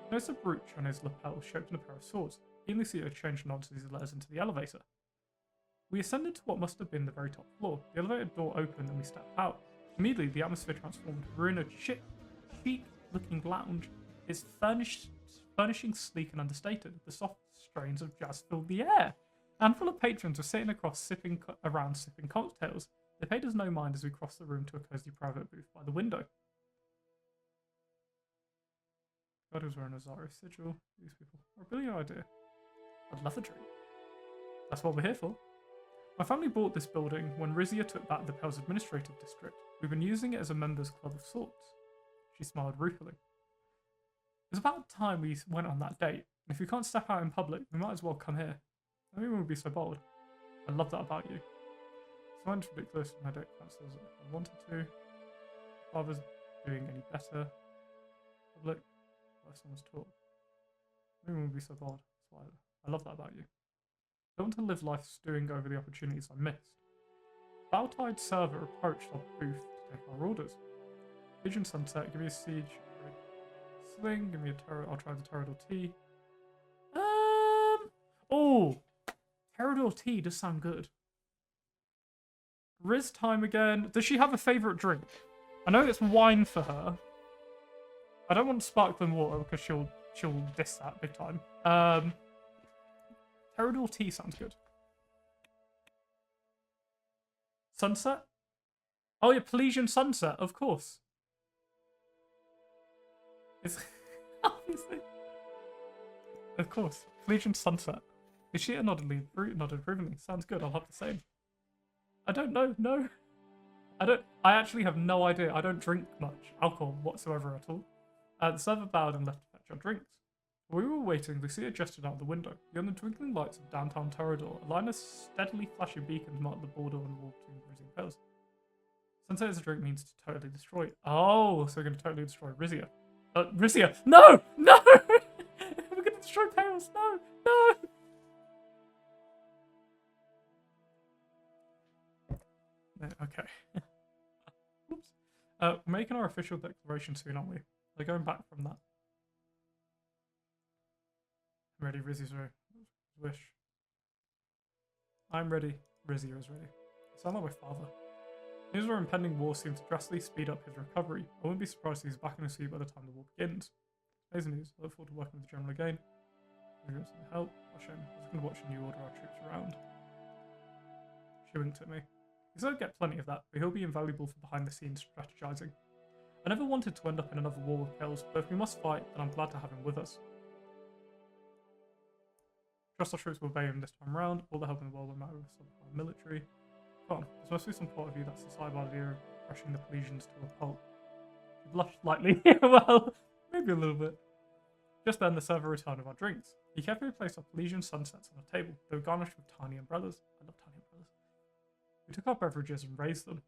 S1: I noticed a brooch on his lapel shaped in a pair of swords. He and Lucia exchanged nods as he led us into the elevator. We ascended to what must have been the very top floor. The elevator door opened and we stepped out. Immediately, the atmosphere transformed. We were in a chic-looking lounge. Its furnishing sleek and understated. The soft strains of jazz filled the air. A handful of patrons were sitting across sipping cocktails. They paid us no mind as we crossed the room to a cozy private booth by the window. God was wearing a Zara sigil. These people are a brilliant idea. I'd love a drink. That's what we're here for. My family bought this building when Rizia took back the Pell's administrative district. We've been using it as a members' club of sorts. She smiled ruefully. It was about time we went on that date, and if we can't step out in public, we might as well come here. Anyone would be so bold. I love that about you. So much ridiculous when I don't cancel as I wanted to. Father's doing any better. Public. Someone's talk. Anyone would be so bold. That's why I love that about you. I don't want to live life stewing over the opportunities I missed. Baltide server approached our booth to take our orders. Pigeon Sunset, give me a siege. Sling, give me a turret. I'll try the Torador tea. Oh! Torador tea does sound good. Riz time again. Does she have a favourite drink? I know it's wine for her. I don't want sparkling water because she'll diss that big time. Torador tea sounds good. Sunset? Oh yeah, Pelesian Sunset, of course. It's obviously. Of course. Pelesian Sunset. Is she a nodded approvingly? Sounds good, I'll have the same. I don't know, no. I actually have no idea. I don't drink much alcohol whatsoever at all. The server bowed and left to fetch our drinks. While we were waiting, Lucia gestured out the window. Beyond the twinkling lights of downtown Torador, a line of steadily flashing beacons marked the border on the wall between Rizia Pillars. Sunset as a drink means to totally destroy. Oh, so we're going to totally destroy Rizia. Rizia! No! No! We're going to destroy Pales! No! No! Okay. Oops. We're making our official declaration soon, aren't we? They're going back from that. I'm ready, Rizzia's wish. I'm ready, Rizia is ready. I sound like my father. News of our impending war seems to drastically speed up his recovery. I wouldn't be surprised if he's back in the sea by the time the war begins. Amazing news. I look forward to working with the General again. Maybe you want some help? I'll show him. I was going to watch a new order our troops around. She winked at me. He said I'd get plenty of that, but he'll be invaluable for behind-the-scenes strategizing. I never wanted to end up in another war with Pales, but if we must fight, then I'm glad to have him with us. Trust our troops will obey him this time round. All the help in the world will matter with some military. Come on, there must be some part of you that's decided by the idea of crushing the Pelesians to a pulp. She blushed slightly. Well, maybe a little bit. Just then, the server returned with our drinks. He carefully placed our Pelesian sunsets on a table. They were garnished with tiny umbrellas. I love tiny umbrellas. We took our beverages and raised them.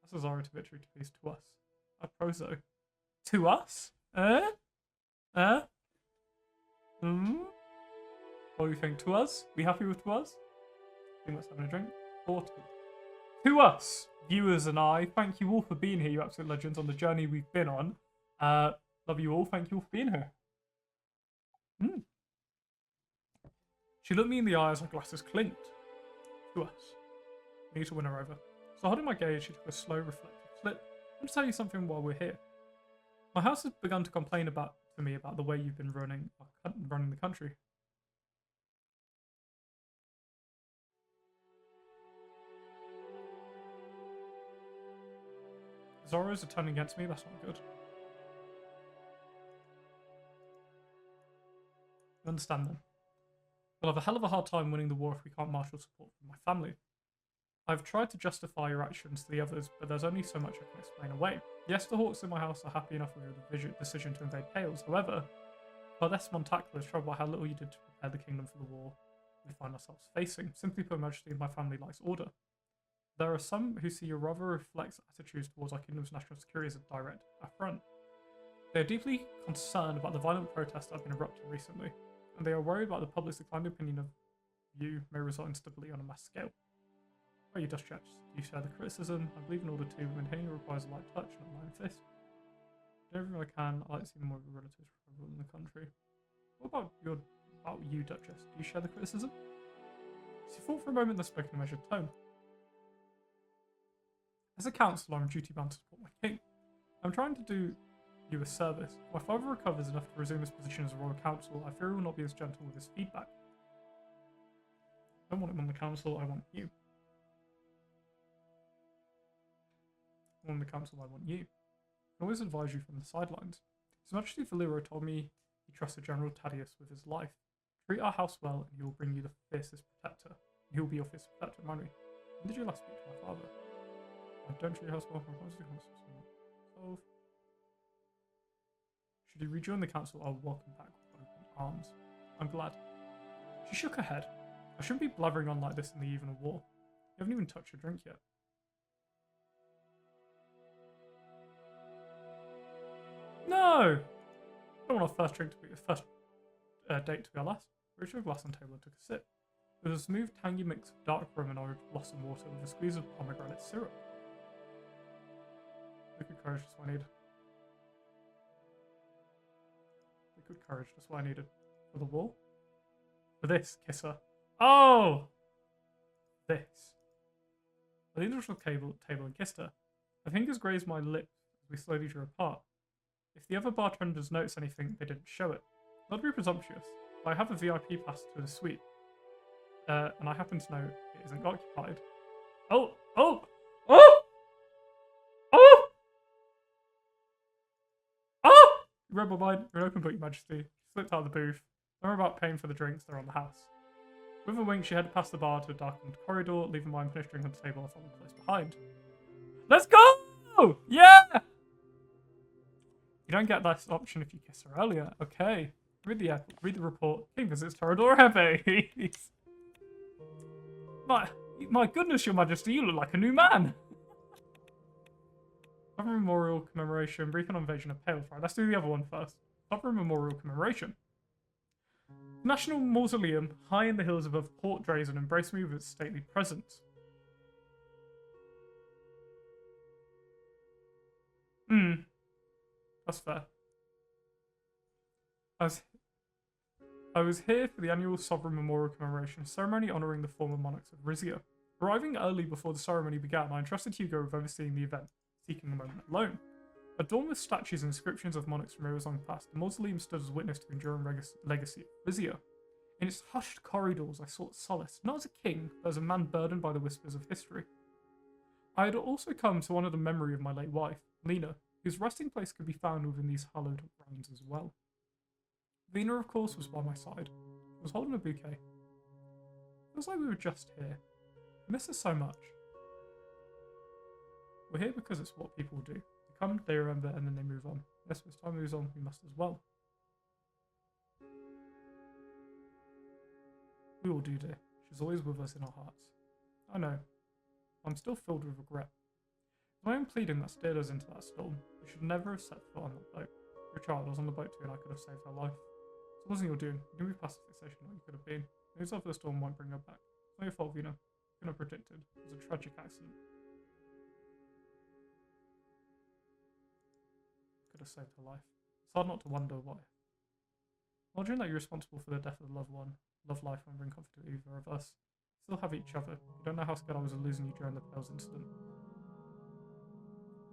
S1: That's a Zara to victory to please to us. A prozo. To us? What do you think? To us? We happy with to us? I think let's have a drink. 40. To us, viewers and I, thank you all for being here, you absolute legends, on the journey we've been on. Love you all. Thank you all for being here. She looked me in the eye as her glasses clinked. To us. I need to win her over. So holding my gaze, she took a slow, reflective flip. I want to tell you something while we're here. My house has begun to complain to me about the way you've been running the country. Zorros are turning against me, that's not good. You understand then? We'll have a hell of a hard time winning the war if we can't marshal support from my family. I've tried to justify your actions to the others, but there's only so much I can explain away. Yes, the Hawks in my house are happy enough with your decision to invade Pales. However, Goddess Montacla is troubled by how little you did to prepare the kingdom for the war we find ourselves facing. Simply put, Majesty, my family likes order. There are some who see your rather reflex attitudes towards our kingdom's national security as a direct affront. They are deeply concerned about the violent protests that have been erupting recently, and they are worried about the public's declined opinion of you may result in stability on a mass scale. Where you dust checks? Do you share the criticism? I believe in order to maintain requires a light touch, not an iron fist. Do everything I can. I like to see more of your relatives in the country. What about you, Duchess? Do you share the criticism? She thought for a moment, then spoke in a measured tone. As a counsellor, I'm duty bound to support my king. I'm trying to do you a service. If my father recovers enough to resume his position as a royal council, I fear he will not be as gentle with his feedback. I don't want him on the council, I want you. On the council, I want you. I can always advise you from the sidelines. His Majesty Valero told me he trusted General Tadius with his life. Treat our house well, and he will bring you the fiercest protector. He will be your fiercest protector, Mary. When did you last speak to my father? I don't treat your house well. So, should he rejoin the council, I'll welcome back with open arms. I'm glad. She shook her head. I shouldn't be blabbering on like this in the eve of a war. You haven't even touched your drink yet. No! I don't want our first drink to be the first date to be our last. We reached a glass on the table and took a sip. It was a smooth, tangy mix of dark rum and orange blossom water with a squeeze of pomegranate syrup. Liquid courage, just what I needed. Liquid courage, just what I needed. For the wall? For this, kiss her. Oh! This. I leaned across the table and kissed her. Her fingers grazed my lips as we slowly drew apart. If the other bartenders noticed anything, they didn't show it. Not to be presumptuous, but I have a VIP pass to the suite. And I happen to know it isn't occupied. Oh! Oh! Oh! Oh! Oh! You read my mind. You're an open book, Your Majesty. She slipped out of the booth. Don't worry about paying for the drinks, they're on the house. With a wink, she headed past the bar to a darkened corridor, leaving my unfinished drink on the table and following close behind. Let's go! Yeah! You don't get this option if you kiss her earlier. Okay. Read the report. King visits Toradora Heavy. My goodness, Your Majesty, you look like a new man. Sovereign Memorial Commemoration. Brief on invasion of Pale. Right, let's do the other one first. Sovereign Memorial Commemoration. National Mausoleum, high in the hills above Port Drazen, embraced me with its stately presence. That's fair. I was here for the annual Sovereign Memorial Commemoration ceremony honouring the former monarchs of Rizia. Arriving early before the ceremony began, I entrusted Hugo with overseeing the event, seeking a moment alone. Adorned with statues and inscriptions of monarchs from eras long past, the mausoleum stood as witness to the enduring legacy of Rizia. In its hushed corridors, I sought solace, not as a king, but as a man burdened by the whispers of history. I had also come to honour the memory of my late wife, Lena, whose resting place could be found within these hallowed grounds as well. Lena, of course, was by my side. I was holding a bouquet. Feels like we were just here. I miss her so much. We're here because it's what people do. They come, they remember, and then they move on. Yes, as time moves on, we must as well. We all do, dear. She's always with us in our hearts. I know. I'm still filled with regret. My own pleading that steered us into that storm. We should never have set foot on that boat. Your child was on the boat too, and I could have saved her life. So it wasn't your doing. You moved past the fixation what you could have been. The news of the storm won't bring her back. It's not your fault, Vina. You couldn't have predicted. It was a tragic accident. Could have saved her life. It's hard not to wonder why. Wondering that you're responsible for the death of a loved one, love life won't bring comfort to either of us. Still have each other. You don't know how scared I was of losing you during the Pales incident.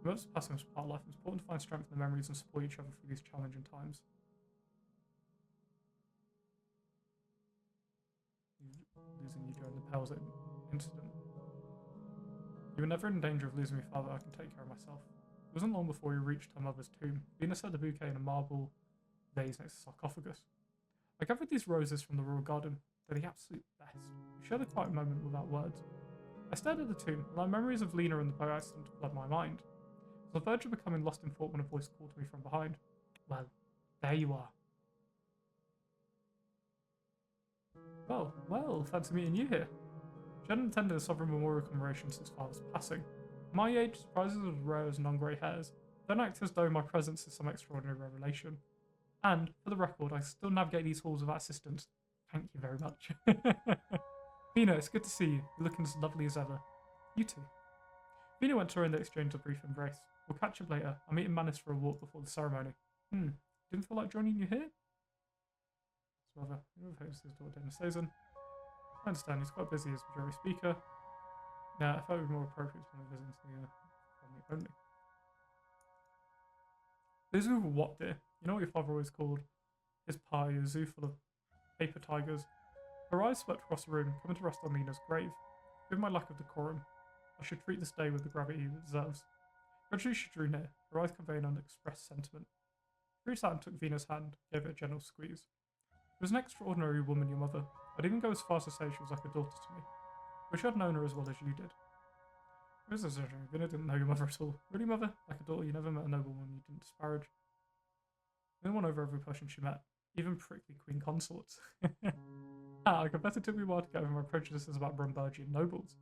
S1: The moments of passing was part of life. It's important to find strength in the memories and support each other through these challenging times. Losing you during the Pales incident. You were never in danger of losing me, father. I can take care of myself. It wasn't long before we reached her mother's tomb. Venus had the bouquet in a marble vase next to the sarcophagus. I gathered these roses from the royal garden. They're the absolute best. We shared a quiet moment without words. I stared at the tomb, and my memories of Lena and the boat accident flooded my mind. I was on the verge of becoming lost in thought when a voice called to me from behind. Well, there you are. Well, fancy meeting you here. She hadn't attended a sovereign memorial commemoration since father's passing. At my age, surprises are as rare as non-grey hairs. Don't act as though my presence is some extraordinary revelation. And, for the record, I still navigate these halls without assistance. Thank you very much. Vina, it's good to see you. You're looking as lovely as ever. You too. Vina went to her and they exchanged a brief embrace. We'll catch up later. I'm meeting Manus for a walk before the ceremony. Didn't feel like joining you here? His daughter dinner season. I understand he's quite busy as a jury speaker. Yeah, I thought it would be more appropriate when I visit the family only. This is what, dear? You know what your father always called his pie, a zoo full of paper tigers. Her eyes swept across the room, coming to rest on Lena's grave. Given my lack of decorum, I should treat this day with the gravity it deserves. Gradually she drew near, her eyes conveying unexpressed sentiment. She reached out and took Vina's hand, gave it a gentle squeeze. She was an extraordinary woman, your mother. I'd even go as far as to say she was like a daughter to me. I wish I'd known her as well as you did. Vina didn't know your mother at all. Really, mother? Like a daughter, you never met a noblewoman you didn't disparage. Vina won over every person she met, even prickly queen consorts. I confess it took me a while to get over my prejudices about Brumbergian nobles.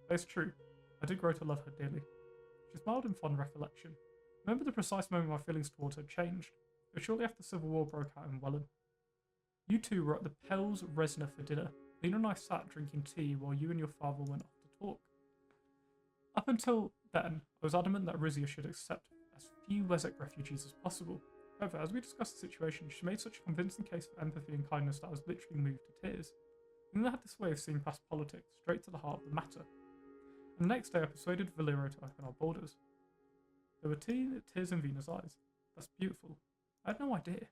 S1: But it's true. I did grow to love her dearly. She smiled in fond recollection. I remember the precise moment my feelings towards her changed. It was shortly after the Civil War broke out in Welland. You two were at the Pels Resna for dinner. Lena and I sat drinking tea while you and your father went off to talk. Up until then, I was adamant that Rizia should accept as few Wessex refugees as possible. However, as we discussed the situation, she made such a convincing case of empathy and kindness that I was literally moved to tears. Lena had this way of seeing past politics, straight to the heart of the matter. And the next day I persuaded Valero to open our borders. There were tears in Vina's eyes. That's beautiful. I had no idea.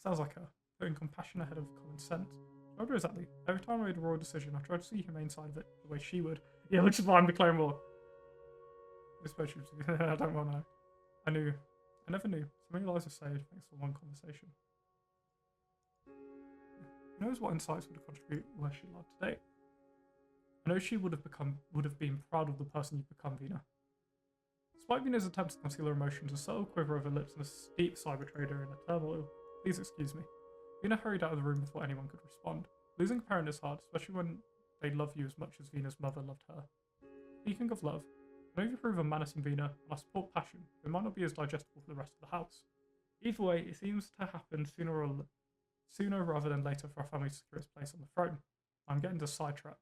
S1: Sounds like her, putting compassion ahead of common sense. I wonder exactly. Every time I made a royal decision, I tried to see the humane side of it the way she would. Yeah, which is why I'm declaring war. This way she was, I don't want to know. I never knew. So many lives were saved thanks to one conversation. Who knows what insights would have contributed where she lies today? I know she would have been proud of the person you've become, Vina. Despite Vina's attempts to conceal her emotions, a subtle quiver of her lips and a steep sigh betrayed her in a turmoil. Please excuse me. Vina hurried out of the room before anyone could respond. Losing a parent is hard, especially when they love you as much as Vina's mother loved her. Speaking of love, I know you approve of Manus and Vina, and I support passion, but it might not be as digestible for the rest of the house. Either way, it seems to happen sooner rather than later for our family to secure its place on the throne. I'm getting sidetracked.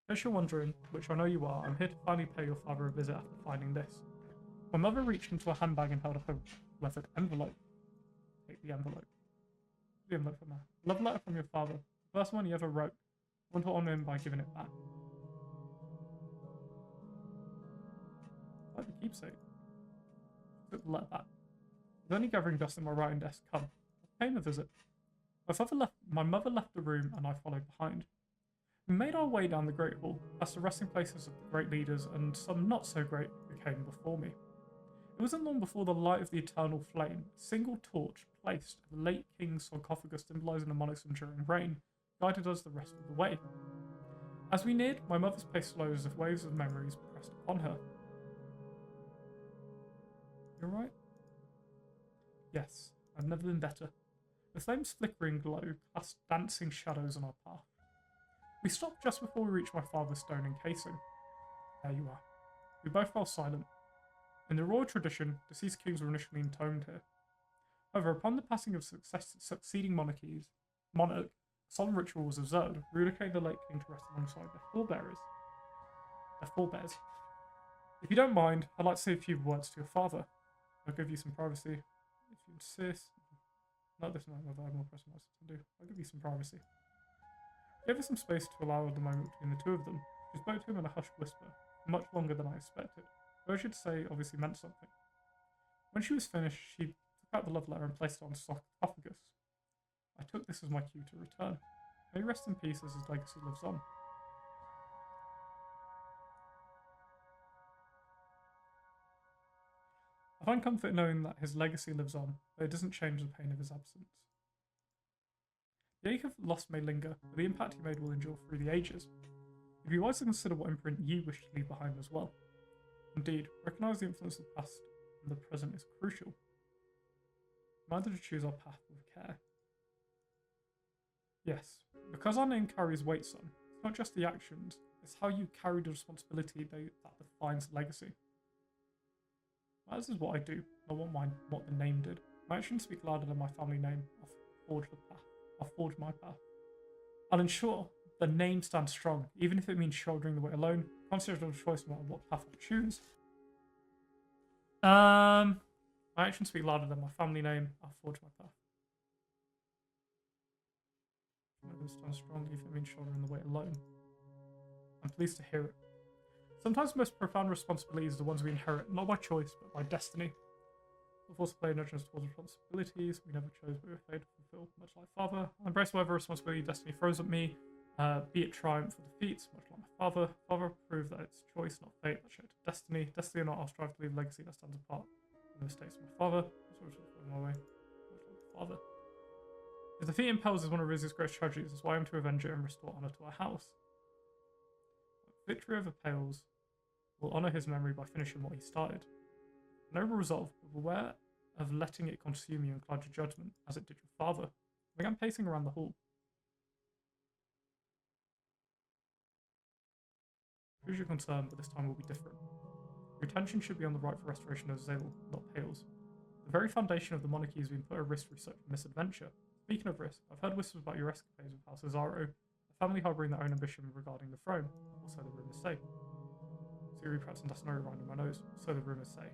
S1: In case you're wondering, which I know you are, I'm here to finally pay your father a visit after finding this. My mother reached into a handbag and held up a weathered envelope. Take the envelope. The envelope from her. Love letter from your father. The first one he ever wrote. I want to honour him by giving it back. Like the keepsake. Took the letter back. I was only gathering dust in my writing desk. Come. I came a visit. My mother left the room and I followed behind. We made our way down the Great Hall, past the resting places of the great leaders and some not so great who came before me. It wasn't long before the light of the eternal flame, a single torch placed at the late king's sarcophagus symbolising the monarch's enduring reign, guided us the rest of the way. As we neared, my mother's pace slowed as if waves of memories pressed upon her. You alright? Yes, I've never been better. The flame's flickering glow cast dancing shadows on our path. We stopped just before we reached my father's stone encasing. There you are. We both fell silent. In the royal tradition, deceased kings were initially entombed here. However, upon the passing of succeeding monarch, a solemn ritual was observed, relocating the late king to rest alongside their forebears. If you don't mind, I'd like to say a few words to your father. I'll give you some privacy, if you insist. Not this night, whether I have more pressing matters to do. I'll give you some privacy. Gave her some space to allow the moment between the two of them. She spoke to him in a hushed whisper, much longer than I expected. What I should say obviously meant something. When she was finished, she took out the love letter and placed it on the sarcophagus. I took this as my cue to return. May he rest in peace as his legacy lives on. I find comfort knowing that his legacy lives on, but it doesn't change the pain of his absence. The ache of loss may linger, but the impact he made will endure through the ages. It'd be wise to consider what imprint you wish to leave behind as well. Indeed, recognise the influence of the past and the present is crucial. Remember to choose our path with care. Yes, because our name carries weight, son, it's not just the actions, it's how you carry the responsibility that defines legacy. Matters is what I do, not what the name did. My actions speak louder than my family name. I'll forge my path. I'll ensure the name stands strong, even if it means shouldering the weight alone. Consider a choice no matter what path I choose. My actions speak louder than my family name. I'll forge my path. It stands strong, even if it means shouldering the weight alone. I'm pleased to hear it. Sometimes the most profound responsibilities are the ones we inherit, not by choice, but by destiny. We're forced to play nudges towards responsibilities we never chose, but we were fated to fulfill, much like father. I embrace whatever responsibility destiny throws at me, be it triumph or defeats, much like my father. Father proved that it's choice, not fate, that shaped destiny. Destiny or not, I'll strive to leave a legacy that stands apart from the mistakes of my father. My way, much like my father. His defeat impels is one of Rizia's greatest tragedies, that's why I'm to avenge it and restore honour to our house. Victory over Pales will honour his memory by finishing what he started. Noble resolve, but beware of letting it consume you and cloud your judgment, as it did your father. I began pacing around the hall. Here's your concern, but this time will be different. Your attention should be on the right for restoration of Zale, not Pales. The very foundation of the monarchy has been put at risk through such misadventure. Speaking of risk, I've heard whispers about your escapades with House Cesaro, a family harbouring their own ambition regarding the throne, or so the rumours say. Secretly practicing Dasanori right under my nose, so the rumours say.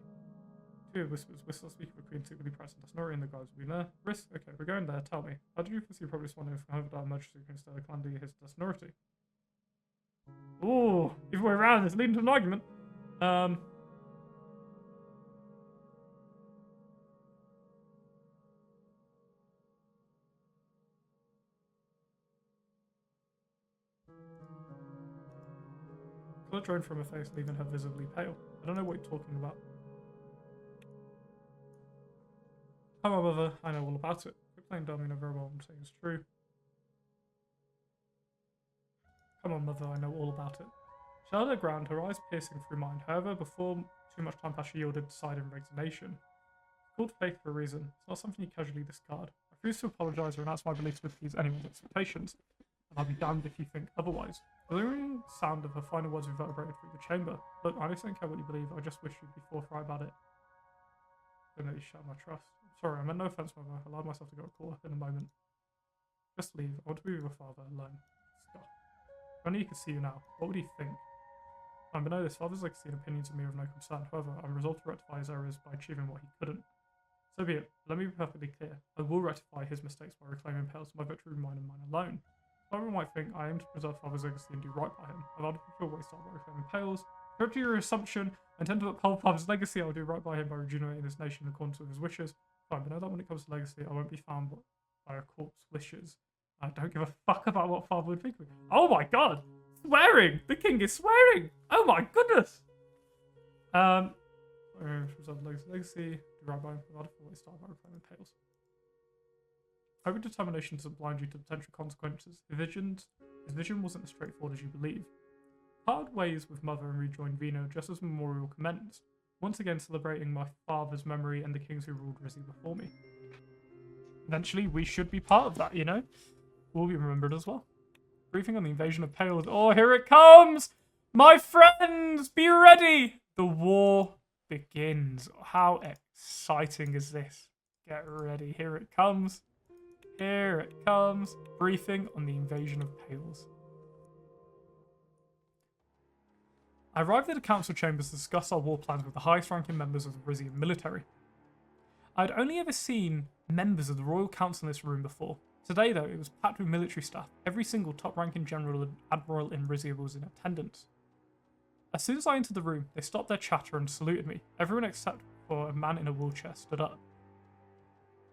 S1: Two whispers, Whistler speaking of the Queen, secretly practicing Dasanori, and the guys will be there. Risk? Okay, we're going there, tell me. How did you foresee probably responding if I have that emergency against the clan his Dasanori? Ooh, either way around, it's leading to an argument. Colour drained from her face, leaving her visibly pale. I don't know what you're talking about. Come on, mother, I know all about it. Quit playing dumb, you know very well what I'm saying is true. Come on, mother, I know all about it. She held her ground, her eyes piercing through mine. However, before too much time passed, she yielded to side and resignation. Called faith for a reason. It's not something you casually discard. I refuse to apologise or announce my beliefs to appease anyone's expectations, and I'll be damned if you think otherwise. The lingering sound of her final words reverberated through the chamber. Look, I don't care what you believe, I just wish you'd be forthright about it. Don't let you shatter my trust. I'm sorry, I meant no offence, mother. I allowed myself to get caught up in a moment. Just leave. I want to be with your father alone. Scott. If only he could see you now. What would he think? I know this father's legacy and opinions of me are of no concern. However, I'm resolved to rectify his errors by achieving what he couldn't. So be it. Let me be perfectly clear. I will rectify his mistakes by reclaiming Pales. My victory will be mine and mine alone. Father might think I aim to preserve father's legacy and do right by him. I've had to fulfill what he started by reclaiming Pales. Correct your assumption, I intend to uphold father's legacy. I will do right by him by regenerating this nation in accordance with his wishes. Fine, but know that when it comes to legacy, I won't be found by a corpse's wishes. I don't give a fuck about what father would think of me. Oh my god! Swearing! The king is swearing! Oh my goodness! Preserve legacy, do right by him, I've had to fulfill what he started by reclaiming Pales. Hope your determination doesn't blind you to potential consequences. His vision wasn't as straightforward as you believe. Parted ways with mother and rejoined Vino just as memorial commenced, once again celebrating my father's memory and the kings who ruled Rizia before me. Eventually, we should be part of that, you know? We'll be remembered as well. Briefing on the invasion of Pales. Oh, here it comes! My friends, be ready! The war begins. How exciting is this? Get ready. Here it comes. Here it comes. Briefing on the invasion of Pales. I arrived at the council chambers to discuss our war plans with the highest ranking members of the Rizian military. I'd only ever seen members of the Royal Council in this room before. Today, though, it was packed with military staff. Every single top-ranking general and admiral in Rizia was in attendance. As soon as I entered the room, they stopped their chatter and saluted me. Everyone except for a man in a wheelchair stood up.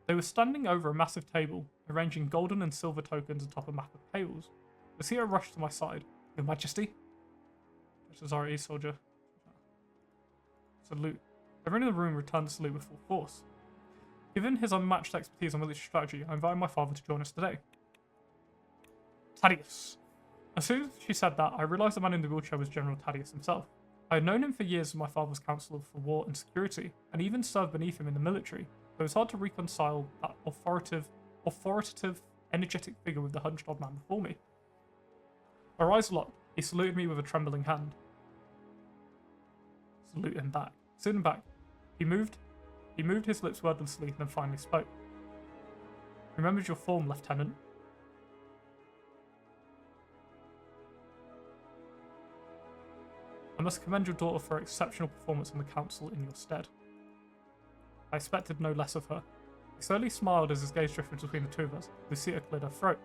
S1: They were standing over a massive table, arranging golden and silver tokens atop a map of Pales. The CEO rushed to my side. Your Majesty? Suzerain soldier. Salute. Everyone in the room returned the salute with full force. Given his unmatched expertise on military strategy, I invited my father to join us today. Thaddeus. As soon as she said that, I realised the man in the wheelchair was General Thaddeus himself. I had known him for years as my father's counsellor for war and security, and even served beneath him in the military, though it was hard to reconcile that authoritative, energetic figure with the hunched old man before me. Our eyes locked. He saluted me with a trembling hand. Salute him back. Salute him back. He moved his lips wordlessly and then finally spoke. Remembered your form, Lieutenant. I must commend your daughter for her exceptional performance on the council in your stead. I expected no less of her. He slowly smiled as his gaze drifted between the two of us. Lucia cleared her throat.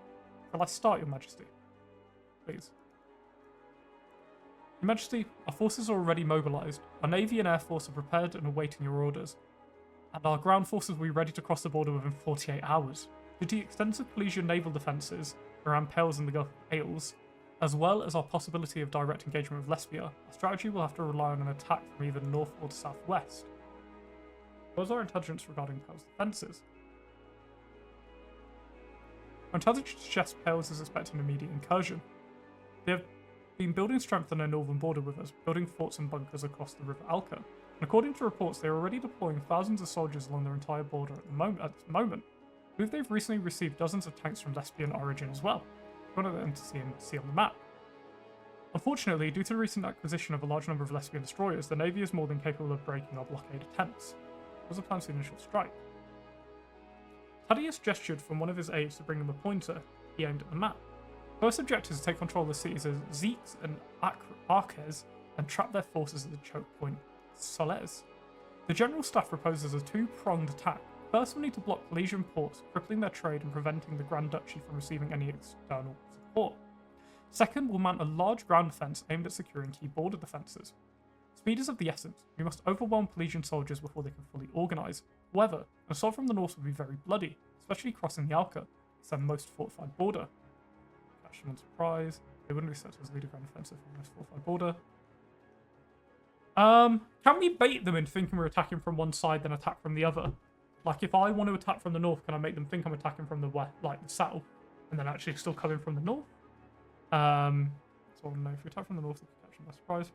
S1: Shall I start, Your Majesty? Please. Your Majesty, our forces are already mobilised. Our Navy and Air Force are prepared and awaiting your orders. And our ground forces will be ready to cross the border within 48 hours. Due to the extensive Pelesian naval defences around Pales and the Gulf of Pales, as well as our possibility of direct engagement with Lesbia, our strategy will have to rely on an attack from either the north or the southwest. What is our intelligence regarding Pales' defences? Our intelligence suggests Pales is expecting an immediate incursion. They have been building strength on their northern border with us, building forts and bunkers across the River Alka. And according to reports, they are already deploying thousands of soldiers along their entire border at this moment. I believe they've recently received dozens of tanks from Lesbian origin as well. One of them to see on the map. Unfortunately, due to the recent acquisition of a large number of Lesbian destroyers, the Navy is more than capable of breaking our blockade attempts. What was the plan for the initial strike? Thaddeus gestured from one of his aides to bring him a pointer. He aimed at the map. First objective is to take control of the cities of Zeeks and Arques and trap their forces at the choke point Soles. The General Staff proposes a two-pronged attack. First, we need to block Pelesian ports, crippling their trade and preventing the Grand Duchy from receiving any external support. Second, we'll mount a large ground defence aimed at securing key border defences. Speed is of the essence. We must overwhelm Pelesian soldiers before they can fully organise. However, an assault from the north would be very bloody, especially crossing the Alka. It's their most fortified border. Catch them on surprise. They wouldn't be set as lead a ground offensive from the most fortified border. Can we bait them into thinking we're attacking from one side, then attack from the other? Like, if I want to attack from the north, can I make them think I'm attacking from the west, like the south, and then actually still coming from the north? So I want to know if we attack from the north, we can catch them by surprise.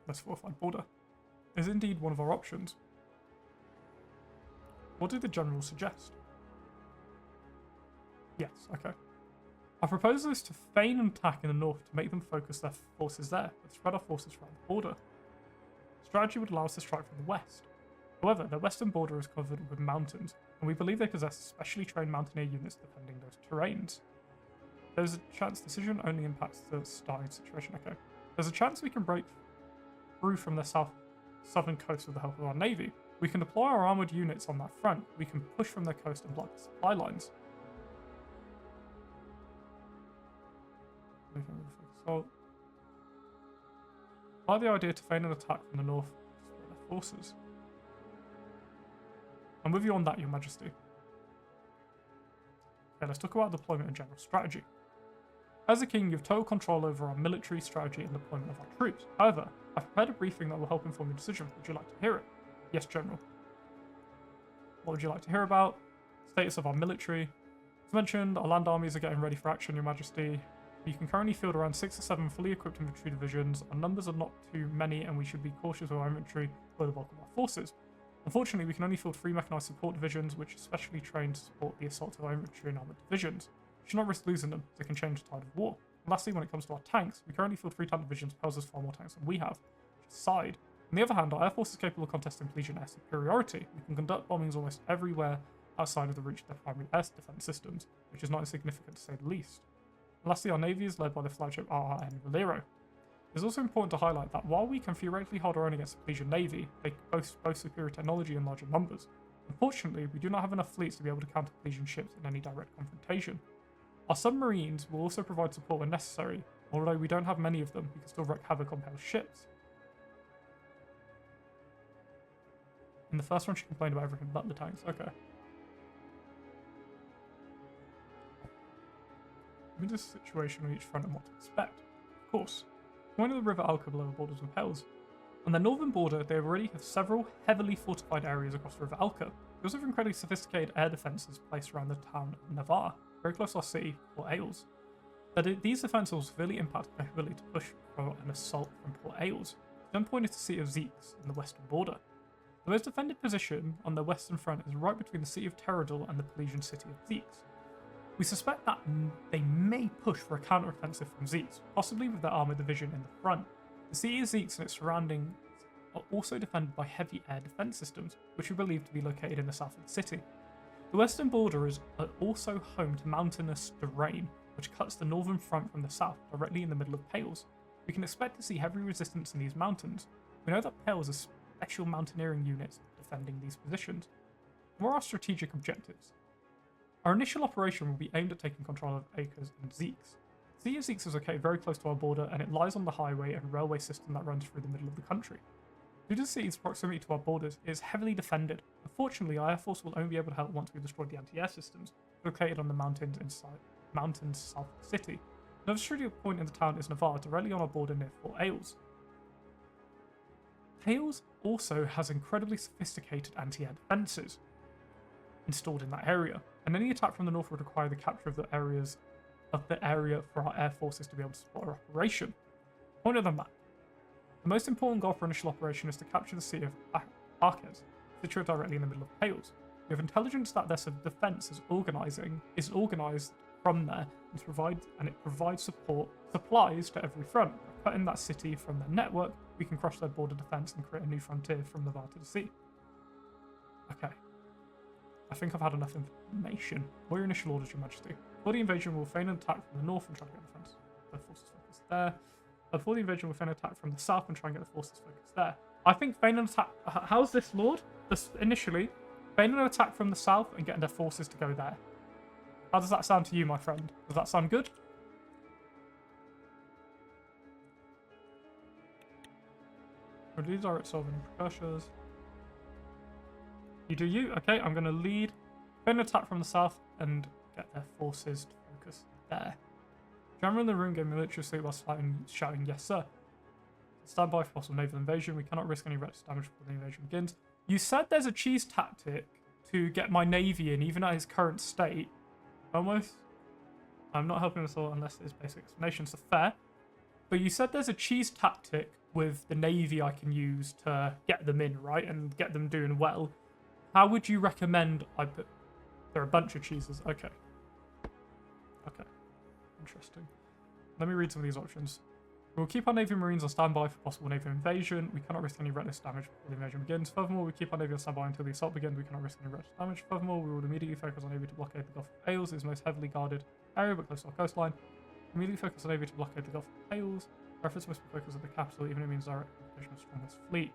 S1: Most fortified border is indeed one of our options. What do the generals suggest? Yes, okay. Our proposal is to feign an attack in the north to make them focus their forces there, but spread our forces around the border. Strategy would allow us to strike from the west. However, their western border is covered with mountains, and we believe they possess specially trained mountaineer units defending those terrains. There's a chance decision only impacts the starting situation. Okay. There's a chance we can break through from the southern coast with the help of our navy. We can deploy our armoured units on that front. We can push from their coast and block the supply lines. So, I like the idea to feign an attack from the north to spread their forces. I'm with you on that, Your Majesty. Okay, let's talk about deployment and general strategy. As a king, you have total control over our military strategy and deployment of our troops. However, I've prepared a briefing that will help inform your decision. Would you like to hear it? Yes, General. What would you like to hear about? Status of our military. As mentioned, our land armies are getting ready for action, Your Majesty. You can currently field around 6 or 7 fully equipped infantry divisions. Our numbers are not too many, and we should be cautious with our infantry for the bulk of our forces. Unfortunately, we can only field 3 mechanised support divisions, which are specially trained to support the assault of our infantry and armoured divisions. We should not risk losing them, as they can change the tide of war. And lastly, when it comes to our tanks, we currently field 3 tank divisions. Pels has far more tanks than we have, which is side. On the other hand, our air force is capable of contesting Pelesian air superiority. We can conduct bombings almost everywhere outside of the reach of their primary air defense systems, which is not insignificant to say the least. And lastly, our navy is led by the flagship RRN Valero. It is also important to highlight that while we can theoretically hold our own against the Pelesian navy, they boast both superior technology and larger numbers. Unfortunately, we do not have enough fleets to be able to counter Pelesian ships in any direct confrontation. Our submarines will also provide support when necessary. Although we don't have many of them, we can still wreak havoc on Pel's ships. In the first one, she complained about everything but the tanks. Okay. Give me the situation on each front and what to expect. Of course, going to the River Alca below the borders of Pels. On their northern border, they already have several heavily fortified areas across the River Alca. They also have incredibly sophisticated air defences placed around the town of Navarre, very close to our city, Port Ailes. These defences will severely impact their ability to push for an assault from Port Ailes. The point is the city of Zeeks in the western border. The most defended position on their western front is right between the city of Terodul and the Pelesian city of Zeeks. We suspect that they may push for a counter-offensive from Zeeks, possibly with their armoured division in the front. The city of Zeeks and its surroundings are also defended by heavy air defence systems, which we believe to be located in the south of the city. The western border is also home to mountainous terrain, which cuts the northern front from the south, directly in the middle of Pales. We can expect to see heavy resistance in these mountains. We know that Pales has special mountaineering units defending these positions. What are our strategic objectives? Our initial operation will be aimed at taking control of Acres and Zeeks. The city of Zeeks is located very close to our border, and it lies on the highway and railway system that runs through the middle of the country. Due to the city's proximity to our borders, it is heavily defended. Unfortunately, our air force will only be able to help once we destroy the anti-air systems located on the mountains south of the city. Another strategic point in the town is Navarre, directly on our border near Fort Ailes. Ailes also has incredibly sophisticated anti-air defences installed in that area, and any attack from the north would require the capture of the area for our air forces to be able to support our operation. Point of the map. The most important goal for initial operation is to capture the city of Arques, situated directly in the middle of Pales. We have intelligence that their defence is organised from there and it provides supplies to every front. By cutting that city from their network, we can crush their border defence and create a new frontier from Navarre to the sea. Okay. I think I've had enough information. What are your initial orders, Your Majesty? Before the invasion, we'll feign an attack from the north and try to get the forces focused there. Before the invasion, we'll feign an attack from the south and try and get the forces focused there. I think feign an attack... How's this, Lord? Initially, feign an attack from the south and getting their forces to go there. How does that sound to you, my friend? Does that sound good? These are solving precursors. You do you. Okay, I'm going to lead. Feign an attack from the south and get their forces to focus there. Jammer in the room gave me literally sleep while shouting, yes, sir. Stand by for possible naval invasion. We cannot risk any reckless damage before the invasion begins. You said there's a cheese tactic to get my navy in, even at his current state. Almost. I'm not helping us all unless there's basic explanations. So fair. But you said there's a cheese tactic with the navy I can use to get them in, right? And get them doing well. How would you recommend I put... There are a bunch of cheeses. Okay. Okay. Interesting. Let me read some of these options. We will keep our Navy Marines on standby for possible naval invasion. We cannot risk any reckless damage before the invasion begins. Furthermore, we keep our Navy on standby until the assault begins. We cannot risk any reckless damage. Furthermore, we will immediately focus on Navy to blockade the Gulf of Ailes. It is the most heavily guarded area, but close to our coastline. Immediately focus on Navy to blockade the Gulf of Ailes. Our efforts must be focused at the capital, even if it means direct confrontation of strongest fleet.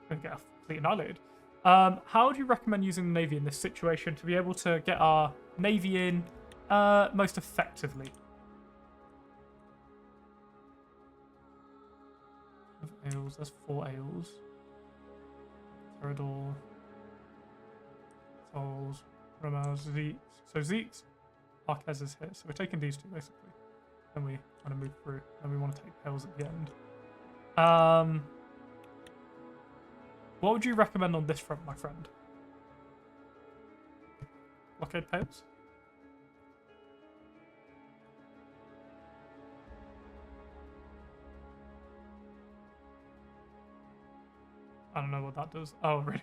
S1: We're going to get a fleet annihilated. How would you recommend using the Navy in this situation to be able to get our Navy in most effectively? Ailes, there's 4 Ailes. Terodul, Tolls, Romaz, Zeeks. So Zeeks, Arques is here. So we're taking these two basically. Then we want to move through. Then we want to take Pales at the end. What would you recommend on this front, my friend? Blockade Pales? I don't know what that does. Oh, really?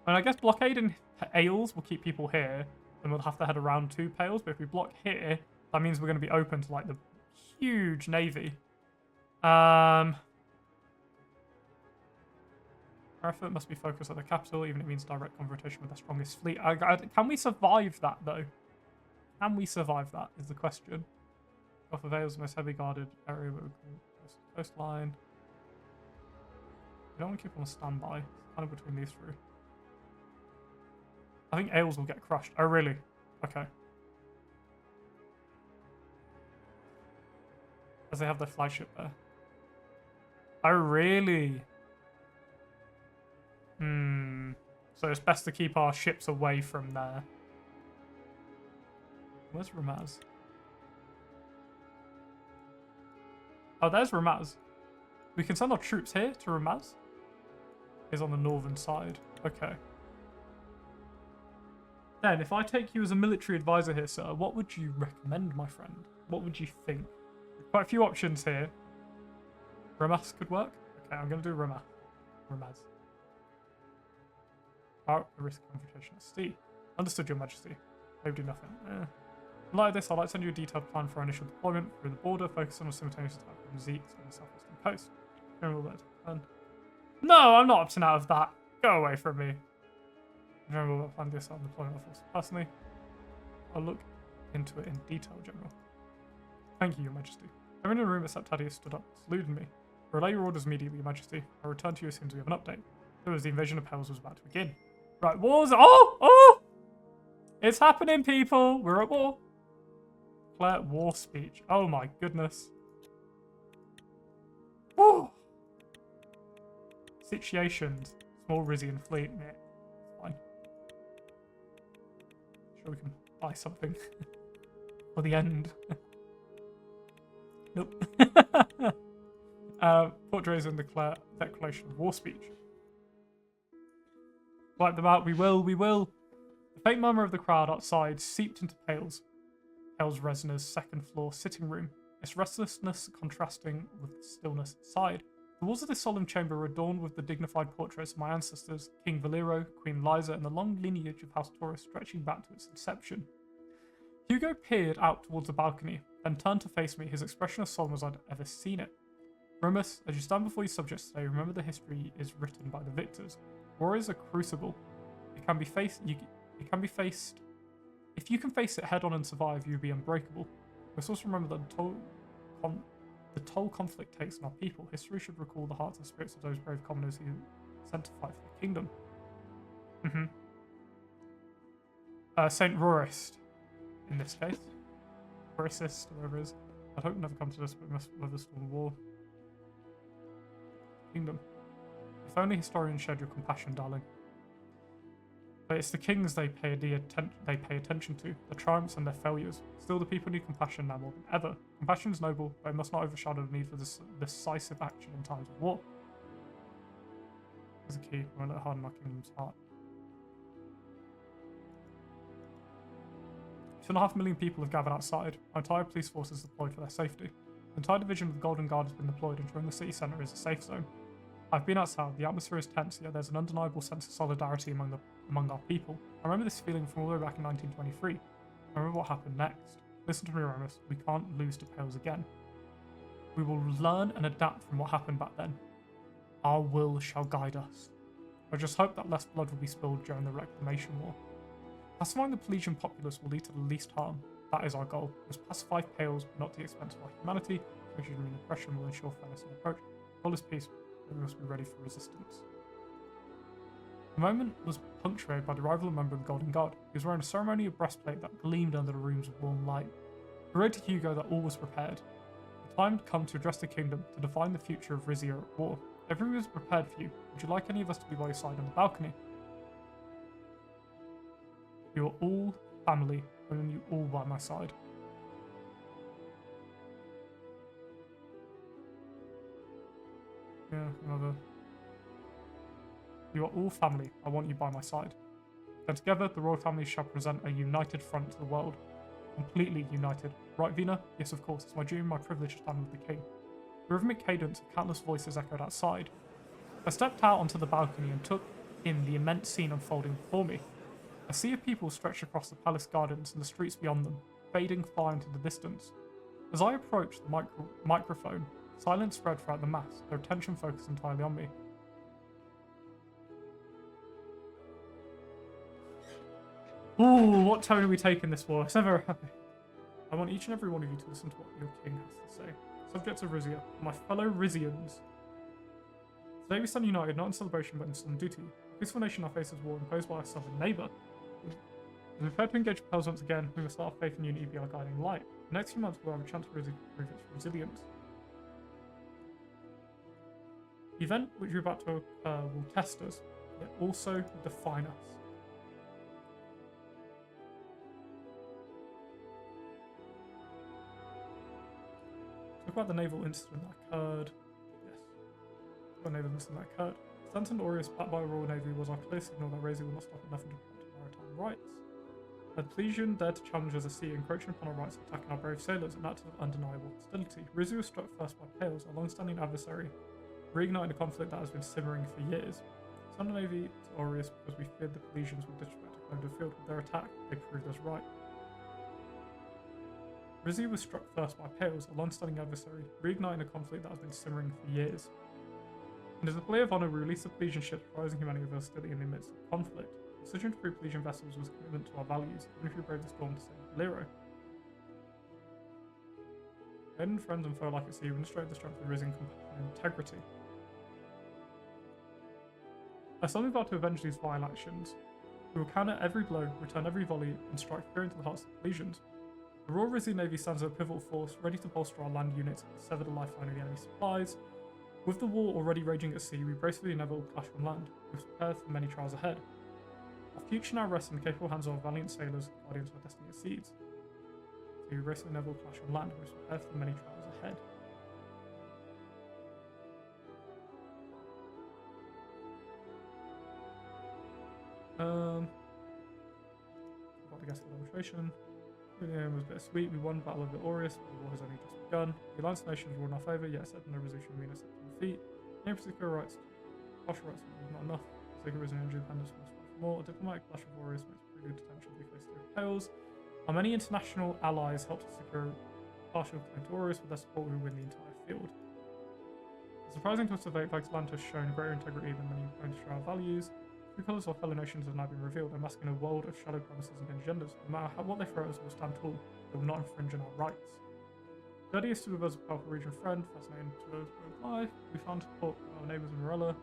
S1: And I guess blockading Ailes will keep people here. then we'll have to head around 2 pales. But if we block here, that means we're going to be open to like the huge navy. Our effort must be focused at the capital, even if it means direct confrontation with the strongest fleet. Can we survive that, though? Can we survive that, is the question. Off of Vale's most heavily guarded area, but coastline. We don't want to keep on standby. It's kind of between these 3. I think Ales will get crushed. Oh, really? Okay. As they have their flagship there. Oh, really? So it's best to keep our ships away from there. Where's Ramaz? Oh, there's Ramaz. We can send our troops here to Ramaz. Is on the northern side. Okay. Then, if I take you as a military advisor here, sir, what would you recommend, my friend? What would you think? Quite a few options here. Ramaz could work. Okay, I'm going to do Ramaz. About the risk of confrontation at sea. Understood, Your Majesty. Maybe do nothing. In light of this, I'd like to send you a detailed plan for our initial deployment through the border, focusing on simultaneous attack from Zeeks on the southwestern coast. General Led. No, I'm not opting out of that. Go away from me. General will plan this on deployment of force personally. I'll look into it in detail, General. Thank you, Your Majesty. Everyone in the room except Thaddeus stood up, saluted me. Relay your orders immediately, Your Majesty. I'll return to you as soon as we have an update. It was the invasion of Pels was about to begin. Right, wars. Oh! It's happening, people. We're at war. Declare war speech. Oh my goodness. Woo! Situations. Small Rizian fleet. Yeah, it's fine. Sure we can buy something. For the end. Nope. Port Drazen declaration of war speech. Wipe them out. We will. The faint murmur of the crowd outside seeped into Pale's Resner's second floor sitting room, its restlessness contrasting with the stillness inside. The walls of this solemn chamber were adorned with the dignified portraits of my ancestors, King Valero, Queen Liza, and the long lineage of House Taurus stretching back to its inception. Hugo peered out towards the balcony, then turned to face me, his expression as solemn as I'd ever seen it. Remus, as you stand before your subjects today, remember the history is written by the victors. War is a crucible. It can be faced. If you can face it head on and survive, you'll be unbreakable. Let's also remember that the toll conflict takes on our people. History should recall the hearts and spirits of those brave commoners who sent to fight for the kingdom. Saint Rorist, in this case. Racist, whatever it is. I'd hope never come to this, but we must weather storm war. Kingdom. If only historians shared your compassion, darling. But it's the kings they pay attention to, their triumphs and their failures. Still, the people need compassion now more than ever. Compassion is noble, but it must not overshadow the need for decisive action in times of war. There's a key. We won't let harden our kingdom's heart. 2.5 million people have gathered outside. Our entire police force is deployed for their safety. The entire division of the Golden Guard has been deployed, ensuring the city centre is a safe zone. I've been outside. The atmosphere is tense, yet there's an undeniable sense of solidarity among our people. I remember this feeling from all the way back in 1923. I remember what happened next. Listen to me, Remus. We can't lose to Pales again. We will learn and adapt from what happened back then. Our will shall guide us. I just hope that less blood will be spilled during the Reclamation War. Pacifying the Pelesian populace will lead to the least harm. That is our goal. We must pacify Pales, but not at the expense of our humanity. Which is an oppression will ensure fairness in approach. Goal is peace. We must be ready for resistance. The moment was punctuated by the arrival of a member of the Golden Guard. He was wearing a ceremonial breastplate that gleamed under the room's warm light. He wrote to Hugo that all was prepared. The time had come to address the kingdom, to define the future of Rizia at war. Everyone was prepared for you. Would you like any of us to be by your side on the balcony? You are all family, and you all by my side. Yeah, another. You are all family. I want you by my side. Then together, the royal family shall present a united front to the world. Completely united. Right, Vina? Yes, of course. It's my duty and my privilege to stand with the king. The rhythmic cadence of countless voices echoed outside. I stepped out onto the balcony and took in the immense scene unfolding before me. A sea of people stretched across the palace gardens and the streets beyond them, fading far into the distance. As I approached the microphone, silence spread throughout the mass, their attention focused entirely on me. Ooh, what tone are we taking this for? It's never happy. I want each and every one of you to listen to what your king has to say. Subjects of Rizia, my fellow Rizians. Today we stand united, not in celebration but in solemn duty. A peaceful nation our faces war imposed by our southern neighbour. As we prepare to engage Pels once again, we must let our faith and unity be our guiding light. The next few months we'll have a chance to prove its resilience. The event which we're about to will test us, yet also define us. Talk about the naval incident that occurred. Yes. The naval incident that occurred. Stanton Aureus, backed by the Royal Navy, was our clear signal that Rizia will not stop at nothing to protect maritime rights. The Plesian dared to challenge us at sea, encroaching upon our rights, attacking our brave sailors, an act of undeniable hostility. Rizia was struck first by Pales, a long-standing adversary, reigniting a conflict that has been simmering for years. Sent the Navy to Aureus because we feared the Plesians would disrespect our the field. With their attack, they proved us right. Rizia was struck first by Pales, a long-standing adversary, reigniting a conflict that has been simmering for years. And as a play of honour, we released the Plesian ships, rising humanity of hostility in the midst of conflict. The decision to free Plesian vessels was a commitment to our values, even if we braved the storm to save Lero. Maiden friends and foe alike at sea illustrated the strength of Rizian compassion and integrity. I solemnly vow to avenge these vile actions. We will counter every blow, return every volley, and strike fear into the hearts of the Plesians. The Royal Rizian Navy stands as a pivotal force, ready to bolster our land units and sever the lifeline of the enemy supplies. With the war already raging at sea, we brace for the inevitable clash on land. We prepare for many trials ahead. Our future now rests in the capable hands of our valiant sailors, guardians of our destiny exceeds. So we brace for the inevitable clash on land. We prepare for the many trials ahead. About the guest demonstration. The game was bittersweet. We won Battle of the Aureus, but the war has only just begun. The Alliance Nations were in our favour, yet accepting no resolution mean accepting defeat. No particular rights, partial rights was not enough. The sake of risen energy independence must fight for more. A diplomatic clash of Aureus makes prelude to tension be faced through Pales. Our many international allies helped us secure partial claim to Aureus. With their support, we win the entire field. It's surprising to us that Atlantis has shown greater integrity than many opponents share our values. The colours of our fellow nations have now been revealed, unmasking a world of shadow promises and hidden agendas. No matter what they throw at us, we'll stand tall. They will not infringe on our rights. The idea stood with us a powerful region friend, fascinating to us both life. We found support from our neighbours in Morella.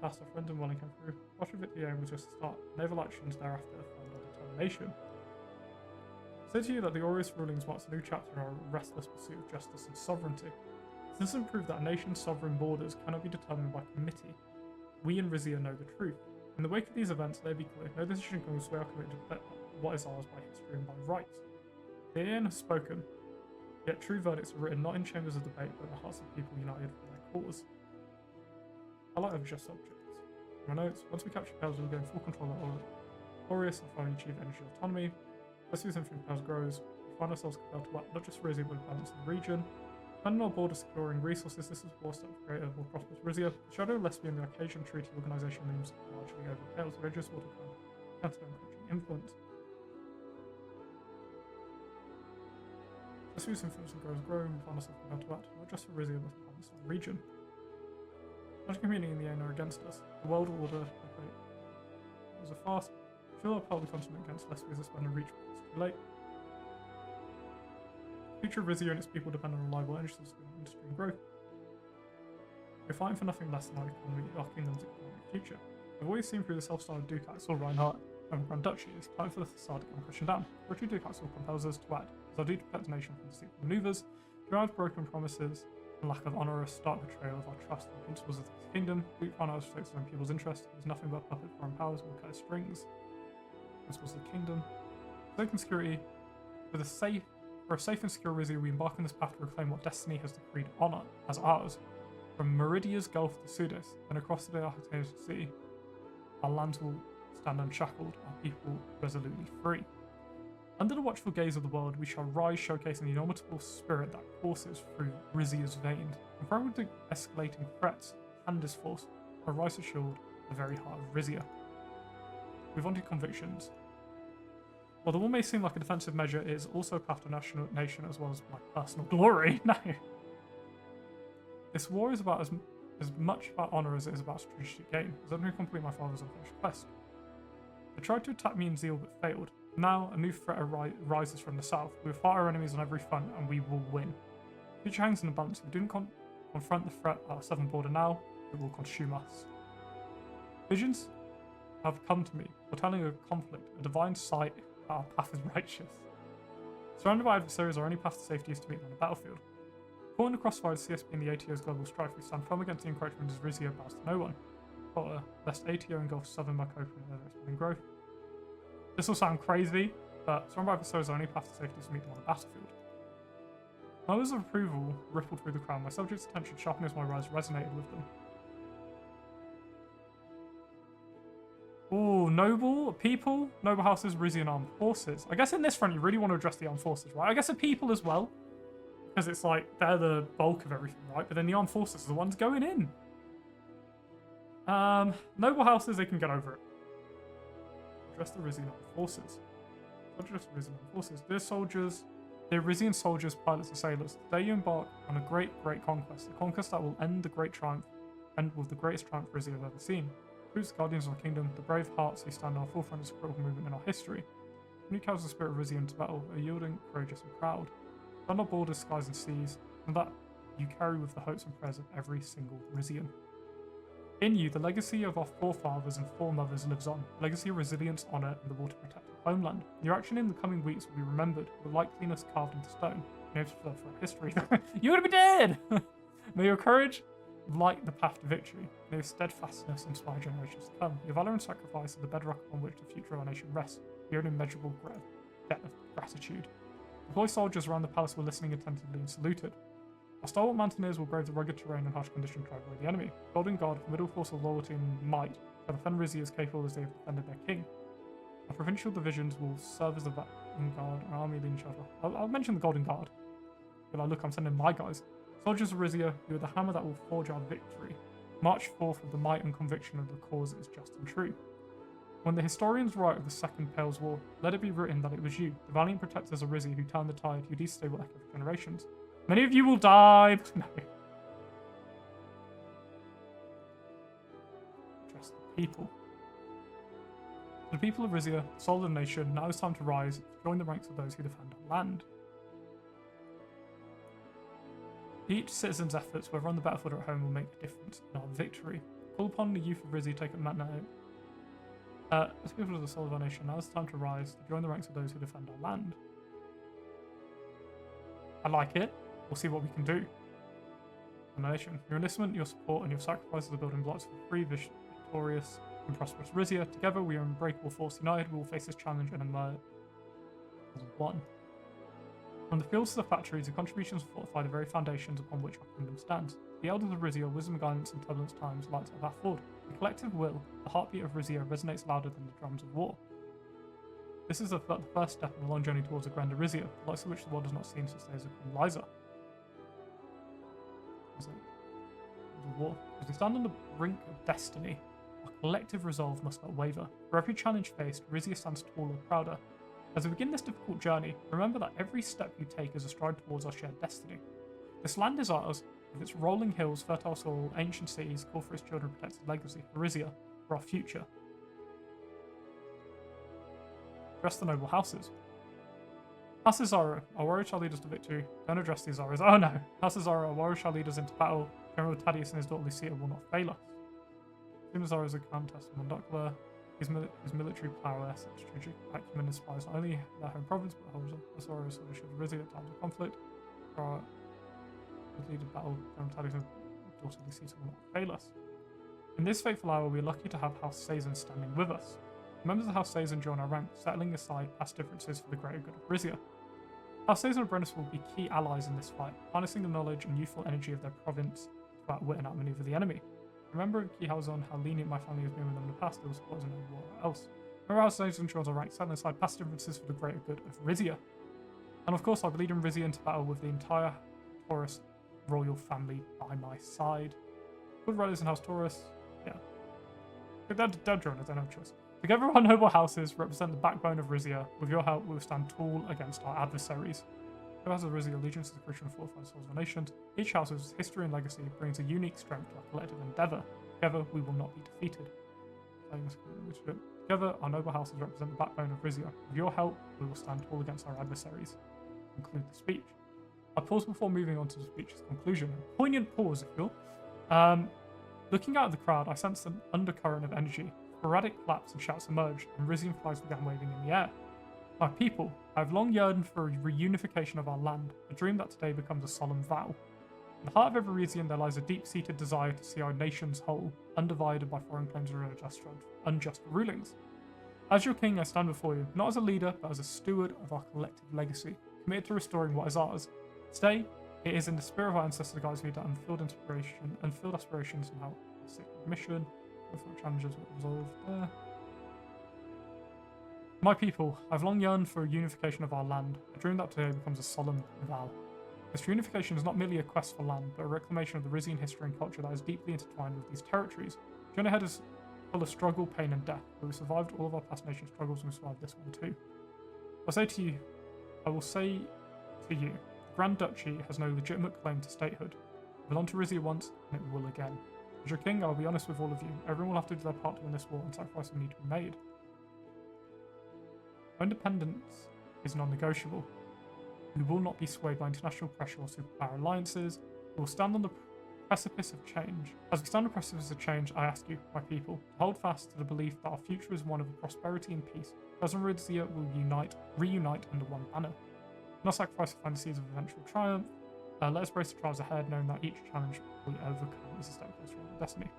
S1: Past our friends in Welling came through. Partial victory was just the start. Naval actions thereafter found our determination. I say to you that the Aureus rulings marks a new chapter in our restless pursuit of justice and sovereignty. Since it proved that a nation's sovereign borders cannot be determined by committee, we in Rizia know the truth. In the wake of these events, let it be clear, no decision can sway our commitment to protect what is ours by history and by right. The Aeon has spoken, yet true verdicts are written not in chambers of debate, but in the hearts of people united for their cause. I like just subjects. My notes, once we capture Pels, we'll gain full control of Aureus and finally achieve energy autonomy. As the infantry Pels grows, we find ourselves compelled to act not just for Rizia, but balance in the region. Planning our border securing resources, this is a war step to create a more prosperous Rizia. The shadow of Lesbian, the Arcadian Treaty Organisation looms largely over Pales, religious water counter-encroaching influence. As whose influence grows, we find ourselves compelled to act, not just for Rizia, but for balance in the region. Not a community in the end are against us. The world order was a fast, fill our part of the continent against Lesbia's expanded reach, but it's too late. The future of Rizia and its people depend on reliable energy sources and industry and growth. We're fighting for nothing less than our kingdom's economic future. We've always seen through the self-styled Ducats or Reinhardt and Grand Duchy, it's time for the facade to come pushing down. Rotary Ducats compels us to act, as our duty protects the nation from deceitful maneuvers, drive broken promises, and lack of honour, a stark betrayal of our trust in the principles of this kingdom. We find ourselves protects our own people's interests. There's nothing but puppet foreign powers will cut strings. Principles of the kingdom. Safe and security. For a safe and secure Rizia, we embark on this path to reclaim what destiny has decreed honour as ours. From Meridia's Gulf to Sudis, and across the Arctic Sea, our lands will stand unshackled, our people resolutely free. Under the watchful gaze of the world, we shall rise, showcasing the indomitable spirit that courses through Rizia's veins. Confronted with the escalating threats, hand is forced, our rise assured, the very heart of Rizia. Move on to convictions. While the war may seem like a defensive measure, it is also a path to nation as well as my personal glory. No. This war is about as much about honour as it is about strategic gain. As I don't complete my father's unfinished quest. They tried to attack me in zeal but failed. Now a new threat rises from the south. We will fight our enemies on every front and we will win. The future hangs in the balance. If we don't confront the threat at our southern border now, it will consume us. Visions have come to me, foretelling a conflict, a divine sight. Our path is righteous. Surrounded by adversaries, our only path to safety is to meet them on the battlefield. Caught in the crossfire of CSP and the ATO's global strife, we stand firm against the encroachment as Rizia bows to no one. Potter, lest ATO engulfs southern Marcopa and expanding growth. This will sound crazy, but surrounded by adversaries, our only path to safety is to meet them on the battlefield. Murmurs of approval rippled through the crowd. My subjects' attention sharpened as my rise resonated with them. Ooh, noble people, noble houses, Rizian armed forces. I guess in this front you really want to address the armed forces, right? I guess the people as well, because it's like they're the bulk of everything, right? But then the armed forces are the ones going in. Noble houses, they can get over it. Address the Rizian armed forces. Address the Rizian armed forces. Dear soldiers, dear Rizian soldiers, pilots, and sailors. Today you embark on a great conquest. A conquest that will end with the greatest triumph Rizia has ever seen. Troops, guardians of our kingdom, the brave hearts who stand on the forefront of this critical movement in our history. New cows the spirit of Rizia to battle, are yielding, courageous, and proud. Beyond our borders, skies, and seas, and that you carry with the hopes and prayers of every single Rizian. In you, the legacy of our forefathers and foremothers lives on. A legacy of resilience, honour, and the will to protect our homeland. Your action in the coming weeks will be remembered, with likeliness carved into stone. Names for history. You're gonna be dead! May your courage light the path to victory. May your steadfastness inspire generations to come. Your valour and sacrifice are the bedrock on which the future of our nation rests. Your immeasurable debt of gratitude. Deploy soldiers around the palace were listening attentively and saluted. Our stalwart mountaineers will brave the rugged terrain and harsh conditions tried by the enemy. Golden Guard, a middle force of loyalty and might, shall defend Rizia as capable as they have defended their king. Our provincial divisions will serve as the vanguard and army leading shelter. I'll mention the Golden Guard. But look, I'm sending my guys. Soldiers of Rizia, you are the hammer that will forge our victory. March forth with the might and conviction of the cause that is just and true. When the historians write of the Second Pales War, let it be written that it was you, the valiant protectors of Rizia, who turned the tide, who destabilized echo for generations. Many of you will die. No. Just the people. The people of Rizia, the soul of the nation, now is time to rise, join the ranks of those who defend our land. Each citizen's efforts, whether on the battlefield or at home, will make a difference in our victory. Call upon the youth of Rizia to take up note. As people of the soul of our nation, now is time to rise, to join the ranks of those who defend our land. I like it. We'll see what we can do. Our nation, your enlistment, your support, and your sacrifices are building blocks for free, victorious, and prosperous Rizia. Together, we are an unbreakable force. United, we will face this challenge and emerge as one. From the fields to the factories, the contributions fortify the very foundations upon which our kingdom stands. The elders of Rizia, wisdom and guidance in turbulent times, lights our path forward. The collective will, the heartbeat of Rizia, resonates louder than the drums of war. This is the first step in a long journey towards a grander Rizia, the likes of which the world has not seen since the days of Queen Liza. War. As we stand on the brink of destiny, our collective resolve must not waver. For every challenge faced, Rizia stands taller, prouder. As we begin this difficult journey, remember that every step you take is a stride towards our shared destiny. This land is ours, with its rolling hills, fertile soil, ancient cities, call for its children, protects its legacy, for Rizia, for our future. Address the noble houses. House Zara, our warrior shall lead us to victory. Don't address these Zaras. Oh no! House Zara, our warrior shall lead us into battle. General Thaddeus and his daughter Lucia will not fail us. Zara is a countess of Mondocla. His military prowess and strategic acumen inspires not only their home province, but holds Zara is sort of Rizia at times of conflict. Our lead of battle, General Thaddeus and his daughter Lucia will not fail us. In this fateful hour, we are lucky to have House Sazan standing with us. Members of House Sazan join our ranks, settling aside past differences for the greater good of Rizia. House Sazan and Brennus will be key allies in this fight, harnessing the knowledge and youthful energy of their province to outwit and outmaneuver the enemy. Remember key House on how lenient my family has been with them in the past, they will support us in everywhere else. Remember House Sazan joins our ranks, settling aside past differences for the greater good of Rizia. And of course, I'll be leading Rizia into battle with the entire Taurus royal family by my side. Good riders in House Taurus, yeah. They'll join us, they don't have a choice. Together our noble houses represent the backbone of Rizia. With your help, we will stand tall against our adversaries. The House of Rizia allegiance to the Christian fortified souls of our nations. Each house's history and legacy brings a unique strength to our collective endeavour. Together, we will not be defeated. Together, our noble houses represent the backbone of Rizia. With your help, we will stand tall against our adversaries. Conclude the speech. I pause before moving on to the speech's conclusion. A poignant pause, if you will. Looking out at the crowd, I sensed an undercurrent of energy. Sporadic claps and shouts emerged, and Rizian flags began waving in the air. My people, I have long yearned for a reunification of our land, a dream that today becomes a solemn vow. In the heart of every Rizian there lies a deep-seated desire to see our nations whole, undivided by foreign claims or unjust rulings. As your king, I stand before you, not as a leader, but as a steward of our collective legacy, committed to restoring what is ours. Today, it is in the spirit of our ancestors, guys, who unfilled inspiration, unfilled aspirations, and how a sacred mission, with what challenges were resolved there. My people, I've long yearned for a unification of our land, a dream that today becomes a solemn vow. This reunification is not merely a quest for land, but a reclamation of the Rizian history and culture that is deeply intertwined with these territories. The journey ahead is full of struggle, pain, and death, but we survived all of our past nation struggles and we survived this one too. I will say to you, the Grand Duchy has no legitimate claim to statehood. It belonged to Rizia once, and it will again. As your king, I will be honest with all of you. Everyone will have to do their part to win this war, and sacrifices will need to be made. Independence is non-negotiable. We will not be swayed by international pressure or superpower alliances. We will stand on the precipice of change. As we stand on the precipice of change, I ask you, my people, to hold fast to the belief that our future is one of prosperity and peace. Cousin Rizia will reunite under one banner. Not sacrifice the fantasies of eventual triumph. Let us brace the trials ahead, knowing that each challenge we overcome is a step closer to our destiny.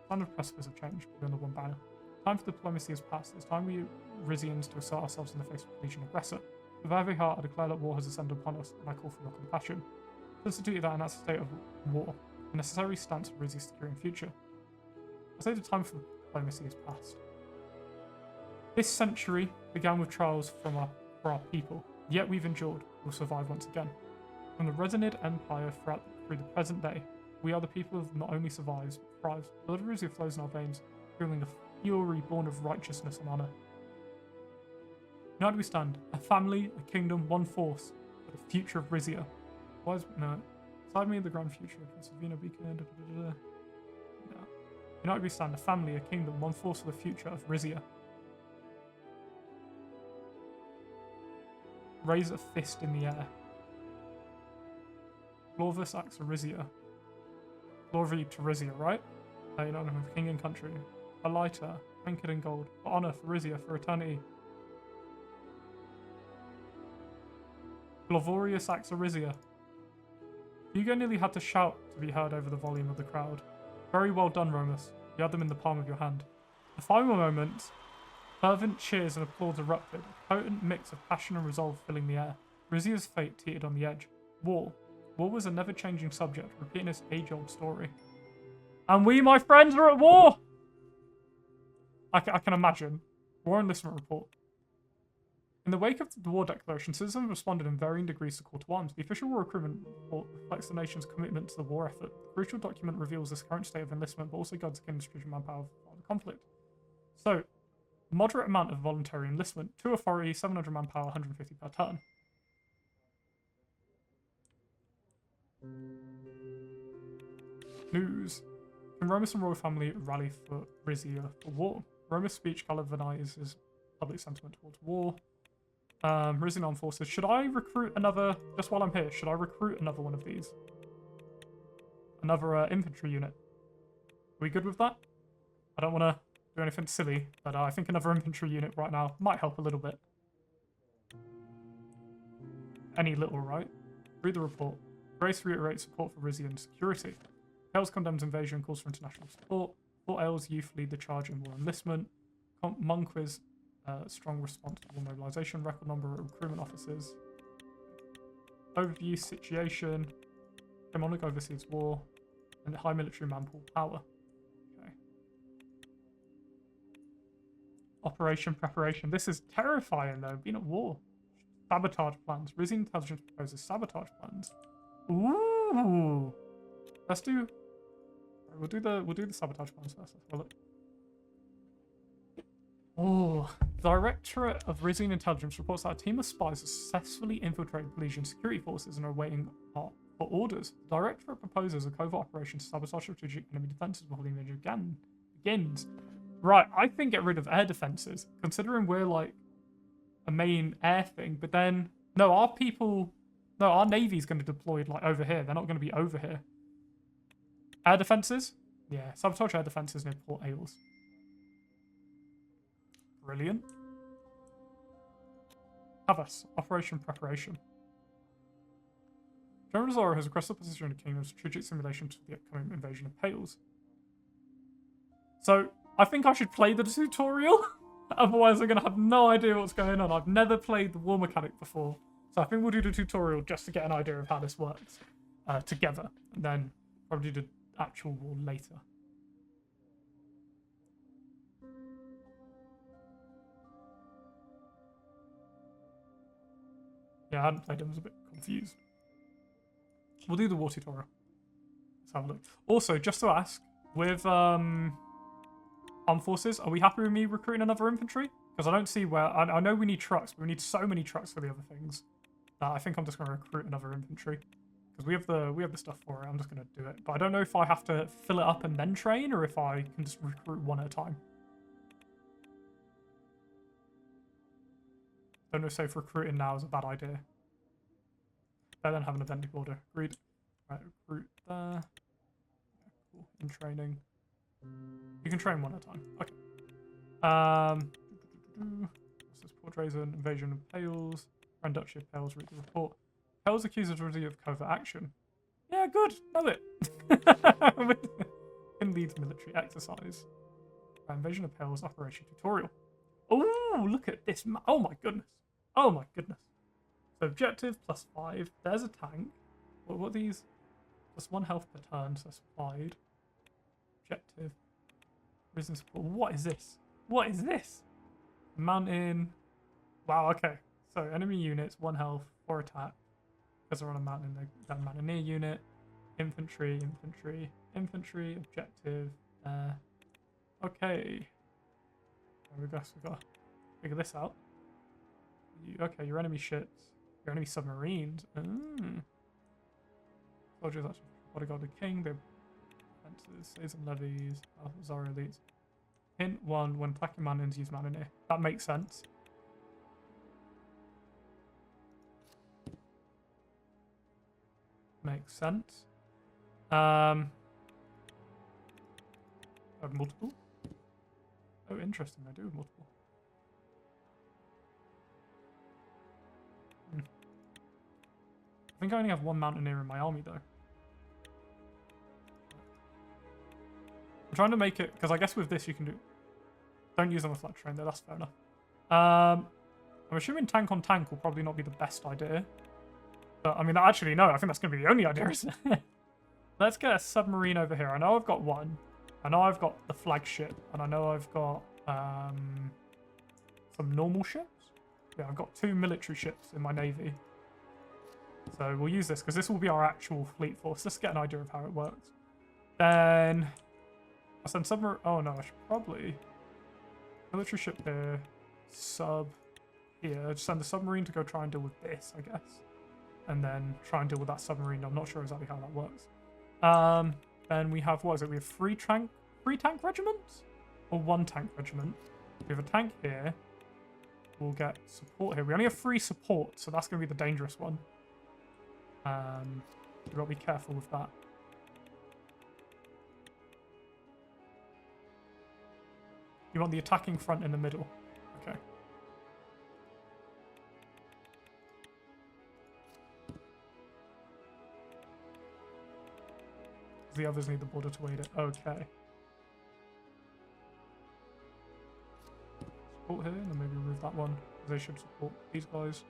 S1: Stand on the precipice of change, we'll be under one banner. Time for diplomacy has passed. It's time we Rizians to assert ourselves in the face of a legion aggressor. With every heart, I declare that war has ascended upon us, and I call for your compassion. Substitute that in that state of war, a necessary stance for Rizia's securing future. I say the time for diplomacy has passed. This century began with trials for our people, yet we've endured. We'll survive once again. From the Resinid Empire through the present day, we are the people who not only survives, but thrives. The blood of Rizia flows in our veins, fueling a fury born of righteousness and honor. United we stand, a family, a kingdom, one force, for the future of Rizia. Beside me the grand future of Pennsylvania Beacon. No. United we stand, a family, a kingdom, one force for the future of Rizia. Raise a fist in the air. Glorvus Axa Rizia. Glory to Rizia, right? You know, king and country. A lighter, anchored in gold. For honor, for Rizia, for eternity. Glorious Axa Rizia. Hugo nearly had to shout to be heard over the volume of the crowd. Very well done, Romus. You had them in the palm of your hand. The final moment, fervent cheers and applause erupted, a potent mix of passion and resolve filling the air. Rizia's fate teetered on the edge. War. War was a never-changing subject, repeating its age-old story. And we, my friends, are at war! I can imagine. War Enlistment Report. In the wake of the war declaration, citizens responded in varying degrees to call to arms. The official war recruitment report reflects the nation's commitment to the war effort. The crucial document reveals this current state of enlistment, but also guides the kingdom's strategic manpower for the conflict. So, moderate amount of voluntary enlistment, 2 authority, 700 manpower, 150 per turn. News. Can Romus and royal family rally for Rizia for war? Romus' speech galvanizes public sentiment towards war. Rizian Armed Forces. Should I recruit another, just while I'm here, should I recruit another one of these? Another infantry unit. Are we good with that? I don't want to do anything silly, but I think another infantry unit right now might help a little bit. Any little, right? Read the report. Grace reiterates support for Rizian security. Hales condemns invasion, calls for international support. Fort Ailes youth lead the charge in war enlistment. Monquiz, strong response to war mobilization. Record number of recruitment officers. Overview situation. Demonic overseas war. And high military manpool power. Okay. Operation preparation. This is terrifying though, being at war. Sabotage plans. Rizian intelligence proposes sabotage plans. Ooh. Let's do. We'll do the sabotage plans first. Let's have a look. Oh, Directorate of Rizian Intelligence reports that a team of spies has successfully infiltrated Legion security forces and are waiting for orders. The Directorate proposes a covert operation to sabotage strategic enemy defenses before the invasion begins. Right, I think get rid of air defenses, considering we're like a main air thing, but then, no, our Navy's going to deploy like over here. They're not going to be over here. Air defenses? Yeah, sabotage air defenses near Port Ailes. Brilliant. Havas, operation preparation. General Zora has requested the position of the kingdom's strategic simulation to the upcoming invasion of Pales. So, I think I should play the tutorial. Otherwise, I'm going to have no idea what's going on. I've never played the war mechanic before. So I think we'll do the tutorial just to get an idea of how this works together. And then probably do the actual war later. Yeah, I hadn't played it. I was a bit confused. We'll do the war tutorial. Let's have a look. Also, just to ask, with armed forces, are we happy with me recruiting another infantry? Because I don't see where... I know we need trucks, but we need so many trucks for the other things. I think I'm just going to recruit another infantry. Because we have the stuff for it. I'm just going to do it. But I don't know if I have to fill it up and then train, or if I can just recruit one at a time. Don't know if recruiting now is a bad idea. Better than having a vending order. Agreed. Right, recruit there. Yeah, cool. In training. You can train one at a time. Okay. What's this? Port Drazen, invasion of Pales. Grand Duchy of Pales, read the report. Pales accuses Rizia of covert action. Yeah, good. Love it. In leads military exercise. Invasion of Pales operation tutorial. Oh, look at this. Oh my goodness. Oh my goodness. So objective +5. There's a tank. What are these? +1 health per turn, so supplied. Objective. Risen support. What is this? What is this? Mountain. Wow, okay. So enemy units, 1 health, 4 attack. Because they're on a mountain, that mountaineer unit. Infantry, infantry, infantry, objective. Okay. We guess we've got to figure this out. Okay, your enemy ships, your enemy submarines. Soldiers actually bodyguard the king, their defenses, Suzerain levies, Zara elites. Hint 1, when attacking mountains, use mountaineer. That makes sense. Makes sense. I have multiple. Oh, interesting. I do have multiple. I think I only have 1 mountaineer in my army, though. I'm trying to make it, because I guess with this you can do... Don't use on the flat train, though. That's fair enough. I'm assuming tank on tank will probably not be the best idea. But, I mean, actually, no. I think that's going to be the only idea, isn't it? Let's get a submarine over here. I know I've got 1. I know I've got the flagship. And I know I've got some normal ships. Yeah, I've got 2 military ships in my navy. So we'll use this, because this will be our actual fleet force. Let's get an idea of how it works. Then... I'll send submarine... Oh, no. I should probably... Military ship here. Sub here. Just send the submarine to go try and deal with this, I guess. And then try and deal with that submarine. I'm not sure exactly how that works. Then we have, what is it? We have 3 tank regiments? Or 1 tank regiment. We have a tank here. We'll get support here. We only have 3 support, so that's going to be the dangerous one. We've got to be careful with that. You want the attacking front in the middle. Okay. The others need the border to aid it. Okay. Support here, and then maybe remove that one. They should support these guys.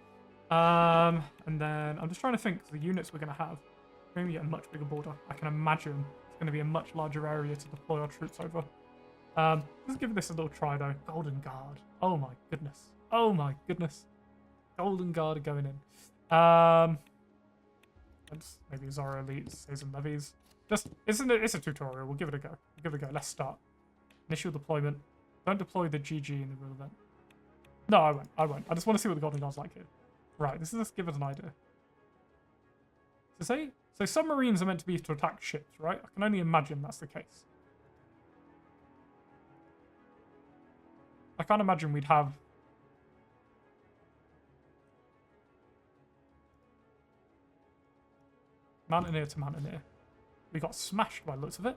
S1: And then I'm just trying to think, the units we're going to have. We're going to get a much bigger border. I can imagine it's going to be a much larger area to deploy our troops over. Let's give this a little try though. Golden Guard. Oh my goodness. Oh my goodness. Golden Guard are going in. Let's maybe Zara elites, Suzerain levies. Just, it's a tutorial. We'll give it a go. Let's start. Initial deployment. Don't deploy the GG in the real event. No, I won't. I won't. I just want to see what the Golden Guard's like here. Right, this is just give us an idea. So submarines are meant to be to attack ships, right? I can only imagine that's the case. I can't imagine we'd have... Mountaineer to Mountaineer. We got smashed by the looks of it.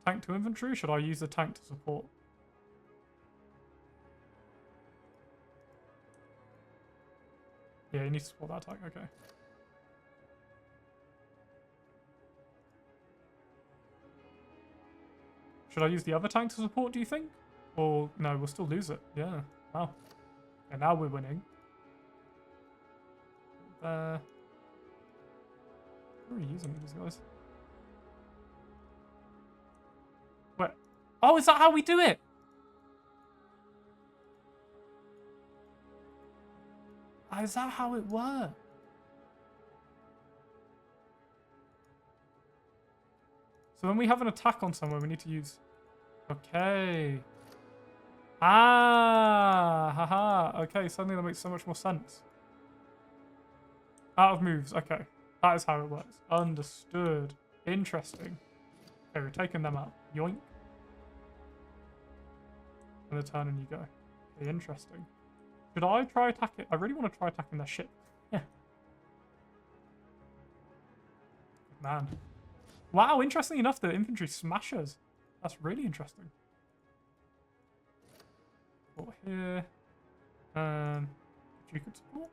S1: Tank to infantry? Should I use the tank to support? Yeah, you need to support that tank, okay. Should I use the other tank to support, do you think? Or, no, we'll still lose it. Yeah, wow. And now we're winning. Who are you using these guys? Wait. Oh, is that how we do it? Oh, is that how it works? So when we have an attack on somewhere, we need to use... Okay. Ah, haha. Okay, suddenly that makes so much more sense. Out of moves. Okay. That is how it works. Understood. Interesting. Okay, we're taking them out. Yoink. And a turn and you go. Okay, interesting. Should I try attacking? I really want to try attacking their ship. Yeah. Man. Wow, interestingly enough, the infantry smashes. That's really interesting. Support here. You could support.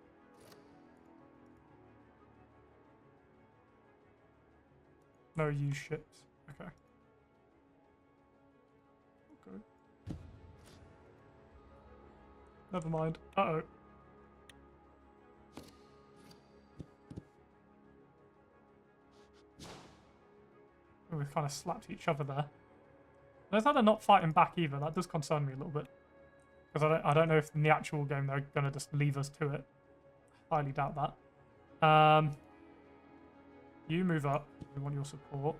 S1: No use ships. Okay. Okay. Never mind. Uh-oh. We kind of slapped each other there. Notice how they're not fighting back either. That does concern me a little bit. Because I don't know if in the actual game they're going to just leave us to it. Highly doubt that. You move up. We want your support.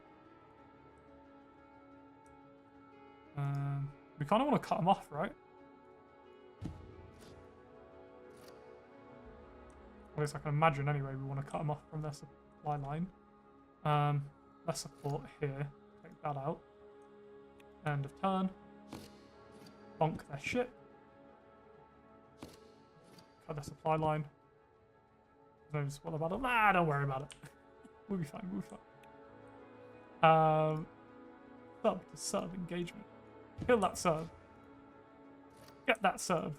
S1: We kind of want to cut them off, right? At least I can imagine anyway we want to cut them off from their supply line. Let's support here. Take that out. End of turn. Bonk their ship. Cut their supply line. No what about it? Nah, don't worry about it. We'll be fine, we'll be fine. Sub to sub engagement. Kill that sub. Get that sub.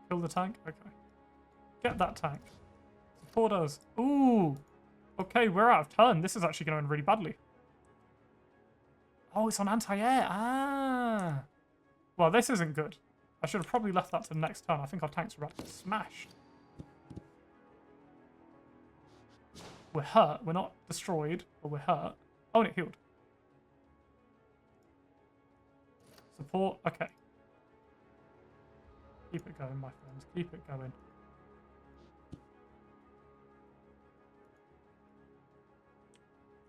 S1: Kill the tank? Okay. Get that tank. Support us. Ooh! Okay, we're out of turn. This is actually going to end really badly. Oh, it's on anti-air. Ah! Well, this isn't good. I should have probably left that to the next turn. I think our tanks are about to get smashed. We're hurt. We're not destroyed, but we're hurt. Oh, and it healed. Support. Okay. Keep it going, my friends. Keep it going.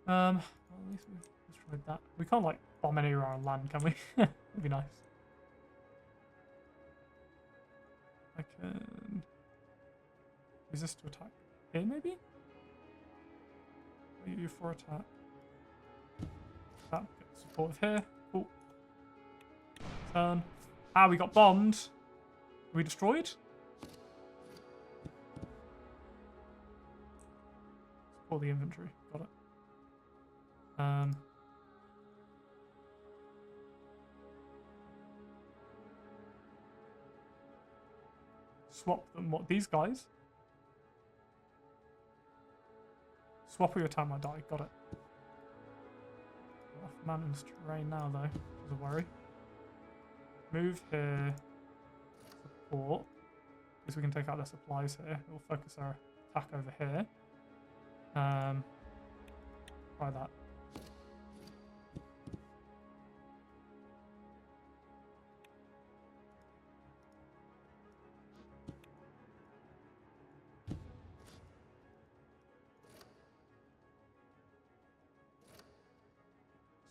S1: Well, at least we've destroyed that. We can't, like, bomb anywhere on land, can we? That'd be nice. I can... Use this to attack here, maybe? You for attack. That gets supportive here. Cool. Turn. Ah, we got bombed. Are we destroyed? Support the infantry. Got it. Swap them. What, these guys? Swap or your town might die. Got it. Off mountains terrain now, though. Which is a worry. Move here. Support. Because we can take out their supplies here. We'll focus our attack over here. Try that.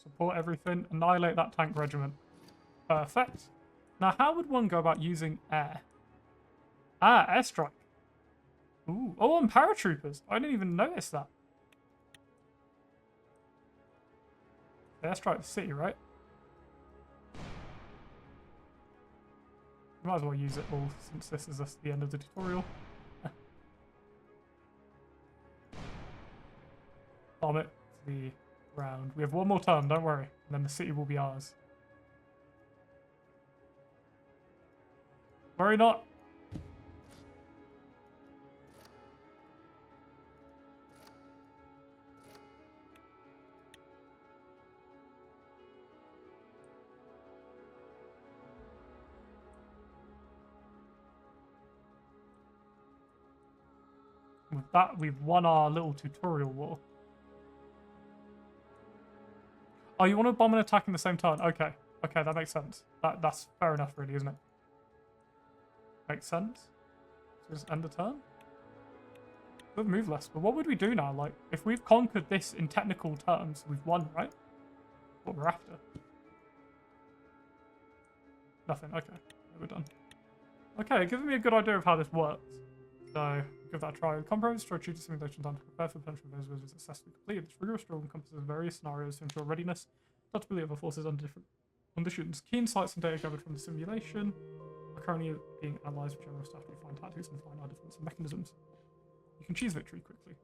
S1: Support everything. Annihilate that tank regiment. Perfect. Now, how would one go about using air? Ah, airstrike. Ooh. Oh, and paratroopers. I didn't even notice that. Airstrike the city, right? Might as well use it all since this is just the end of the tutorial. Bomb it to the ground. We have one more turn, don't worry. And then the city will be ours. Worry not. With that, we've won our little tutorial war. Oh, you want to bomb and attack in the same turn? Okay. Okay, that makes sense. That's fair enough, really, isn't it? Makes sense. So just end the turn? We've moved less, but what would we do now? Like, if we've conquered this in technical terms, we've won, right? What we're after. Nothing. Okay. We're done. Okay, it gives me a good idea of how this works. So, give that a try. Comprehensive strategy simulation time to prepare for the potential of those with successfully completed. This rigorous drill encompasses various scenarios to ensure readiness, adaptability of our forces under different conditions. Key insights and data gathered from the simulation are currently being analysed for general strategy, fine tactics, and fine our defensive mechanisms. You can choose victory quickly.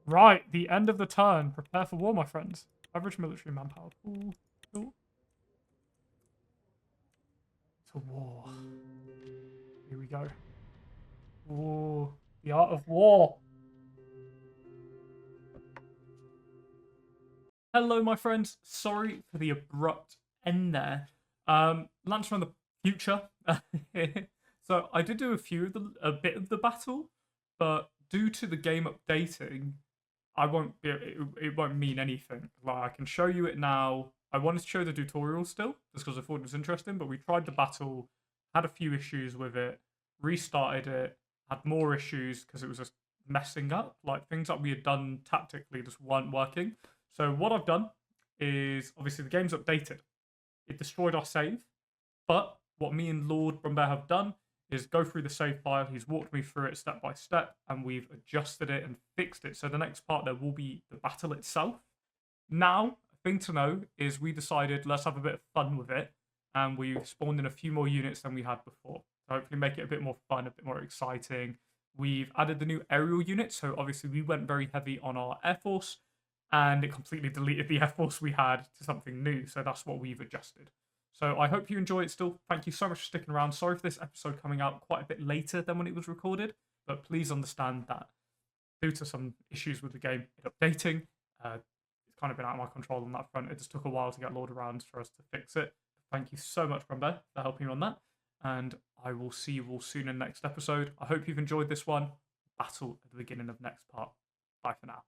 S1: Right, the end of the turn. Prepare for war, my friends. Average military manpower pool. Cool. To war. Here we go. Ooh, the art of war. Hello, my friends. Sorry for the abrupt end there. Lancer on the future. So I did do a bit of the battle, but due to the game updating, it won't mean anything. Like, I can show you it now. I wanted to show the tutorial still, just because I thought it was interesting, but we tried the battle, had a few issues with it, restarted it, had more issues because it was just messing up. Like, things that we had done tactically just weren't working. So what I've done is, obviously the game's updated. It destroyed our save, but what me and Lord Brumbear have done is go through the save file. He's walked me through it step by step, and we've adjusted it and fixed it. So the next part there will be the battle itself. Now, a thing to know is we decided let's have a bit of fun with it, and we've spawned in a few more units than we had before. So hopefully make it a bit more fun, a bit more exciting. We've added the new aerial units, so obviously we went very heavy on our Air Force, and it completely deleted the Air Force we had to something new. So that's what we've adjusted. So I hope you enjoy it still. Thank you so much for sticking around. Sorry for this episode coming out quite a bit later than when it was recorded, but please understand that due to some issues with the game updating, it's kind of been out of my control on that front. It just took a while to get Lord around for us to fix it. Thank you so much, Brumbear, for helping me on that. And I will see you all soon in the next episode. I hope you've enjoyed this one. Battle at the beginning of next part. Bye for now.